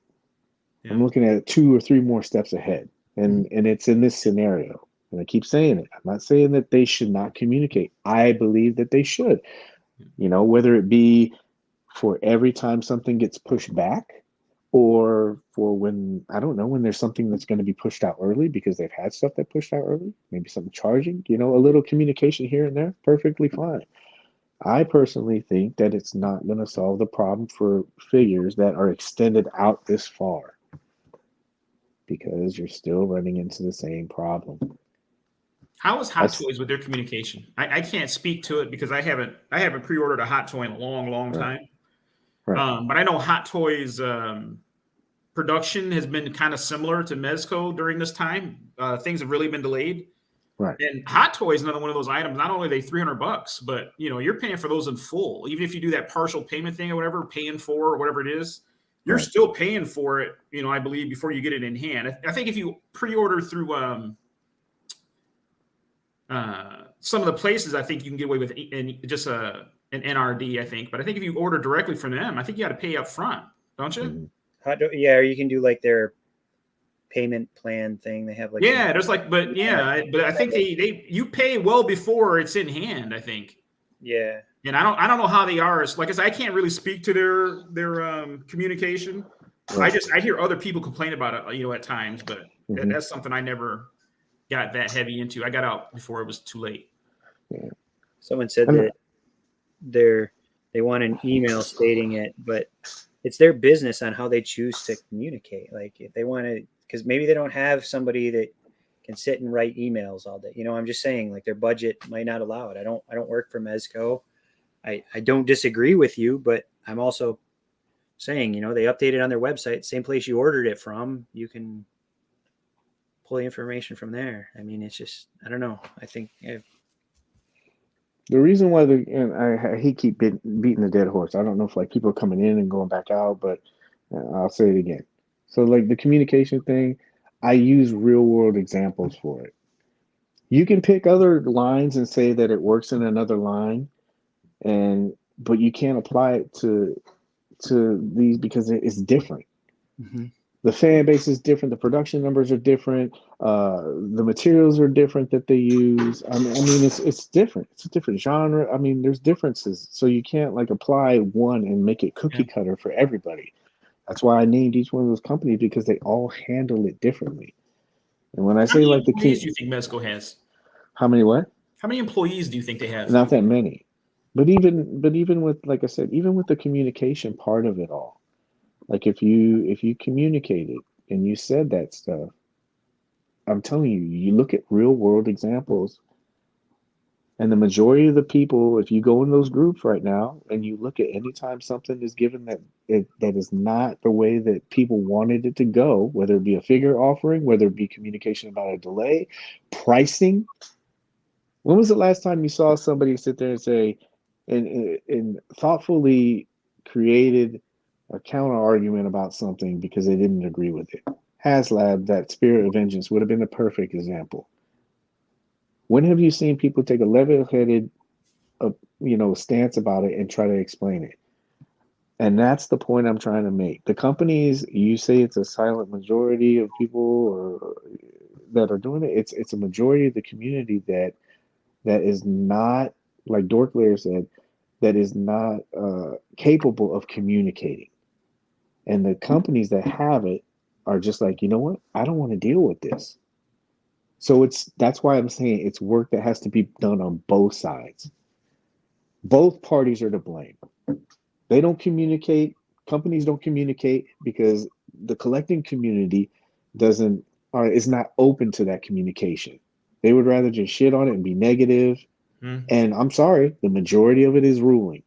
Yeah. I'm looking at 2 or 3 more steps ahead. And it's in this scenario. And I keep saying it. I'm not saying that they should not communicate. I believe that they should. Whether it be for every time something gets pushed back or for when there's something that's going to be pushed out early because they've had stuff that pushed out early, maybe something charging, a little communication here and there, perfectly fine. I personally think that it's not going to solve the problem for figures that are extended out this far because you're still running into the same problem. How is Hot Toys with their communication? I can't speak to it because I haven't pre-ordered a Hot Toy in a long time. Right. But I know Hot Toys production has been kind of similar to Mezco during this time. Things have really been delayed. Right. And Hot Toy is another one of those items. Not only are they $300, but you're paying for those in full. Even if you do that partial payment thing or whatever, paying for or whatever it is, you're still paying for it. I believe before you get it in hand. I think if you pre-order through some of the places, I think you can get away with just an NRD. I think, but I think if you order directly from them, I think you got to pay up front, don't you? Or you can do like their payment plan thing. They have there's but I think you pay well before it's in hand. I think. Yeah. And I don't know how they are. Like I said, I can't really speak to their communication. Right. I hear other people complain about it, at times, but that's something I never got that heavy into. I got out before it was too late. Yeah. Someone said that they want an email stating it, but it's their business on how they choose to communicate. Like if they want to, because maybe they don't have somebody that can sit and write emails all day. You know, I'm just saying, like their budget might not allow it. I don't work for Mezco. I don't disagree with you, but I'm also saying, you know, they updated on their website, same place you ordered it from. You can pull the information from there. I mean, it's just, I don't know. I think The reason why and I he keep beating the dead horse. I don't know if like people are coming in and going back out, but I'll say it again. So like the communication thing, I use real world examples for it. You can pick other lines and say that it works in another line, but you can't apply it to these because it's different. mm-hmm. The fan base is different. The production numbers are different. The materials are different that they use. I mean, it's different. It's a different genre. I mean, there's differences. So you can't like apply one and make it cookie cutter for everybody. That's why I named each one of those companies because they all handle it differently. And when I say like the employees do you think Mezco has? How many what? How many employees do you think they have? Not that many. But even with, like I said, even with the communication part of it all, like if you communicated and you said that stuff, I'm telling you, you look at real world examples, and the majority of the people, if you go in those groups right now and you look at anytime something is given that is not the way that people wanted it to go, whether it be a figure offering, whether it be communication about a delay, pricing. When was the last time you saw somebody sit there and say, and thoughtfully created a counter argument about something because they didn't agree with it? HasLab, that Spirit of Vengeance, would have been the perfect example. When have you seen people take a level-headed, stance about it and try to explain it? And that's the point I'm trying to make. The companies, you say it's a silent majority of people that are doing it. It's a majority of the community that is not, like Dorklayer said, that is not capable of communicating. And the companies that have it are just like, you know what? I don't want to deal with this. So that's why I'm saying it's work that has to be done on both sides. Both parties are to blame. They don't communicate. Companies don't communicate because the collecting community is not open to that communication. They would rather just shit on it and be negative. And I'm sorry, the majority of it is ruling.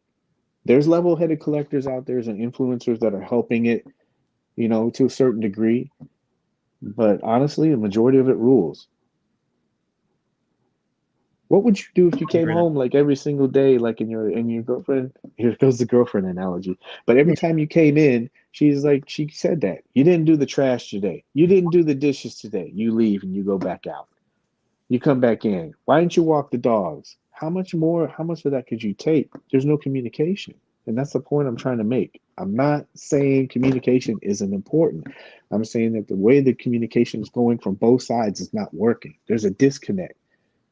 There's level-headed collectors out there and influencers that are helping it, to a certain degree. But honestly, the majority of it rules. What would you do if you came home like every single day, like in your girlfriend? Here goes the girlfriend analogy. But every time you came in, she said that you didn't do the trash today. You didn't do the dishes today. You leave and you go back out. You come back in. Why didn't you walk the dogs? How much of that could you take? There's no communication. And that's the point I'm trying to make. I'm not saying communication isn't important. I'm saying that the way the communication is going from both sides is not working. There's a disconnect.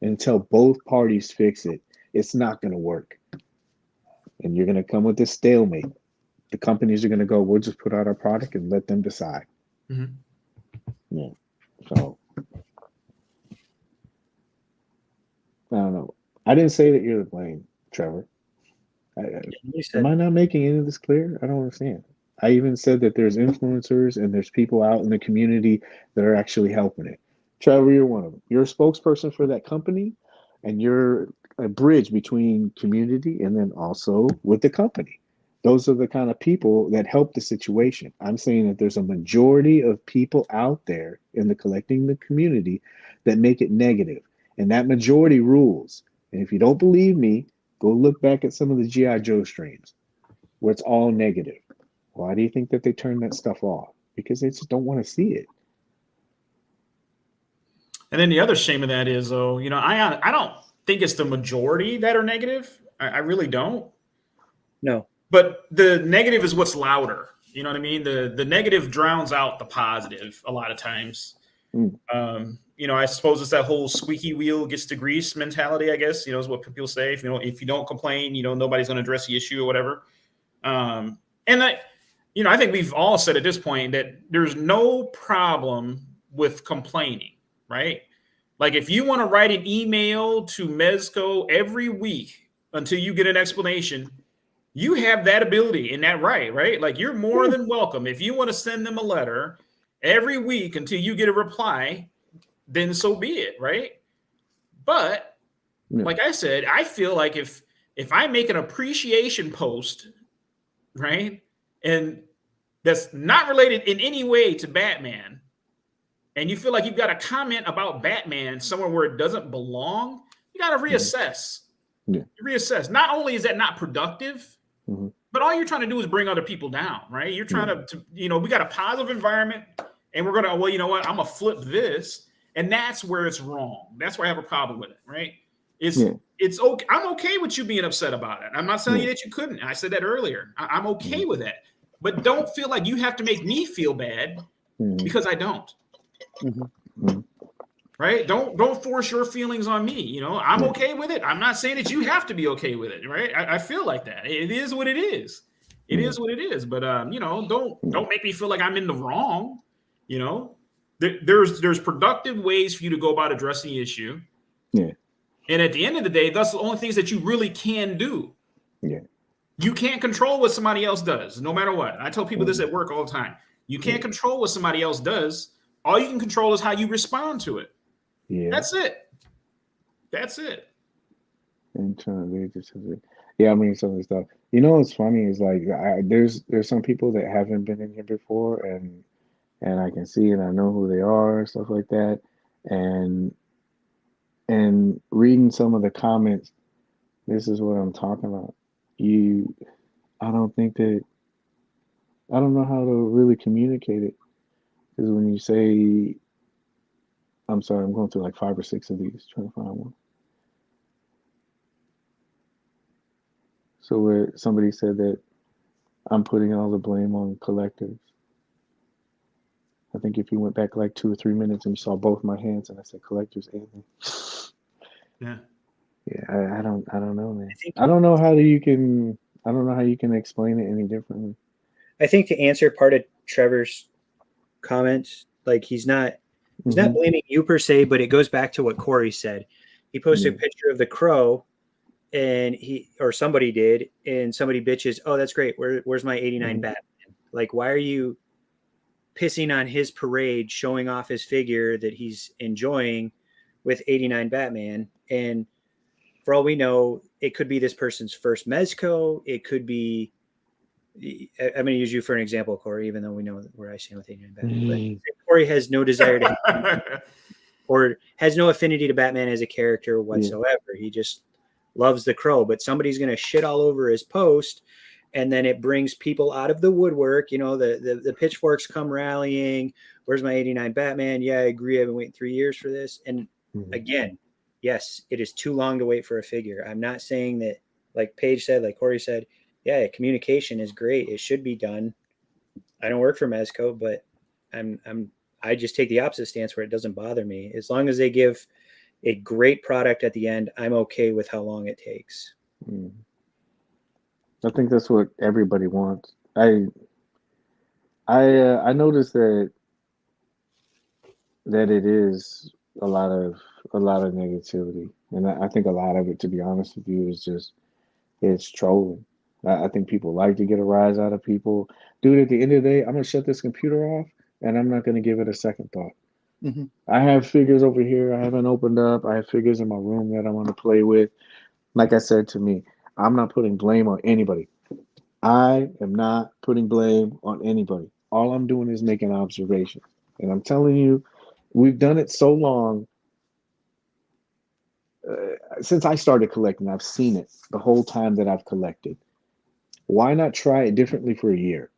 Until both parties fix it, it's not going to work. And you're going to come with this stalemate. The companies are going to go, we'll just put out our product and let them decide. Mm-hmm. Yeah. So, I don't know. I didn't say that you're to blame, Trevor. Am I not making any of this clear? I don't understand. I even said that there's influencers and there's people out in the community that are actually helping it. Trevor, you're one of them. You're a spokesperson for that company, and you're a bridge between community and then also with the company. Those are the kind of people that help the situation. I'm saying that there's a majority of people out there in the collecting the community that make it negative, and that majority rules. And if you don't believe me, go look back at some of the G.I. Joe streams where it's all negative. Why do you think that they turn that stuff off? Because they just don't want to see it. And then the other shame of that is, though, I don't think it's the majority that are negative. I really don't. No. But the negative is what's louder. You know what I mean? The negative drowns out the positive a lot of times. I suppose it's that whole squeaky wheel gets the grease mentality, I guess, is what people say. If you don't complain, nobody's going to address the issue or whatever. And that, I think we've all said at this point that there's no problem with complaining. Right? Like if you want to write an email to Mezco every week until you get an explanation. You have that ability and that right? Like you're more than welcome. If you want to send them a letter every week until you get a reply, then so be it, right? But like I said, I feel like if I make an appreciation post, right, and that's not related in any way to Batman, and you feel like you've got a comment about Batman somewhere where it doesn't belong, you got to reassess. You reassess. Not only is that not productive, but all you're trying to do is bring other people down, right? You're trying to, we got a positive environment and we're going to, well, you know what? I'm going to flip this. And that's where it's wrong. That's where I have a problem with it, right? It's okay. I'm okay with you being upset about it. I'm not telling you that you couldn't. I said that earlier. I'm okay with that. But don't feel like you have to make me feel bad because I don't. Right? Don't force your feelings on me. I'm okay with it. I'm not saying that you have to be okay with it, right? I feel like that. It is what it is. It is what it is. But don't make me feel like I'm in the wrong. There's productive ways for you to go about addressing the issue. Yeah. And at the end of the day, that's the only things that you really can do. Yeah. You can't control what somebody else does, no matter what. I tell people this at work all the time. You can't control what somebody else does. All you can control is how you respond to it. Yeah. That's it. Yeah, I mean, some of the stuff. What's funny is like there's some people that haven't been in here before, and I can see and I know who they are, stuff like that, and reading some of the comments, this is what I'm talking about. I don't know how to really communicate it, because when you say, I'm sorry, I'm going through like 5 or 6 of these trying to find one. So where somebody said that I'm putting all the blame on collectors. I think if you went back like 2 or 3 minutes and you saw both my hands and I said collectors Anthony. Yeah. Yeah, I don't know, man. I don't know how you can explain it any differently. I think to answer part of Trevor's comments, like he's not blaming you per se, but it goes back to what Cory said. He posted a picture of the crow, and somebody did, and somebody bitches, oh, that's great. Where's my 89 Batman? Like, why are you pissing on his parade, showing off his figure that he's enjoying with 89 Batman? And for all we know, it could be this person's first Mezco. It could be, I'm going to use you for an example, Cory, even though we know where I stand with 89 Batman. But Cory has no desire to or has no affinity to Batman as a character whatsoever. He just loves the crow. But somebody's going to shit all over his post, and then it brings people out of the woodwork. The pitchforks come rallying. Where's my 89 Batman? Yeah, I agree. I've been waiting 3 years for this. And again, yes, it is too long to wait for a figure. I'm not saying that, like Paige said, like Cory said, yeah, communication is great. It should be done. I don't work for Mezco, but I just take the opposite stance where it doesn't bother me. As long as they give a great product at the end, I'm okay with how long it takes. I think that's what everybody wants. I noticed that it is a lot of negativity, and I think a lot of it, to be honest with you, is just it's trolling. I think people like to get a rise out of people. Dude, at the end of the day, I'm gonna shut this computer off, and I'm not gonna give it a second thought. I have figures over here I haven't opened up. I have figures in my room that I want to play with. Like I said, to me, I'm not putting blame on anybody. I am not putting blame on anybody. All I'm doing is making observations. And I'm telling you, we've done it so long. Since I started collecting, I've seen it the whole time that I've collected. Why not try it differently for a year?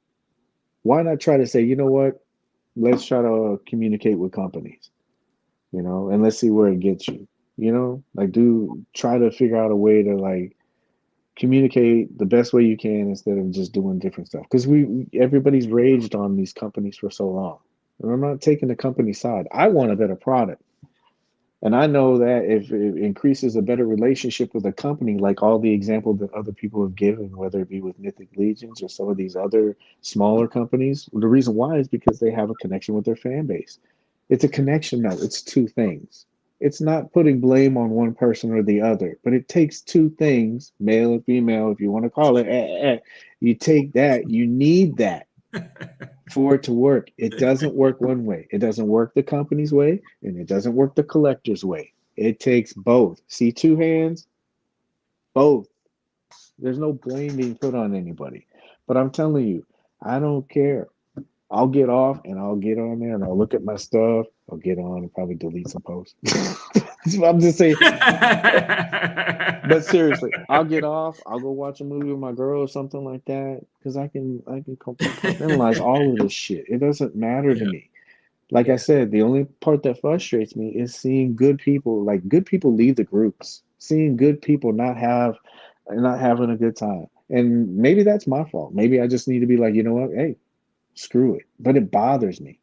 Why not try to say, you know what? Let's try to communicate with companies, and let's see where it gets you, try to figure out a way to like communicate the best way you can instead of just doing different stuff. Because everybody's raged on these companies for so long. And I'm not taking the company side. I want a better product. And I know that if it increases a better relationship with a company, like all the examples that other people have given, whether it be with Mythic Legions or some of these other smaller companies, the reason why is because they have a connection with their fan base. It's a connection now. It's two things. it's not putting blame on one person or the other, but it takes two things, male or female, if you want to call it. You take that, you need that for it to work. It doesn't work one way. It doesn't work the company's way, and it doesn't work the collector's way. It takes both. See two hands? Both. There's no blame being put on anybody. But I'm telling you, I don't care. I'll get off and I'll get on there and I'll look at my stuff. I'll get on and probably delete some posts. I'm just saying. But seriously, I'll get off. I'll go watch a movie with my girl or something like that because I can compartmentalize all of this shit. It doesn't matter to me. Like I said, the only part that frustrates me is seeing good people leave the groups, seeing good people not having a good time. And maybe that's my fault. Maybe I just need to be like, you know what? Hey, screw it. But it bothers me.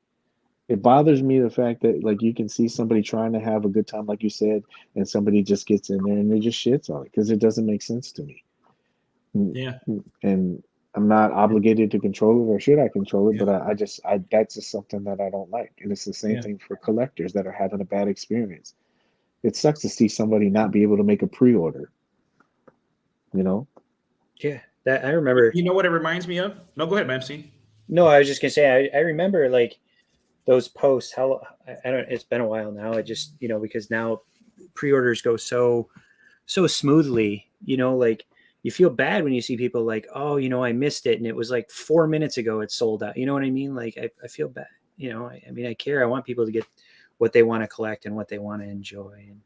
It bothers me the fact that like you can see somebody trying to have a good time, like you said, and somebody just gets in there and they just shits on it because it doesn't make sense to me. Yeah. And I'm not obligated to control it, or should I control it? But I that's just something that I don't like. And it's the same thing for collectors that are having a bad experience. It sucks to see somebody not be able to make a pre-order. You know? Yeah, that I remember. You know what it reminds me of? No, go ahead, MC. No, I was just gonna say I remember like those posts. How I don't. It's been a while now. I just because now pre-orders go so smoothly. Like you feel bad when you see people like, oh, I missed it and it was like 4 minutes ago it sold out. You know what I mean? Like I feel bad. I mean I care. I want people to get what they want to collect and what they want to enjoy. And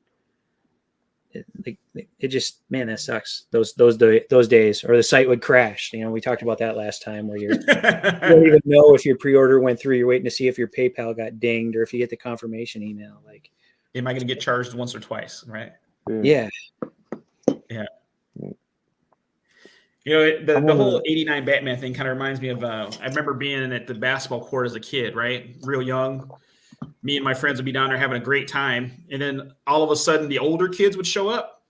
it just, man, that sucks. Those days, or the site would crash. We talked about that last time where you don't even know if your pre-order went through. You're waiting to see if your PayPal got dinged or if you get the confirmation email. Like, am I going to get charged once or twice? Right? Yeah. The whole '89 Batman thing kind of reminds me of. I remember being at the basketball court as a kid, right? Real young. Me and my friends would be down there having a great time. And then all of a sudden the older kids would show up.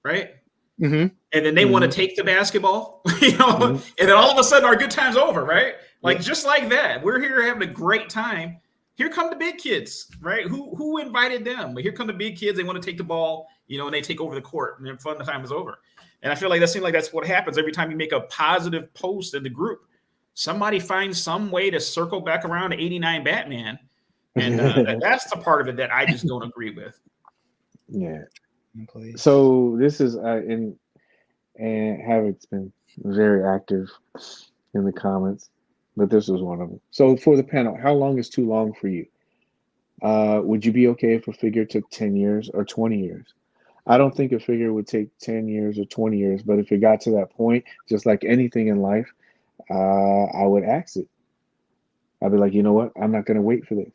Right. Mm-hmm. And then they want to take the basketball, and then all of a sudden our good time's over. Right. Like just like that. We're here having a great time. Here come the big kids. Right. Who invited them? But here come the big kids. They want to take the ball, and they take over the court and then fun time is over. And I feel like that seems like that's what happens every time you make a positive post in the group. Somebody finds some way to circle back around to '89 Batman. And that's the part of it that I just don't agree with. Yeah. Please. So this is and Havoc's been very active in the comments, but this was one of them. So for the panel, how long is too long for you? Would you be okay if a figure took 10 years or 20 years? I don't think a figure would take 10 years or 20 years, but if it got to that point, just like anything in life, I would axe it. I'd be like, you know what? I'm not going to wait for this.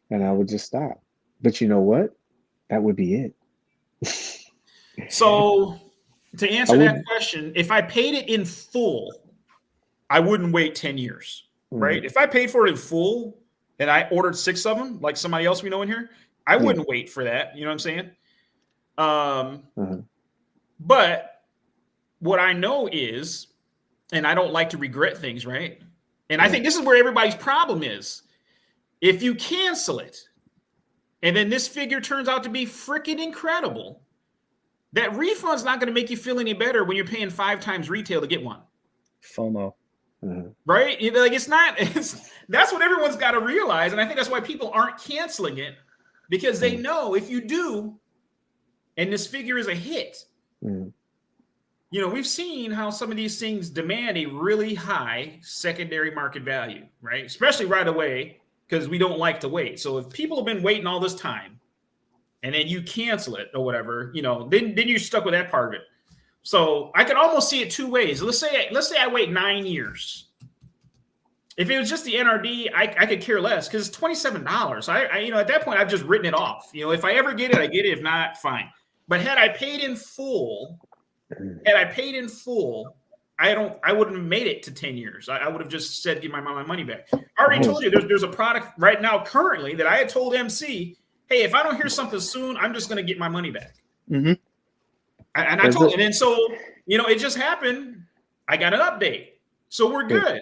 And I would just stop. But you know what? That would be it. So to answer that question, if I paid it in full, I wouldn't wait 10 years, right? If I paid for it in full and I ordered 6 of them, like somebody else we know in here, I wouldn't wait for that. You know what I'm saying? But what I know is, and I don't like to regret things, right? And I think this is where everybody's problem is. If you cancel it, and then this figure turns out to be freaking incredible, that refund's not going to make you feel any better when you're paying 5 times retail to get one. FOMO. Right? That's what everyone's got to realize. And I think that's why people aren't canceling it, because they know if you do, and this figure is a hit, we've seen how some of these things demand a really high secondary market value, right? Especially right away, because we don't like to wait. So if people have been waiting all this time and then you cancel it or whatever, then you're stuck with that part of it. So I could almost see it 2 ways. Let's say I wait 9 years. If it was just the NRD, I could care less because it's $27. I at that point I've just written it off. If I ever get it, I get it. If not, fine. But had I paid in full, I wouldn't have made it to 10 years. I would have just said, give my money back. I already told you there's a product right now currently that I had told MC, hey, if I don't hear something soon, I'm just going to get my money back. And I told, and then so, it just happened. I got an update. So we're good.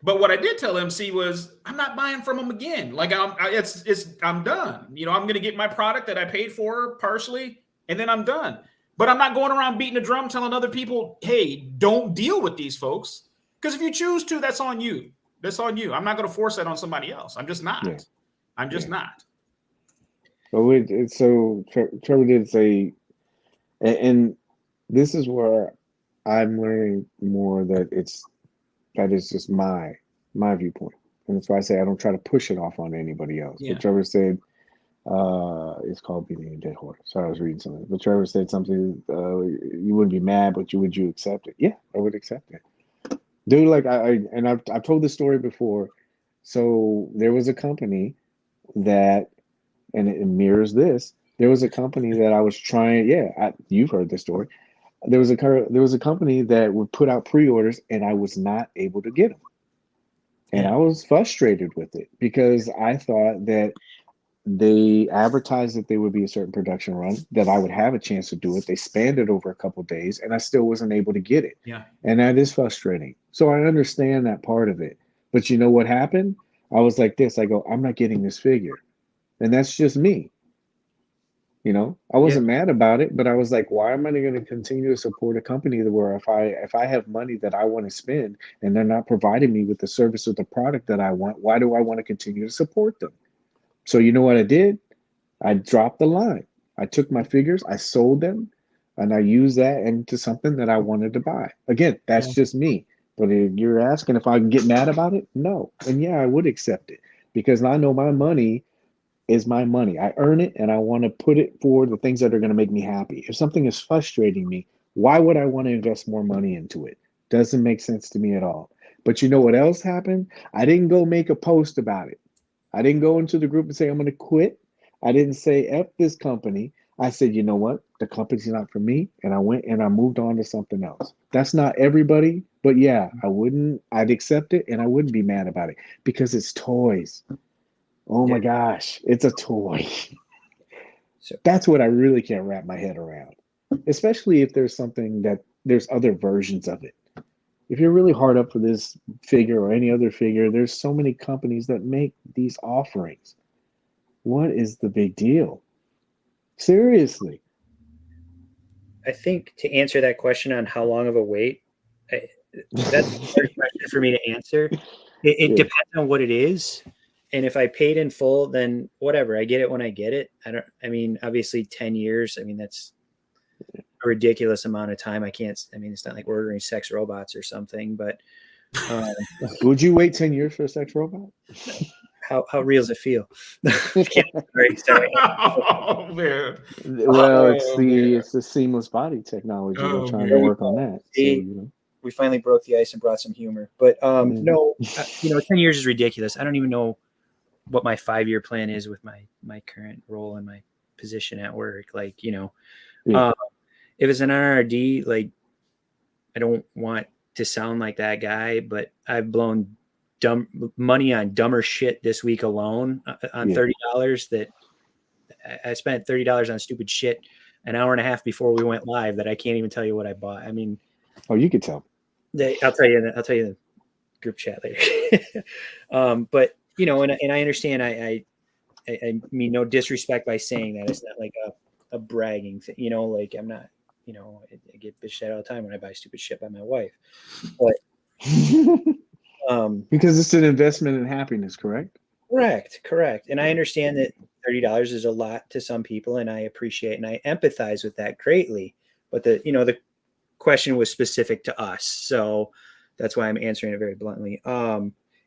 But what I did tell MC was I'm not buying from him again. Like I'm done. You know, I'm gonna get my product that I paid for partially, and then I'm done. But I'm not going around beating a drum telling other people, hey, don't deal with these folks. Because if you choose to, that's on you. That's on you. I'm not going to force that on somebody else. I'm just not. Yeah. I'm just not. So Trevor did say, and this is where I'm learning more that that is just my viewpoint, and that's why I say I don't try to push it off on anybody else. Yeah. But Trevor said, it's called beating a dead horse. Sorry, I was reading something. But Trevor said something. You wouldn't be mad, but would you accept it? Yeah, I would accept it, dude. Like I've told this story before. So there was a company that, and it mirrors this. There was a company that I was trying. Yeah, you've heard this story. There was a company that would put out pre-orders, and I was not able to get them, and I was frustrated with it because I thought that they advertised that there would be a certain production run, that I would have a chance to do it. They spanned it over a couple of days, and I still wasn't able to get it. Yeah, and that is frustrating. So I understand that part of it, but you know what happened? I was like this. I go, I'm not getting this figure, and that's just me. You know, I wasn't mad about it, but I was like, why am I going to continue to support a company where if I have money that I want to spend and they're not providing me with the service or the product that I want, why do I want to continue to support them? So you know what I did? I dropped the line. I took my figures, I sold them, and I used that into something that I wanted to buy. Again, that's just me. But if you're asking if I can get mad about it, no. And yeah, I would accept it because I know my money is my money. I earn it and I want to put it for the things that are going to make me happy. If something is frustrating me, why would I want to invest more money into it? Doesn't make sense to me at all. But you know what else happened? I didn't go make a post about it. I didn't go into the group and say, I'm going to quit. I didn't say, F this company. I said, you know what? The company's not for me. And I went and I moved on to something else. That's not everybody, but yeah, I'd accept it and I wouldn't be mad about it because it's Toyz. Oh my gosh, it's a toy. So that's what I really can't wrap my head around, especially if there's there's other versions of it. If you're really hard up for this figure or any other figure, there's so many companies that make these offerings. What is the big deal? Seriously. I think to answer that question on how long of a wait, that's a hard question for me to answer. It depends on what it is. And if I paid in full, then whatever, I get it when I get it. Obviously 10 years, that's a ridiculous amount of time. It's not like we're ordering sex robots or something, but would you wait 10 years for a sex robot? How real does it feel? Sorry. Oh, man. Well, it's the seamless body technology. They're trying to work on that. So, we finally broke the ice and brought some humor, but no, 10 years is ridiculous. I don't even know what my 5-year plan is with my current role and my position at work. If it's an NRD, I don't want to sound like that guy, but I've blown money on dumber shit this week alone on $30 that I spent $30 on stupid shit an hour and a half before we went live that I can't even tell you what I bought. Oh, you could tell. I'll tell you in the group chat later. But and I understand. I mean no disrespect by saying that. It's not like a bragging thing. I'm not. I get bitched at all the time when I buy stupid shit by my wife. But because it's an investment in happiness, correct? Correct. And I understand that $30 is a lot to some people, and I appreciate and I empathize with that greatly. But the question was specific to us, so that's why I'm answering it very bluntly.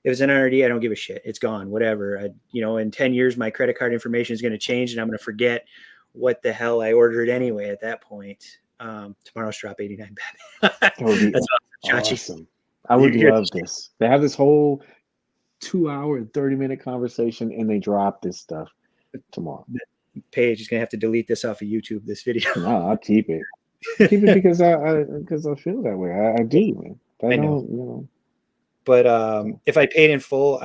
If it's an NRD, I don't give a shit. It's gone, whatever. In 10 years, my credit card information is going to change, and I'm going to forget what the hell I ordered anyway at that point. Tomorrow's drop 89 Batman. That would be awesome. I would love this. They have this whole 2-hour and 30-minute conversation, and they drop this stuff tomorrow. Paige is going to have to delete this off of YouTube, this video. No, I'll keep it. Keep it because I feel that way. I do, man. I know. But if I paid in full,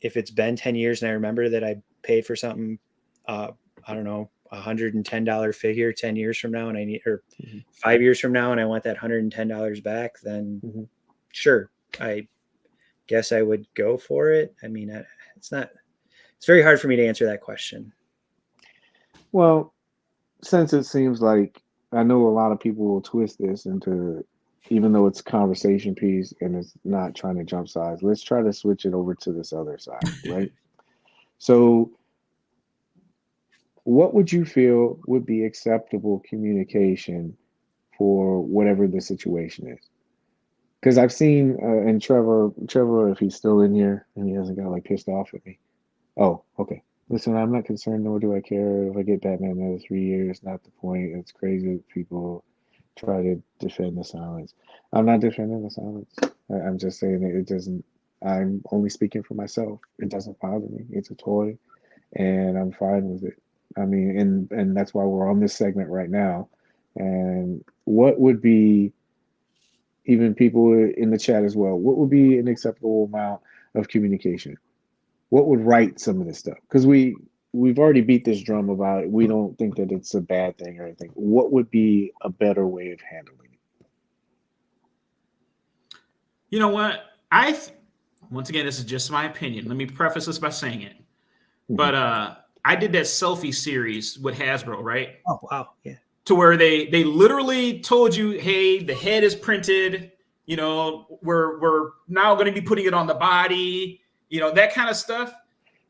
if it's been 10 years and I remember that I paid for something, I don't know, $110 figure 10 years from now, and I need, or 5 years from now, and I want that $110 back, then sure, I guess I would go for it. I mean, it's very hard for me to answer that question. Well, since it seems like I know a lot of people will twist this into, even though it's a conversation piece and it's not trying to jump sides, let's try to switch it over to this other side, right? So, what would you feel would be acceptable communication for whatever the situation is? Because I've seen, and Trevor, if he's still in here and he hasn't got like pissed off at me. Oh, okay. Listen, I'm not concerned, nor do I care if I get Batman another 3 years. Not the point. It's crazy that people try to defend the silence. I'm not defending the silence. I'm just saying it doesn't. I'm only speaking for myself. It doesn't bother me. It's a toy, and I'm fine with it. I mean, and that's why we're on this segment right now. And what would be, even people in the chat as well, what would be an acceptable amount of communication? What would right some of this stuff? Because we've already beat this drum about it. We don't think that it's a bad thing or anything. What would be a better way of handling it? You know what? Once again, this is just my opinion. Let me preface this by saying it. Mm-hmm. But I did that selfie series with Hasbro, right? Oh, wow. Yeah. To where they literally told you, hey, the head is printed, you know, we're now going to be putting it on the body, you know, that kind of stuff.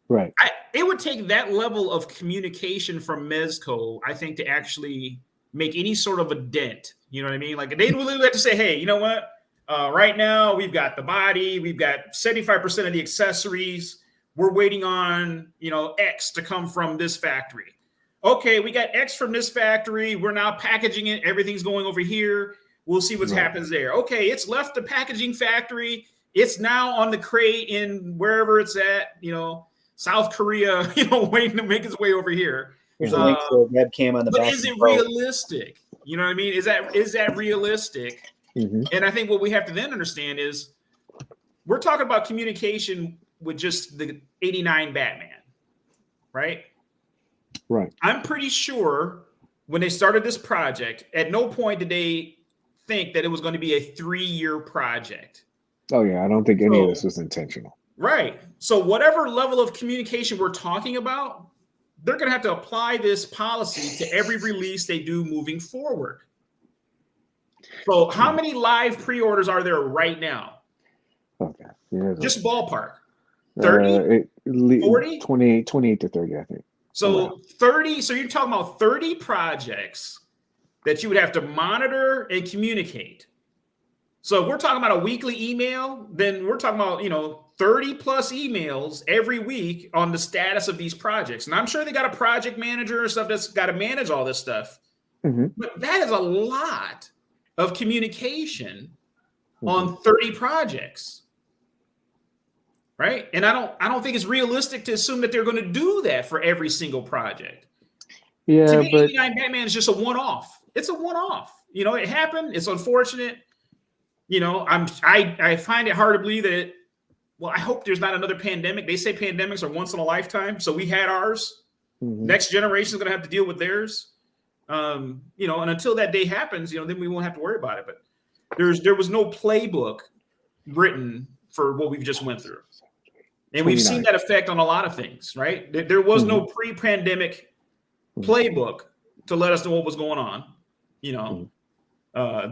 Right. It would take that level of communication from Mezco, I think, to actually make any sort of a dent. You know what I mean? Like they would literally have to say, hey, you know what? Right now we've got the body, we've got 75% of the accessories. We're waiting on, you know, X to come from this factory. Okay, we got X from this factory. We're now packaging it. Everything's going over here. We'll see what happens there. Okay, it's left the packaging factory. It's now on the crate in wherever it's at, you know, South Korea, you know, waiting to make its way over here. There's a link to a webcam on the but back. But is it realistic? You know what I mean? Is that realistic? Mm-hmm. And I think what we have to then understand is we're talking about communication with just the 89 Batman, right? Right. I'm pretty sure when they started this project, at no point did they think that it was going to be a 3-year project. Oh, yeah. I don't think any of this was intentional. Right. So whatever level of communication we're talking about, they're going to have to apply this policy to every release they do moving forward. So how many live pre-orders are there right now? Okay. Yeah, just ballpark. 30? 40? 28 to 30, I think. So 30. So you're talking about 30 projects that you would have to monitor and communicate. So if we're talking about a weekly email, then we're talking about, you know, 30 plus emails every week on the status of these projects. And I'm sure they got a project manager or stuff that's got to manage all this stuff. Mm-hmm. But that is a lot of communication on 30 projects. Right. And I don't think it's realistic to assume that they're going to do that for every single project. Yeah, to me, but 89 Batman is just a one-off. It's a one-off. You know, it happened. It's unfortunate. You know, I find it hard to believe that well, I hope there's not another pandemic. They say pandemics are once in a lifetime. So we had ours. Mm-hmm. Next generation is going to have to deal with theirs. You know, and until that day happens, you know, then we won't have to worry about it. But there was no playbook written for what we've just went through. And we've seen that effect on a lot of things, right? There was no pre-pandemic playbook to let us know what was going on. You know,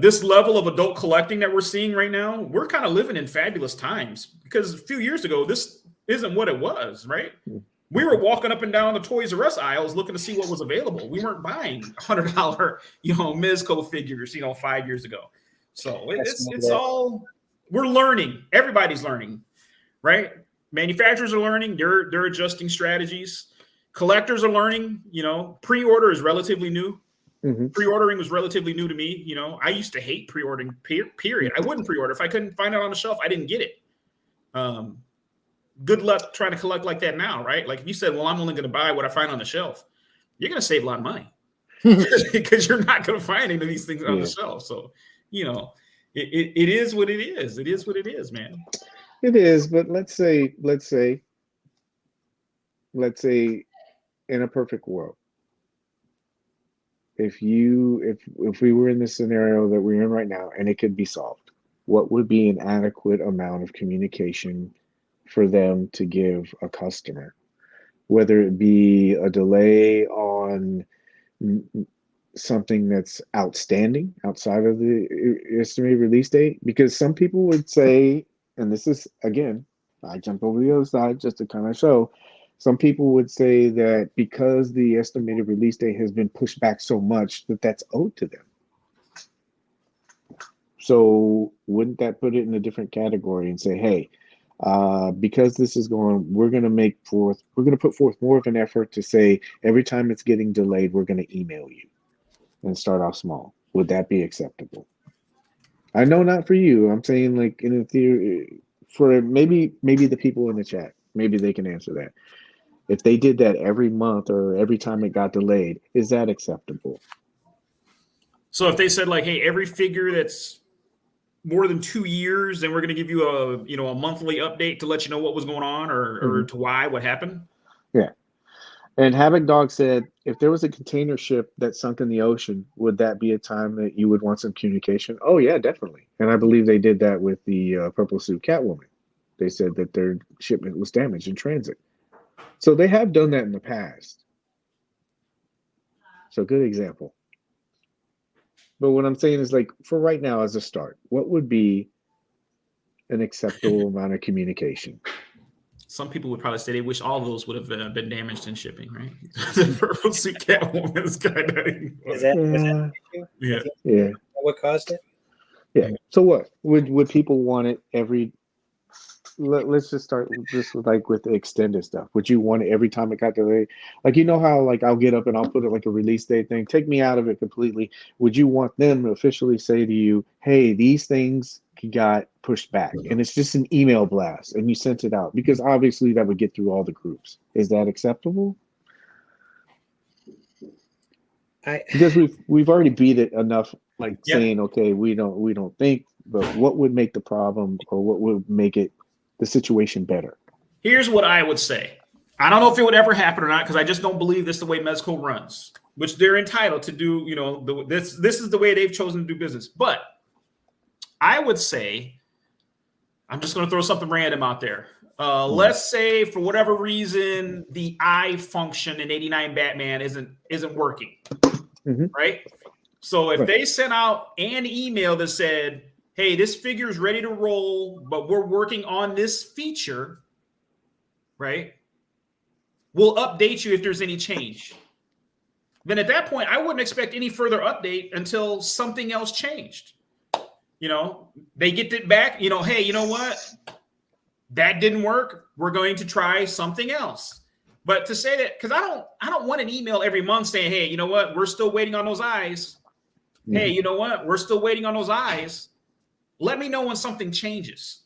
this level of adult collecting that we're seeing right now, we're kind of living in fabulous times because a few years ago, this isn't what it was, right? We were walking up and down the Toys R Us aisles looking to see what was available. We weren't buying $100, you know, Mezco figures, you know, 5 years ago. So it's all, we're learning. Everybody's learning, right? Manufacturers are learning. They're adjusting strategies. Collectors are learning. You know, pre-order is relatively new. Mm-hmm. Pre-ordering was relatively new to me. You know, I used to hate pre-ordering, period. I wouldn't pre-order. If I couldn't find it on the shelf, I didn't get it. Good luck trying to collect like that now, right? Like if you said, well, I'm only going to buy what I find on the shelf, you're going to save a lot of money because you're not going to find any of these things on the shelf. So, you know, it is what it is. It is what it is, man. It is, but let's say in a perfect world, if we were in this scenario that we're in right now and it could be solved, what would be an adequate amount of communication for them to give a customer, whether it be a delay on something that's outstanding outside of the estimated release date? Because some people would say, and this is, again, I jump over the other side just to kind of show, some people would say that because the estimated release date has been pushed back so much that that's owed to them. So wouldn't that put it in a different category and say, hey, because this is going, we're going to put forth more of an effort to say every time it's getting delayed, we're going to email you and start off small. Would that be acceptable? I know not for you. I'm saying, like, in a theory, for maybe the people in the chat, maybe they can answer that. If they did that every month or every time it got delayed, is that acceptable? So if they said, like, hey, every figure that's more than 2 years, then we're going to give you a monthly update to let you know what was going on or to what happened. Yeah. And Havoc Dog said, if there was a container ship that sunk in the ocean, would that be a time that you would want some communication? Oh yeah, definitely. And I believe they did that with the Purple Suit Catwoman. They said that their shipment was damaged in transit. So they have done that in the past. So good example. But what I'm saying is, like, for right now as a start, what would be an acceptable amount of communication? Some people would probably say they wish all of those would have been damaged in shipping, right? The Purple Suit Catwoman is kind of... Was that an issue? Yeah. Yeah. What caused it? Yeah. So what? Would people want it every... Let's just start just with the extended stuff. Would you want it every time it got delayed? Like, you know how, like, I'll get up and I'll put it like a release date thing. Take me out of it completely. Would you want them to officially say to you, hey, these things got pushed back, and it's just an email blast and you sent it out? Because obviously that would get through all the groups. Is that acceptable? Because we've already beat it enough, like, saying, okay, we don't think, but what would make the problem, or what would make it the situation better? Here's what I would say. I don't know if it would ever happen or not, because I just don't believe this is the way Mezco runs, which they're entitled to do. You know, this is the way they've chosen to do business. But I would say, I'm just going to throw something random out there. Let's say, for whatever reason, the eye function in 89 Batman isn't working, right? So if they sent out an email that said, hey, this figure is ready to roll, but we're working on this feature, right? We'll update you if there's any change. Then at that point, I wouldn't expect any further update until something else changed. You know, they get it back, hey, you know what? That didn't work. We're going to try something else. But to say that, because I don't want an email every month saying, hey, you know what? We're still waiting on those eyes. Hey, you know what? We're still waiting on those eyes. Let me know when something changes.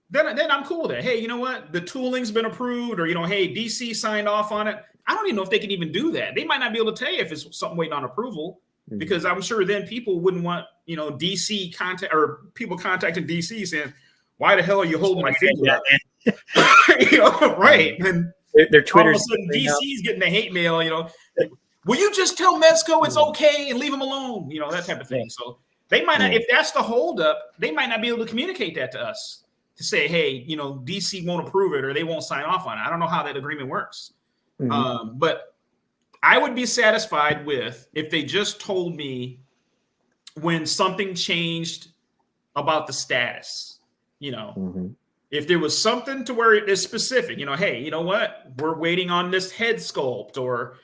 Then I'm cool with it. Hey, you know what? The tooling's been approved, or, hey, DC signed off on it. I don't even know if they can even do that. They might not be able to tell you if it's something waiting on approval, because I'm sure then people wouldn't want, DC contact, or people contacting DC saying, why the hell are you holding my figure up? Right. And their Twitter. All of a sudden, DC's getting the hate mail, will you just tell Mezco it's okay and leave him alone? That type of thing. So they might not, if that's the holdup, they might not be able to communicate that to us to say, hey, DC won't approve it or they won't sign off on it. I don't know how that agreement works. But I would be satisfied with if they just told me when something changed about the status, if there was something to where it is specific, hey, you know what? We're waiting on this head sculpt, or,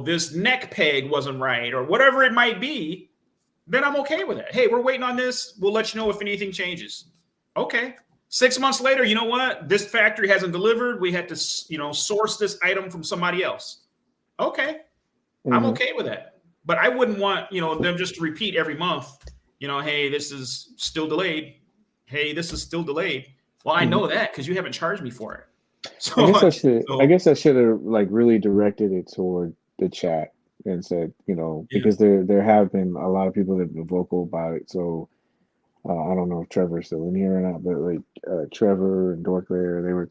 this neck peg wasn't right, or whatever it might be, then I'm okay with it. Hey, we're waiting on this. We'll let you know if anything changes. Okay. 6 months later, you know what? This factory hasn't delivered. We had to, source this item from somebody else. Okay. I'm okay with that. But I wouldn't want, them just to repeat every month, hey, this is still delayed. Hey, this is still delayed. Well, I know that because you haven't charged me for it. So I guess I should have really directed it toward the chat and said, because there have been a lot of people that have been vocal about it. So I don't know if Trevor's still in here or not, but Trevor and Dorklayer,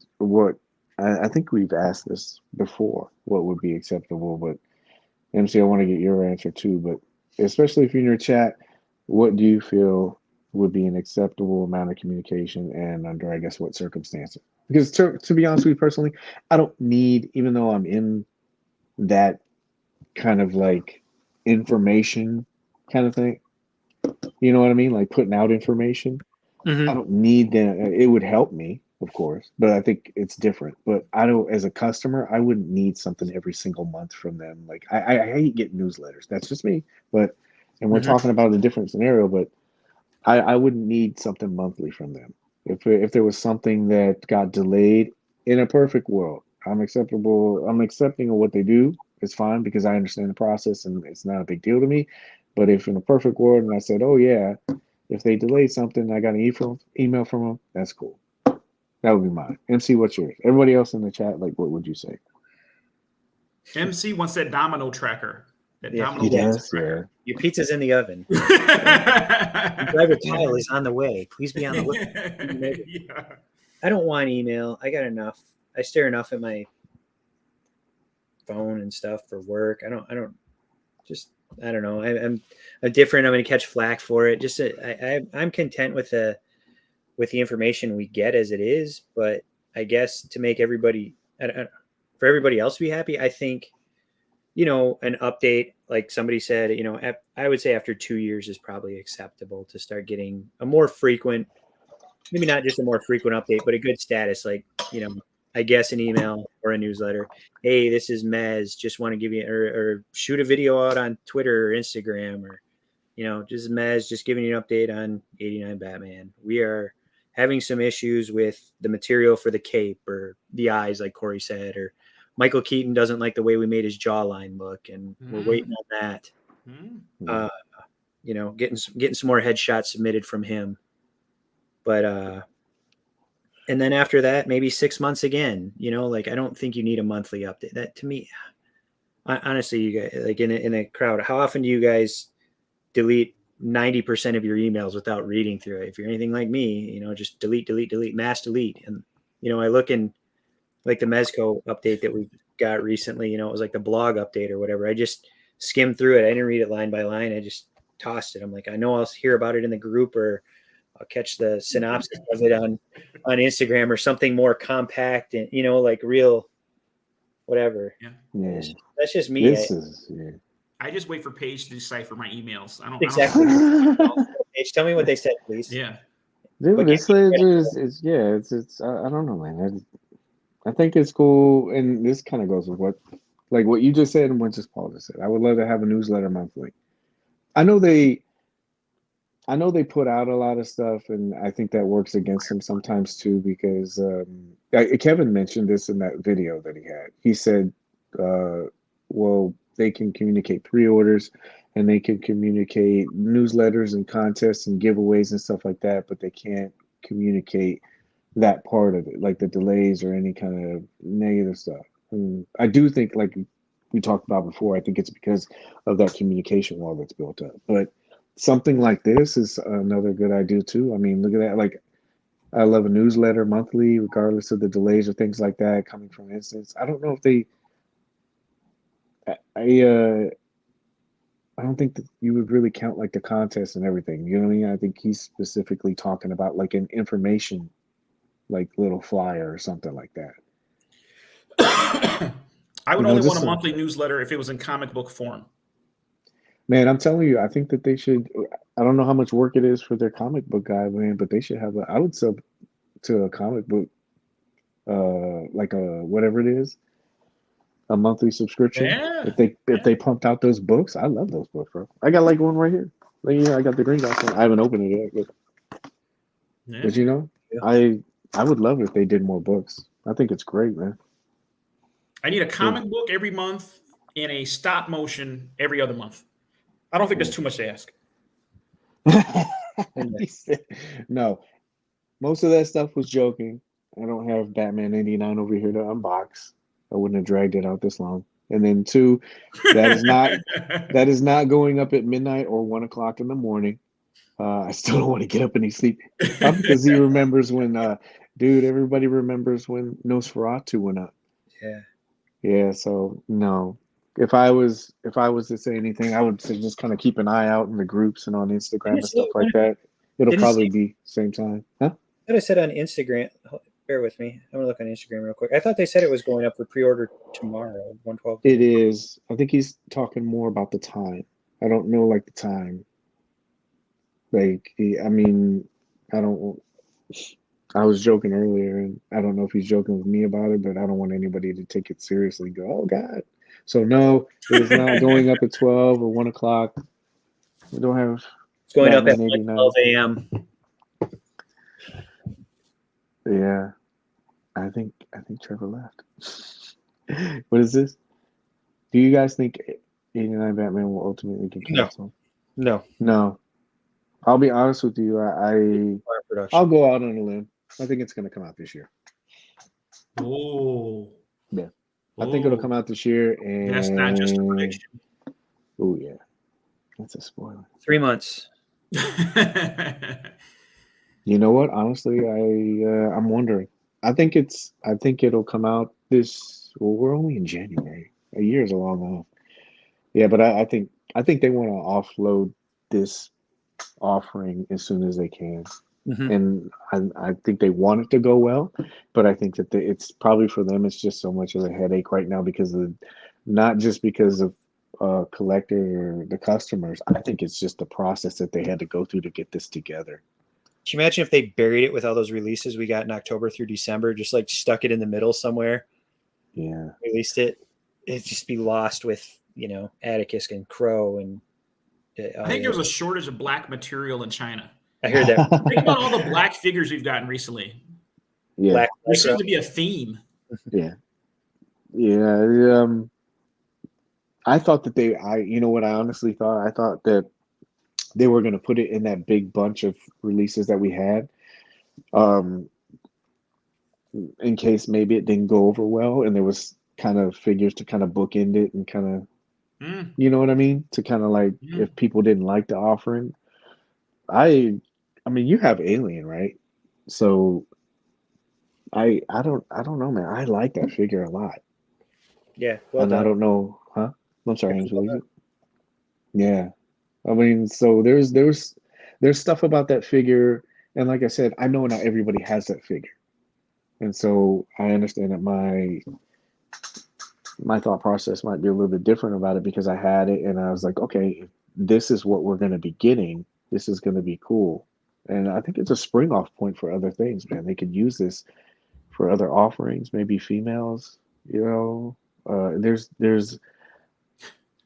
I think we've asked this before, what would be acceptable, but MC, I want to get your answer too, but especially if you're in your chat, what do you feel would be an acceptable amount of communication and under, I guess, what circumstances. Because to be honest with you personally, I don't need, even though I'm in that kind of like information kind of thing, you know what I mean? Like putting out information. I don't need that. It would help me, of course, but I think it's different. But I don't, as a customer, I wouldn't need something every single month from them. Like I hate getting newsletters. That's just me. But, and we're talking about a different scenario, but I wouldn't need something monthly from them. If there was something that got delayed in a perfect world, I'm accepting of what they do. It's fine because I understand the process and it's not a big deal to me. But if in a perfect world and I said, oh yeah, if they delayed something, I got an email from them, that's cool. That would be mine. MC, what's yours? Everybody else in the chat, like, what would you say? MC wants that domino tracker. That Yeah, domino He pizza does, yeah. tracker. Your pizza's in the oven. Your driver Kyle is on the way. Please be on the lookout. Yeah. I don't want email. I got enough. I stare enough at my phone and stuff for work. I don't know. I'm different. I'm going to catch flack for it. Just I'm content with the information we get as it is. But I guess to make everybody, for everybody else to be happy, I think, an update, like somebody said, I would say after 2 years is probably acceptable to start getting a more frequent, maybe not just a more frequent update, but a good status, like, I guess an email or a newsletter. Hey, this is Mez. Just want to give you, or shoot a video out on Twitter or Instagram, or, just Mez, just giving you an update on 89 Batman. We are having some issues with the material for the cape or the eyes, like Cory said, or Michael Keaton doesn't like the way we made his jawline look, and we're waiting on that. Getting some more headshots submitted from him. But and then after that, maybe 6 months again. I don't think you need a monthly update. That, to me, honestly, you guys, like in a crowd, how often do you guys delete 90% of your emails without reading through it? If you're anything like me, just delete, mass delete. And I look in, like, the Mezco update that we got recently. It was like the blog update or whatever. I just skimmed through it. I didn't read it line by line. I just tossed it. I'm like, I know I'll hear about it in the group, or I'll catch the synopsis of it on Instagram or something more compact and, like real, whatever. Yeah. That's just me. I just wait for Paige to decipher my emails. I don't Exactly. Paige, tell me what they said, please. Yeah. Dude, it's I don't know, man. I think it's cool, and this kind of goes with what you just said and what just Paul just said. I would love to have a newsletter monthly. I know they put out a lot of stuff, and I think that works against them sometimes too, because Kevin mentioned this in that video that he had. He said, well, they can communicate pre-orders and they can communicate newsletters and contests and giveaways and stuff like that, but they can't communicate that part of it, like the delays or any kind of negative stuff. And I do think, like we talked about before, I think it's because of that communication wall that's built up. But something like this is another good idea too. I mean, look at that. Like, I love a newsletter monthly, regardless of the delays or things like that coming from instance. I don't know if they, I don't think that you would really count like the contest and everything. You know what I mean? I think he's specifically talking about like an information, like little flyer or something like that. I would only want a monthly newsletter if it was in comic book form. Man, I'm telling you, I think that they should. I don't know how much work it is for their comic book guy, man, but they should have I would sub to a comic book, like a whatever it is, a monthly subscription. Yeah. If they pumped out those books, I love those books, bro. I got like one right here. Like, I got the Green Dot one. I haven't opened it yet, but I would love if they did more books. I think it's great, man. I need a comic book every month and a stop motion every other month. I don't think that's too much to ask. No, most of that stuff was joking. I don't have Batman 89 over here to unbox. I wouldn't have dragged it out this long. And then 2, that is not going up at midnight or 1 o'clock in the morning. I still don't want to get up any sleep. Because he remembers when, everybody remembers when Nosferatu went up. Yeah. Yeah. So no. If I was to say anything, I would say just kind of keep an eye out in the groups and on Instagram and stuff like that. It'll Did it probably say- be same time. Huh? I thought it said on Instagram. Bear with me. I'm gonna look on Instagram real quick. I thought they said it was going up for pre-order tomorrow, 112. It is. I think he's talking more about the time. I don't know like the time. Like I mean, I don't. I was joking earlier, and I don't know if he's joking with me about it, but I don't want anybody to take it seriously and go, "Oh God." So no, it is not going up at 12 or 1 o'clock. We don't have. It's going up at Batman 89. 12 a.m. Yeah, I think Trevor left. What is this? Do you guys think 89 Batman will ultimately get No. canceled? No, No. I'll be honest with you. production. I'll go out on a limb. I think it's going to come out this year. Oh. Yeah. I think it'll come out this year. And That's not just a prediction. Oh yeah, that's a spoiler. 3 months. You know what? Honestly, I'm wondering. I think it'll come out this. Well, we're only in January. A year is a long off. Yeah, but I think they want to offload this offering as soon as they can, and I think they want it to go well, but I think that it's probably for them. It's just so much of a headache right now because of not just because of collector or the customers. I think it's just the process that they had to go through to get this together. Can you imagine if they buried it with all those releases we got in October through December, just like stuck it in the middle somewhere? Yeah, Released it. It'd just be lost with, Atticus and Crow and. I think there was a shortage of black material in China. I heard that. Think about all the black figures we've gotten recently. Yeah, Black There micro. seems to be a theme. yeah. I thought that you know what I honestly thought? I thought that they were going to put it in that big bunch of releases that we had, in case maybe it didn't go over well, and there was kind of figures to kind of bookend it and kind of, you know what I mean? To kind of like, if people didn't like the offering, I mean, you have Alien, right? So I don't know, man. I like that figure a lot. Yeah. Well And done. I don't know, huh? I'm sorry, James, what was it? Yeah. I mean, so there's stuff about that figure, and like I said, I know not everybody has that figure. And so I understand that my thought process might be a little bit different about it because I had it and I was like, okay, if this is what we're going to be getting, this is going to be cool. And I think it's a spring off point for other things, man. They could use this for other offerings, maybe females, there's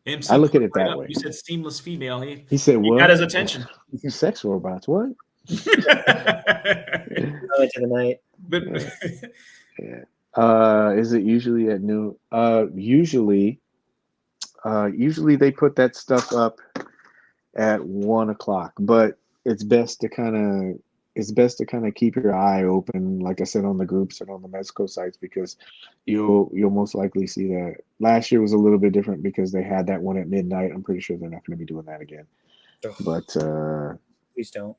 MC I look at it right that up. way. You said seamless female. He said, He what? got his attention. Sex robots, what? Into the night. But Yeah. Is it usually at noon? Usually they put that stuff up at 1 o'clock, but it's best to kind of keep your eye open, like I said, on the groups and on the Mezco sites, because you'll most likely see that. Last year was a little bit different because they had that one at midnight. I'm pretty sure they're not going to be doing that again. Oh, But please don't.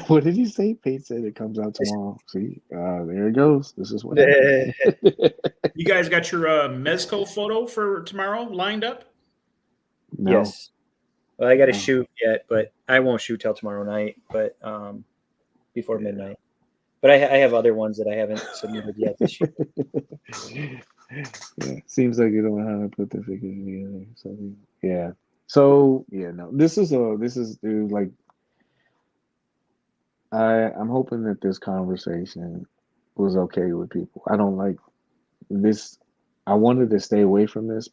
what did you say? Paige said it comes out tomorrow. See, there it goes. This is what happened. you guys got your Mezco photo for tomorrow lined up? No. Yes. Well, I got to No. shoot yet, but I won't shoot till tomorrow night, but before midnight. But I have other ones that I haven't submitted yet this year. Yeah, seems like you don't know how to put the figures together. So yeah. So yeah, no. This is dude, like I'm hoping that this conversation was okay with people. I don't like this. I wanted to stay away from this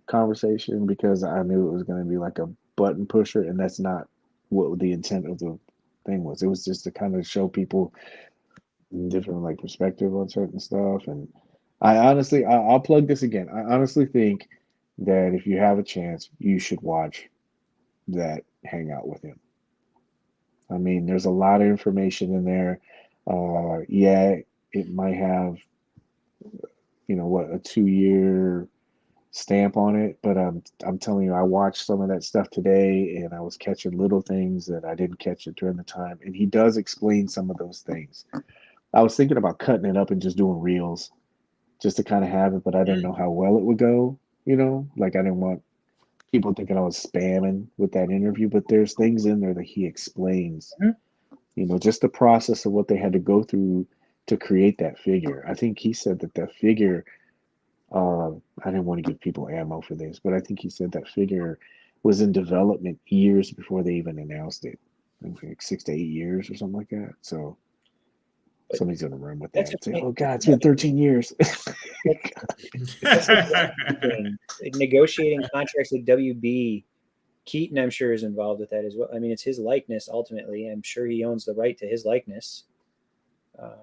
conversation because I knew it was going to be like a button pusher, and that's not what the intent of the thing was. It was just to kind of show people different like perspective on certain stuff. And I honestly, I'll plug this again. I honestly think that if you have a chance, you should watch that Hangout with him. I mean, there's a lot of information in there. Yeah, it might have, a 2-year stamp on it, but I'm telling you, I watched some of that stuff today, and I was catching little things that I didn't catch it during the time. And he does explain some of those things. I was thinking about cutting it up and just doing reels, just to kind of have it, but I didn't know how well it would go. Like I didn't want people thinking I was spamming with that interview, but there's things in there that he explains, You know, just the process of what they had to go through to create that figure. I think he said that figure, I didn't want to give people ammo for this, but I think he said that figure was in development years before they even announced it. I think like 6 to 8 years or something like that. So But somebody's gonna run with that's that. Say, a, oh God, it's been 13 years. that's a thing. Negotiating contracts with WB. Keaton, I'm sure, is involved with that as well. I mean, it's his likeness ultimately. I'm sure he owns the right to his likeness.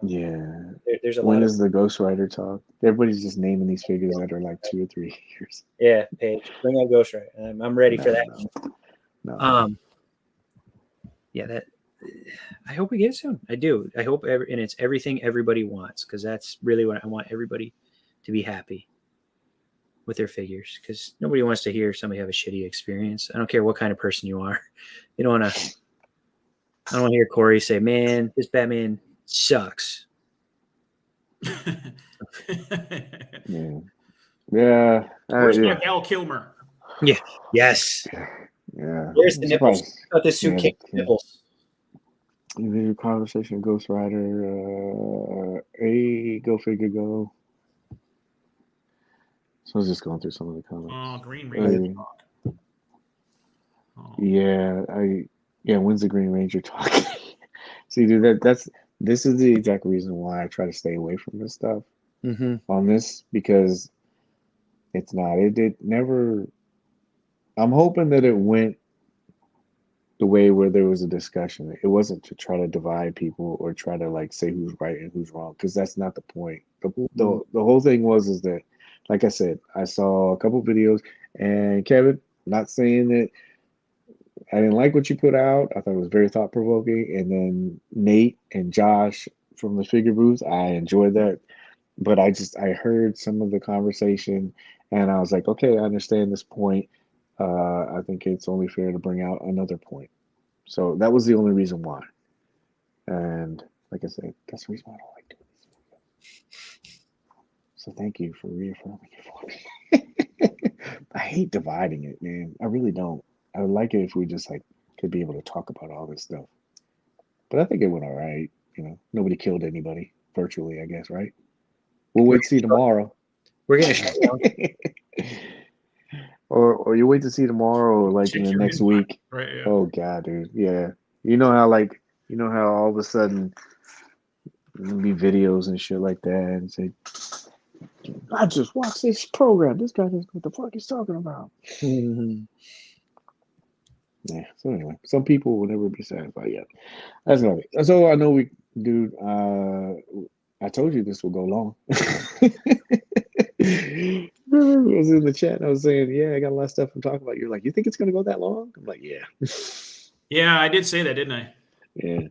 Yeah. There's a When lot of is the Ghost Rider talk? Everybody's just naming these figures that are like 2 or 3 years. yeah, Paige. Bring out Ghost Rider. I'm ready for that. No. Yeah, that. I hope we get it soon. I do. I hope, and it's everything everybody wants, because that's really what I want. Everybody to be happy with their figures, because nobody wants to hear somebody have a shitty experience. I don't care what kind of person you are. You don't want to. I don't want to hear Cory say, "Man, this Batman sucks." Yeah. Yeah. Where's my Yeah. Val Kilmer? Yeah. Yes. Yeah. Where's the I'm nipples? surprised. Got this suit came with nipples. Individual conversation, Ghost Rider, go figure, go. So I was just going through some of the comments. Oh, Green Ranger talk. Oh. Yeah, when's the Green Ranger talk? See, dude, this is the exact reason why I try to stay away from this stuff on this, because it never. I'm hoping that it went the way where there was a discussion. It wasn't to try to divide people or try to like say who's right and who's wrong, because that's not the point. The whole thing is that, like I said, I saw a couple videos, and Kevin, not saying that I didn't like what you put out. I thought it was very thought provoking. And then Nate and Josh from the figure booth, I enjoyed that. But I heard some of the conversation, and I was like, okay, I understand this point. I think it's only fair to bring out another point. So that was the only reason why. And like I said, that's the reason why I don't like doing this. So thank you for reaffirming it for me. I hate dividing it, man. I really don't. I would like it if we just like could be able to talk about all this stuff. But I think it went all right. You know, nobody killed anybody virtually, I guess, right? We'll wait to see tomorrow. We're gonna shut down. Or you wait to see tomorrow, or like Check in the your next inbox. week. Right, yeah. Oh God, dude. Yeah. You know how all of a sudden there'll be videos and shit like that, and say, I just watched this program. This guy doesn't know what the fuck he's talking about. Yeah. So anyway, some people will never be satisfied yet. That's not it. So I know dude. I told you this will go long. Remember, I was in the chat. And I was saying, yeah, I got a lot of stuff I'm talking about. You're like, you think it's gonna go that long? I'm like, yeah. Yeah, I did say that, didn't I? Yeah.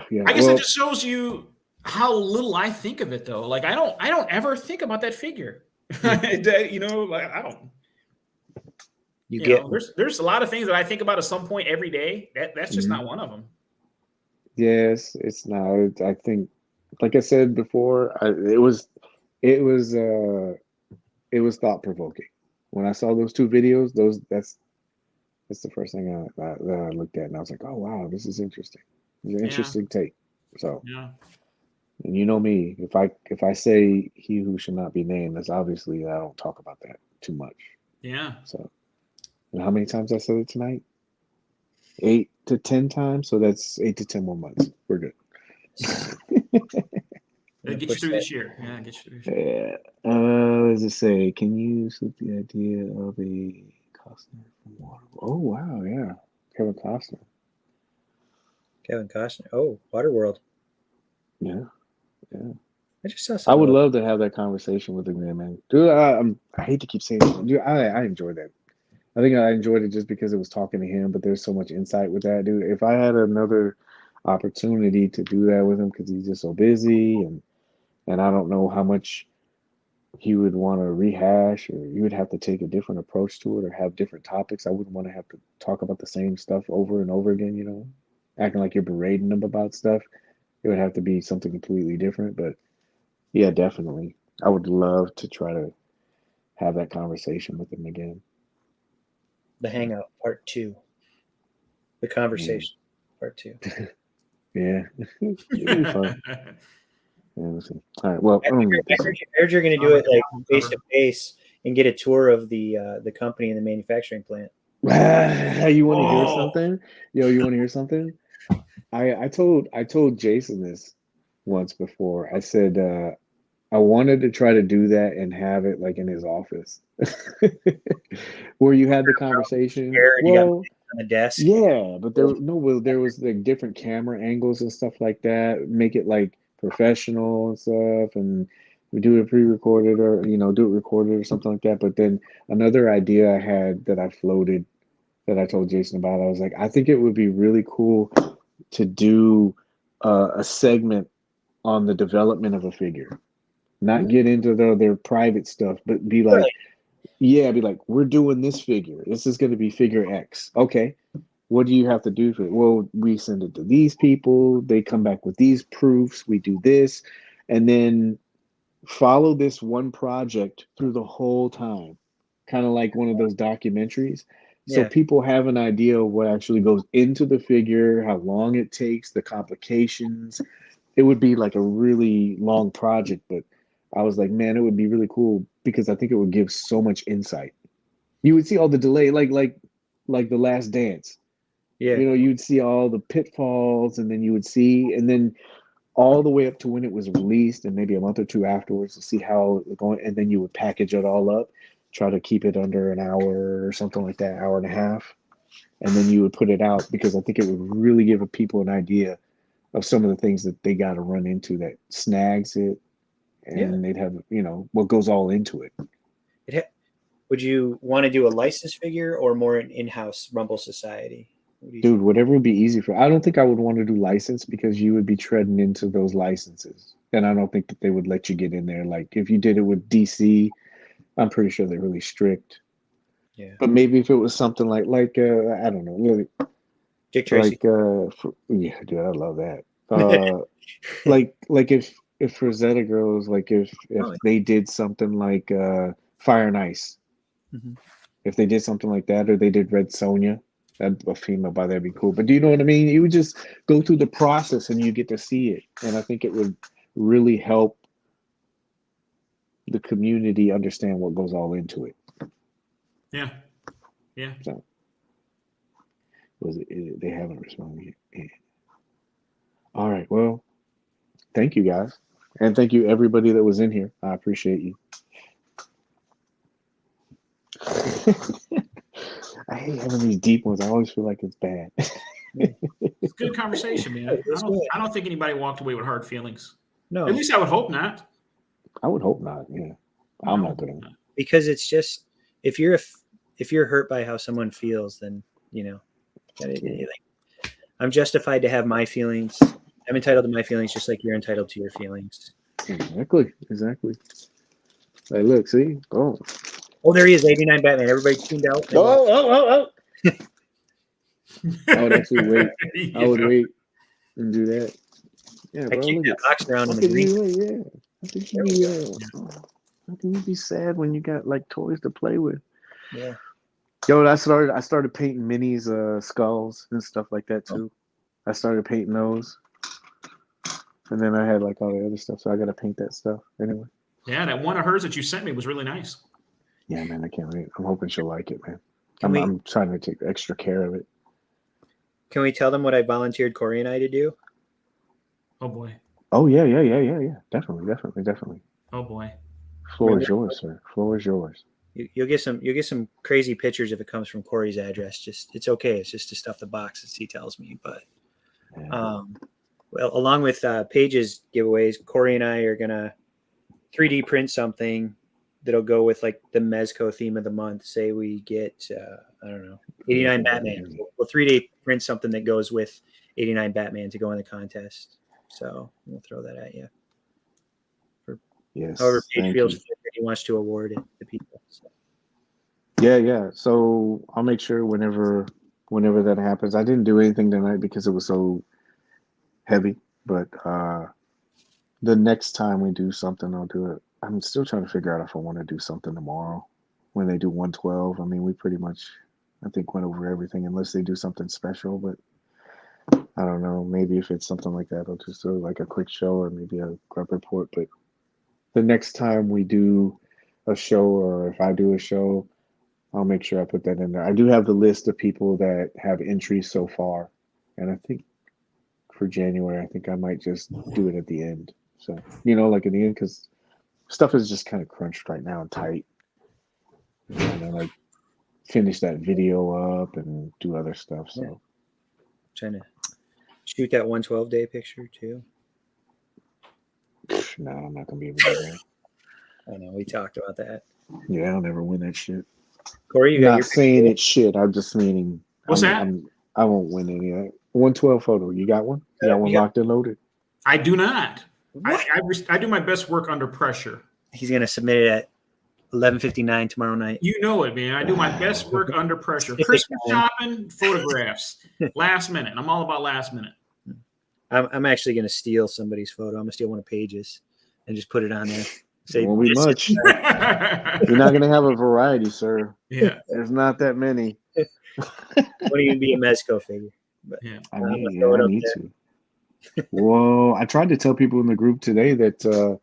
Yeah. I guess it just shows you how little I think of it, though. Like I don't ever think about that figure. You know, like I don't. There's a lot of things that I think about at some point every day. That's just not one of them. Yes, it's not. I think, like I said before, it was thought provoking. When I saw those 2 videos, that's the first thing I looked at, and I was like, oh wow, this is interesting. It's an interesting take. So yeah. And you know me, if I say he who should not be named, that's obviously I don't talk about that too much. Yeah. So, and how many times I said it tonight? 8 to 10 times. So that's 8 to 10 more months. We're good. Get you through this year. Yeah, get you through this year. What does it say? Can you slip the idea of a Costner from Water? Oh wow, yeah, Kevin Costner. Oh, Waterworld. Yeah. Yeah. I just saw I would love to have that conversation with him, man. Dude, I hate to keep saying it. Dude, I enjoyed that. I think I enjoyed it just because it was talking to him, but there's so much insight with that, dude. If I had another opportunity to do that with him, because he's just so busy, and I don't know how much he would want to rehash, or you would have to take a different approach to it, or have different topics. I wouldn't want to have to talk about the same stuff over and over again, you know, acting like you're berating him about stuff. It would have to be something completely different, but yeah, definitely. I would love to try to have that conversation with him again. The Hangout Part 2. The conversation. part 2. Yeah, it'll be fun. Yeah, we'll see. All right. Well, I heard you're going to do it like face to face and get a tour of the company and the manufacturing plant. you want to hear Oh. something? Yo, you want to hear something? I told Jason this once before. I said I wanted to try to do that and have it like in his office, where you had the conversation. Well, On the desk. yeah, but there was like different camera angles and stuff like that. Make it like professional and stuff, and we do it pre-recorded or do it recorded or something like that. But then another idea I had that I floated that I told Jason about, I was like, I think it would be really cool to do a segment on the development of a figure, not get into their private stuff, but be like, yeah, be like, we're doing this figure. This is going to be figure X. Okay. What do you have to do for it? Well, we send it to these people. They come back with these proofs. We do this. And then follow this one project through the whole time. Kind of like one of those documentaries. So people have an idea of what actually goes into the figure, how long it takes, the complications. It would be like a really long project, but I was like, man, it would be really cool because I think it would give so much insight. You would see all the delay, like The Last Dance. Yeah. You'd see all the pitfalls, and then you would see, and then all the way up to when it was released, and maybe a month or two afterwards to see how it was going, and then you would package it all up, try to keep it under an hour or something like that, hour and a half, and then you would put it out because I think it would really give people an idea of some of the things that they got to run into that snags it, and they'd have what goes all into it. Would you want to do a licensed figure or more an in-house Rumble Society? Dude, whatever would be easy for. I don't think I would want to do license because you would be treading into those licenses, and I don't think that they would let you get in there. Like if you did it with DC, I'm pretty sure they're really strict. Yeah. But maybe if it was something like I don't know, really, Dick Tracy. Yeah, dude, I love that. like if Rosetta Girls, like if they did something like Fire and Ice, if they did something like that, or they did Red Sonja, a female by that'd be cool. But do you know what I mean? You would just go through the process and you get to see it, and I think it would really help the community understand what goes all into it. Yeah. So they haven't responded yet. All right. Well, thank you guys, and thank you everybody that was in here. I appreciate you. I hate having these deep ones. I always feel like it's bad. It's good conversation, man. I don't think anybody walked away with hard feelings. No. At least I would hope not. I would hope not. Yeah. I'm not gonna. Because it's just if you're hurt by how someone feels, then I'm justified to have my feelings. I'm entitled to my feelings just like you're entitled to your feelings. Exactly. Hey, look, see? Oh, there he is, 89 Batman. Everybody tuned out. Oh. I would actually wait. I would wait and do that. Yeah, bro. I keep that box around in the green. How can you be sad when you got like toys to play with? Yeah. Yo, I started painting Minnie's skulls and stuff like that too. I started painting those. And then I had like all the other stuff, so I gotta paint that stuff anyway. Yeah, that one of hers that you sent me was really nice. Yeah, man, I can't wait. I'm hoping she'll like it, man. I'm trying to take extra care of it. Can we tell them what I volunteered Cory and I to do? Oh boy. Oh yeah. Definitely. Oh boy. Floor is yours, sir. Floor is yours. You'll get some crazy pictures if it comes from Cory's address. It's okay. It's just to stuff the box, as he tells me. But well, along with Paige's giveaways, Cory and I are gonna 3D print something that'll go with like the Mezco theme of the month. Say we get 89 Batman. We'll 3D print something that goes with 89 Batman to go in the contest. So we'll throw that at you. Yes. However, Paige feels that he wants to award it to people. So. Yeah. So I'll make sure whenever that happens. I didn't do anything tonight because it was so heavy, but the next time we do something, I'll do it. I'm still trying to figure out if I want to do something tomorrow when they do 112. I mean, we pretty much, I think, went over everything unless they do something special, but I don't know. Maybe if it's something like that, I'll just do like a quick show or maybe a grub report. But the next time we do a show, or if I do a show, I'll make sure I put that in there. I do have the list of people that have entries so far, and I think for January, I think I might just do it at the end. So like at the end, because stuff is just kind of crunched right now and tight. And then like finish that video up and do other stuff. So Trying to shoot that 112-day picture too. no, I'm not gonna be able to do that. I know we talked about that. Yeah, I'll never win that shit. Cory, you I'm got not your saying it's shit. I'm just meaning What's that? I won't win any of that. 112 photo. You got one? You got one locked and loaded? I do not. What? I do my best work under pressure. He's gonna submit it at 11:59 tomorrow night. You know it, man. I do my best work under pressure. Christmas shopping, photographs, last minute. I'm all about last minute. I'm actually gonna steal somebody's photo. I'm gonna steal one of Paige's and just put it on there. Say, It won't be "This is much. You're not gonna have a variety, sir. Yeah. There's not that many. won't even be a Mezco figure." But Yeah. I I'm gonna need, throw it I up need there. to. Well, I tried to tell people in the group today that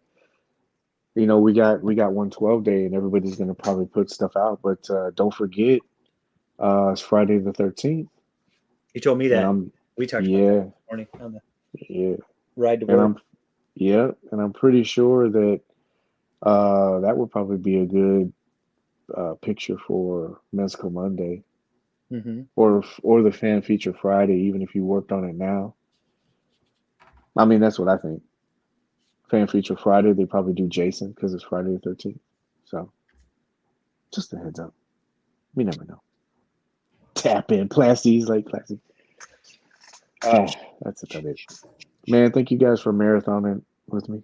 we got 112 day and everybody's gonna probably put stuff out, but don't forget it's Friday the 13th. You told me And that. We talked about that yeah, this morning on the yeah. ride to And work. and I'm pretty sure that that would probably be a good picture for Mezco Monday Mm-hmm. or the fan feature Friday, even if you worked on it now. I mean, that's what I think. Fan feature Friday, they probably do Jason because it's Friday the 13th. So, just a heads up. We never know. Tap in, Plasty's like Plasty. That's about it. Man, thank you guys for marathoning with me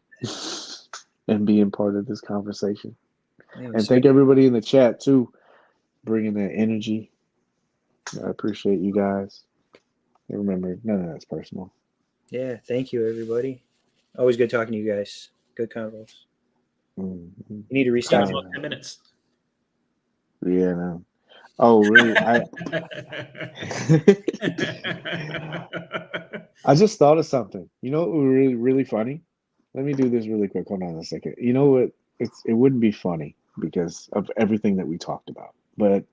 and being part of this conversation. And thank everybody in the chat too, bringing that energy. I appreciate you guys. And remember, none of that's personal. Yeah, thank you, everybody. Always good talking to you guys. Good convos. Mm-hmm. You need to Talk restart. about 10 minutes. Yeah, no. Oh, really? I just thought of something. You know what would be really, really funny? Let me do this really quick. Hold on a second. You know what? It wouldn't be funny because of everything that we talked about. But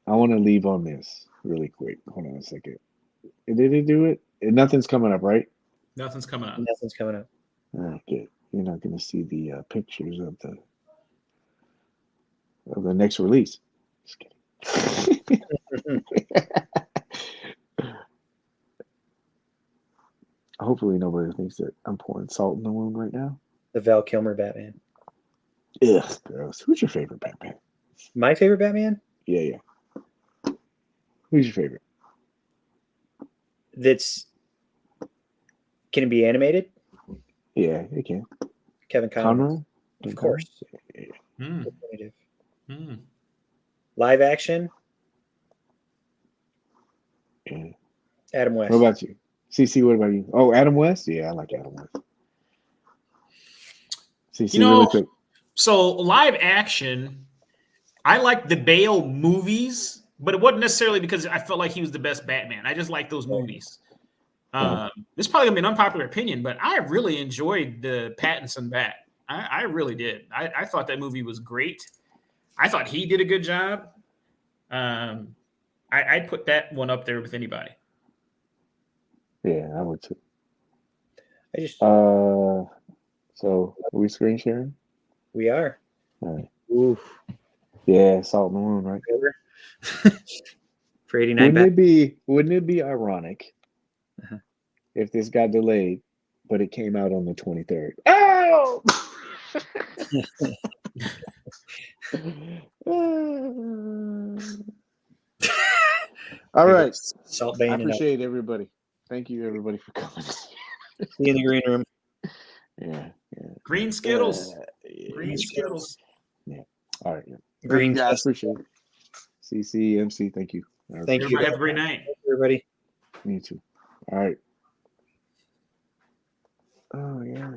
I want to leave on this really quick. Hold on a second. Did it do it? Nothing's coming up, right? Nothing's coming up. Nothing's coming up. Okay. You're not going to see the pictures of the next release. Just kidding. Hopefully nobody thinks that I'm pouring salt in the wound right now. The Val Kilmer Batman. Ugh, gross. Who's your favorite Batman? My favorite Batman? Yeah. Who's your favorite? Can it be animated? Yeah, it can. Kevin Conroy. Conroy? Of course. Hmm. Definitive. Hmm. Live action? Yeah. Adam West. What about you? CC, what about you? Oh, Adam West? Yeah, I like Adam West. CC, really quick. So live action, I like the Bale movies, but it wasn't necessarily because I felt like he was the best Batman. I just like those movies. This is probably gonna be an unpopular opinion, but I really enjoyed the Pattinson Bat. I really did. I thought that movie was great. I thought he did a good job. I'd put that one up there with anybody. Yeah, I would too. I just So are we screen sharing? we are. All right. Ooh. Yeah, salt in the wound, right? For 89 Wouldn't it be ironic if this got delayed, but it came out on the 23rd? Oh! All right. Salt I Bane. appreciate everybody. Thank you, everybody, for coming. See you in the green room. Yeah. Green Skittles. Yeah. Green Skittles. Yeah. All right. Yeah. Green. Yeah, I appreciate it. CC, MC, thank you. Thank you. Everybody have a great night. Everybody. Me too. All right. Oh, yeah.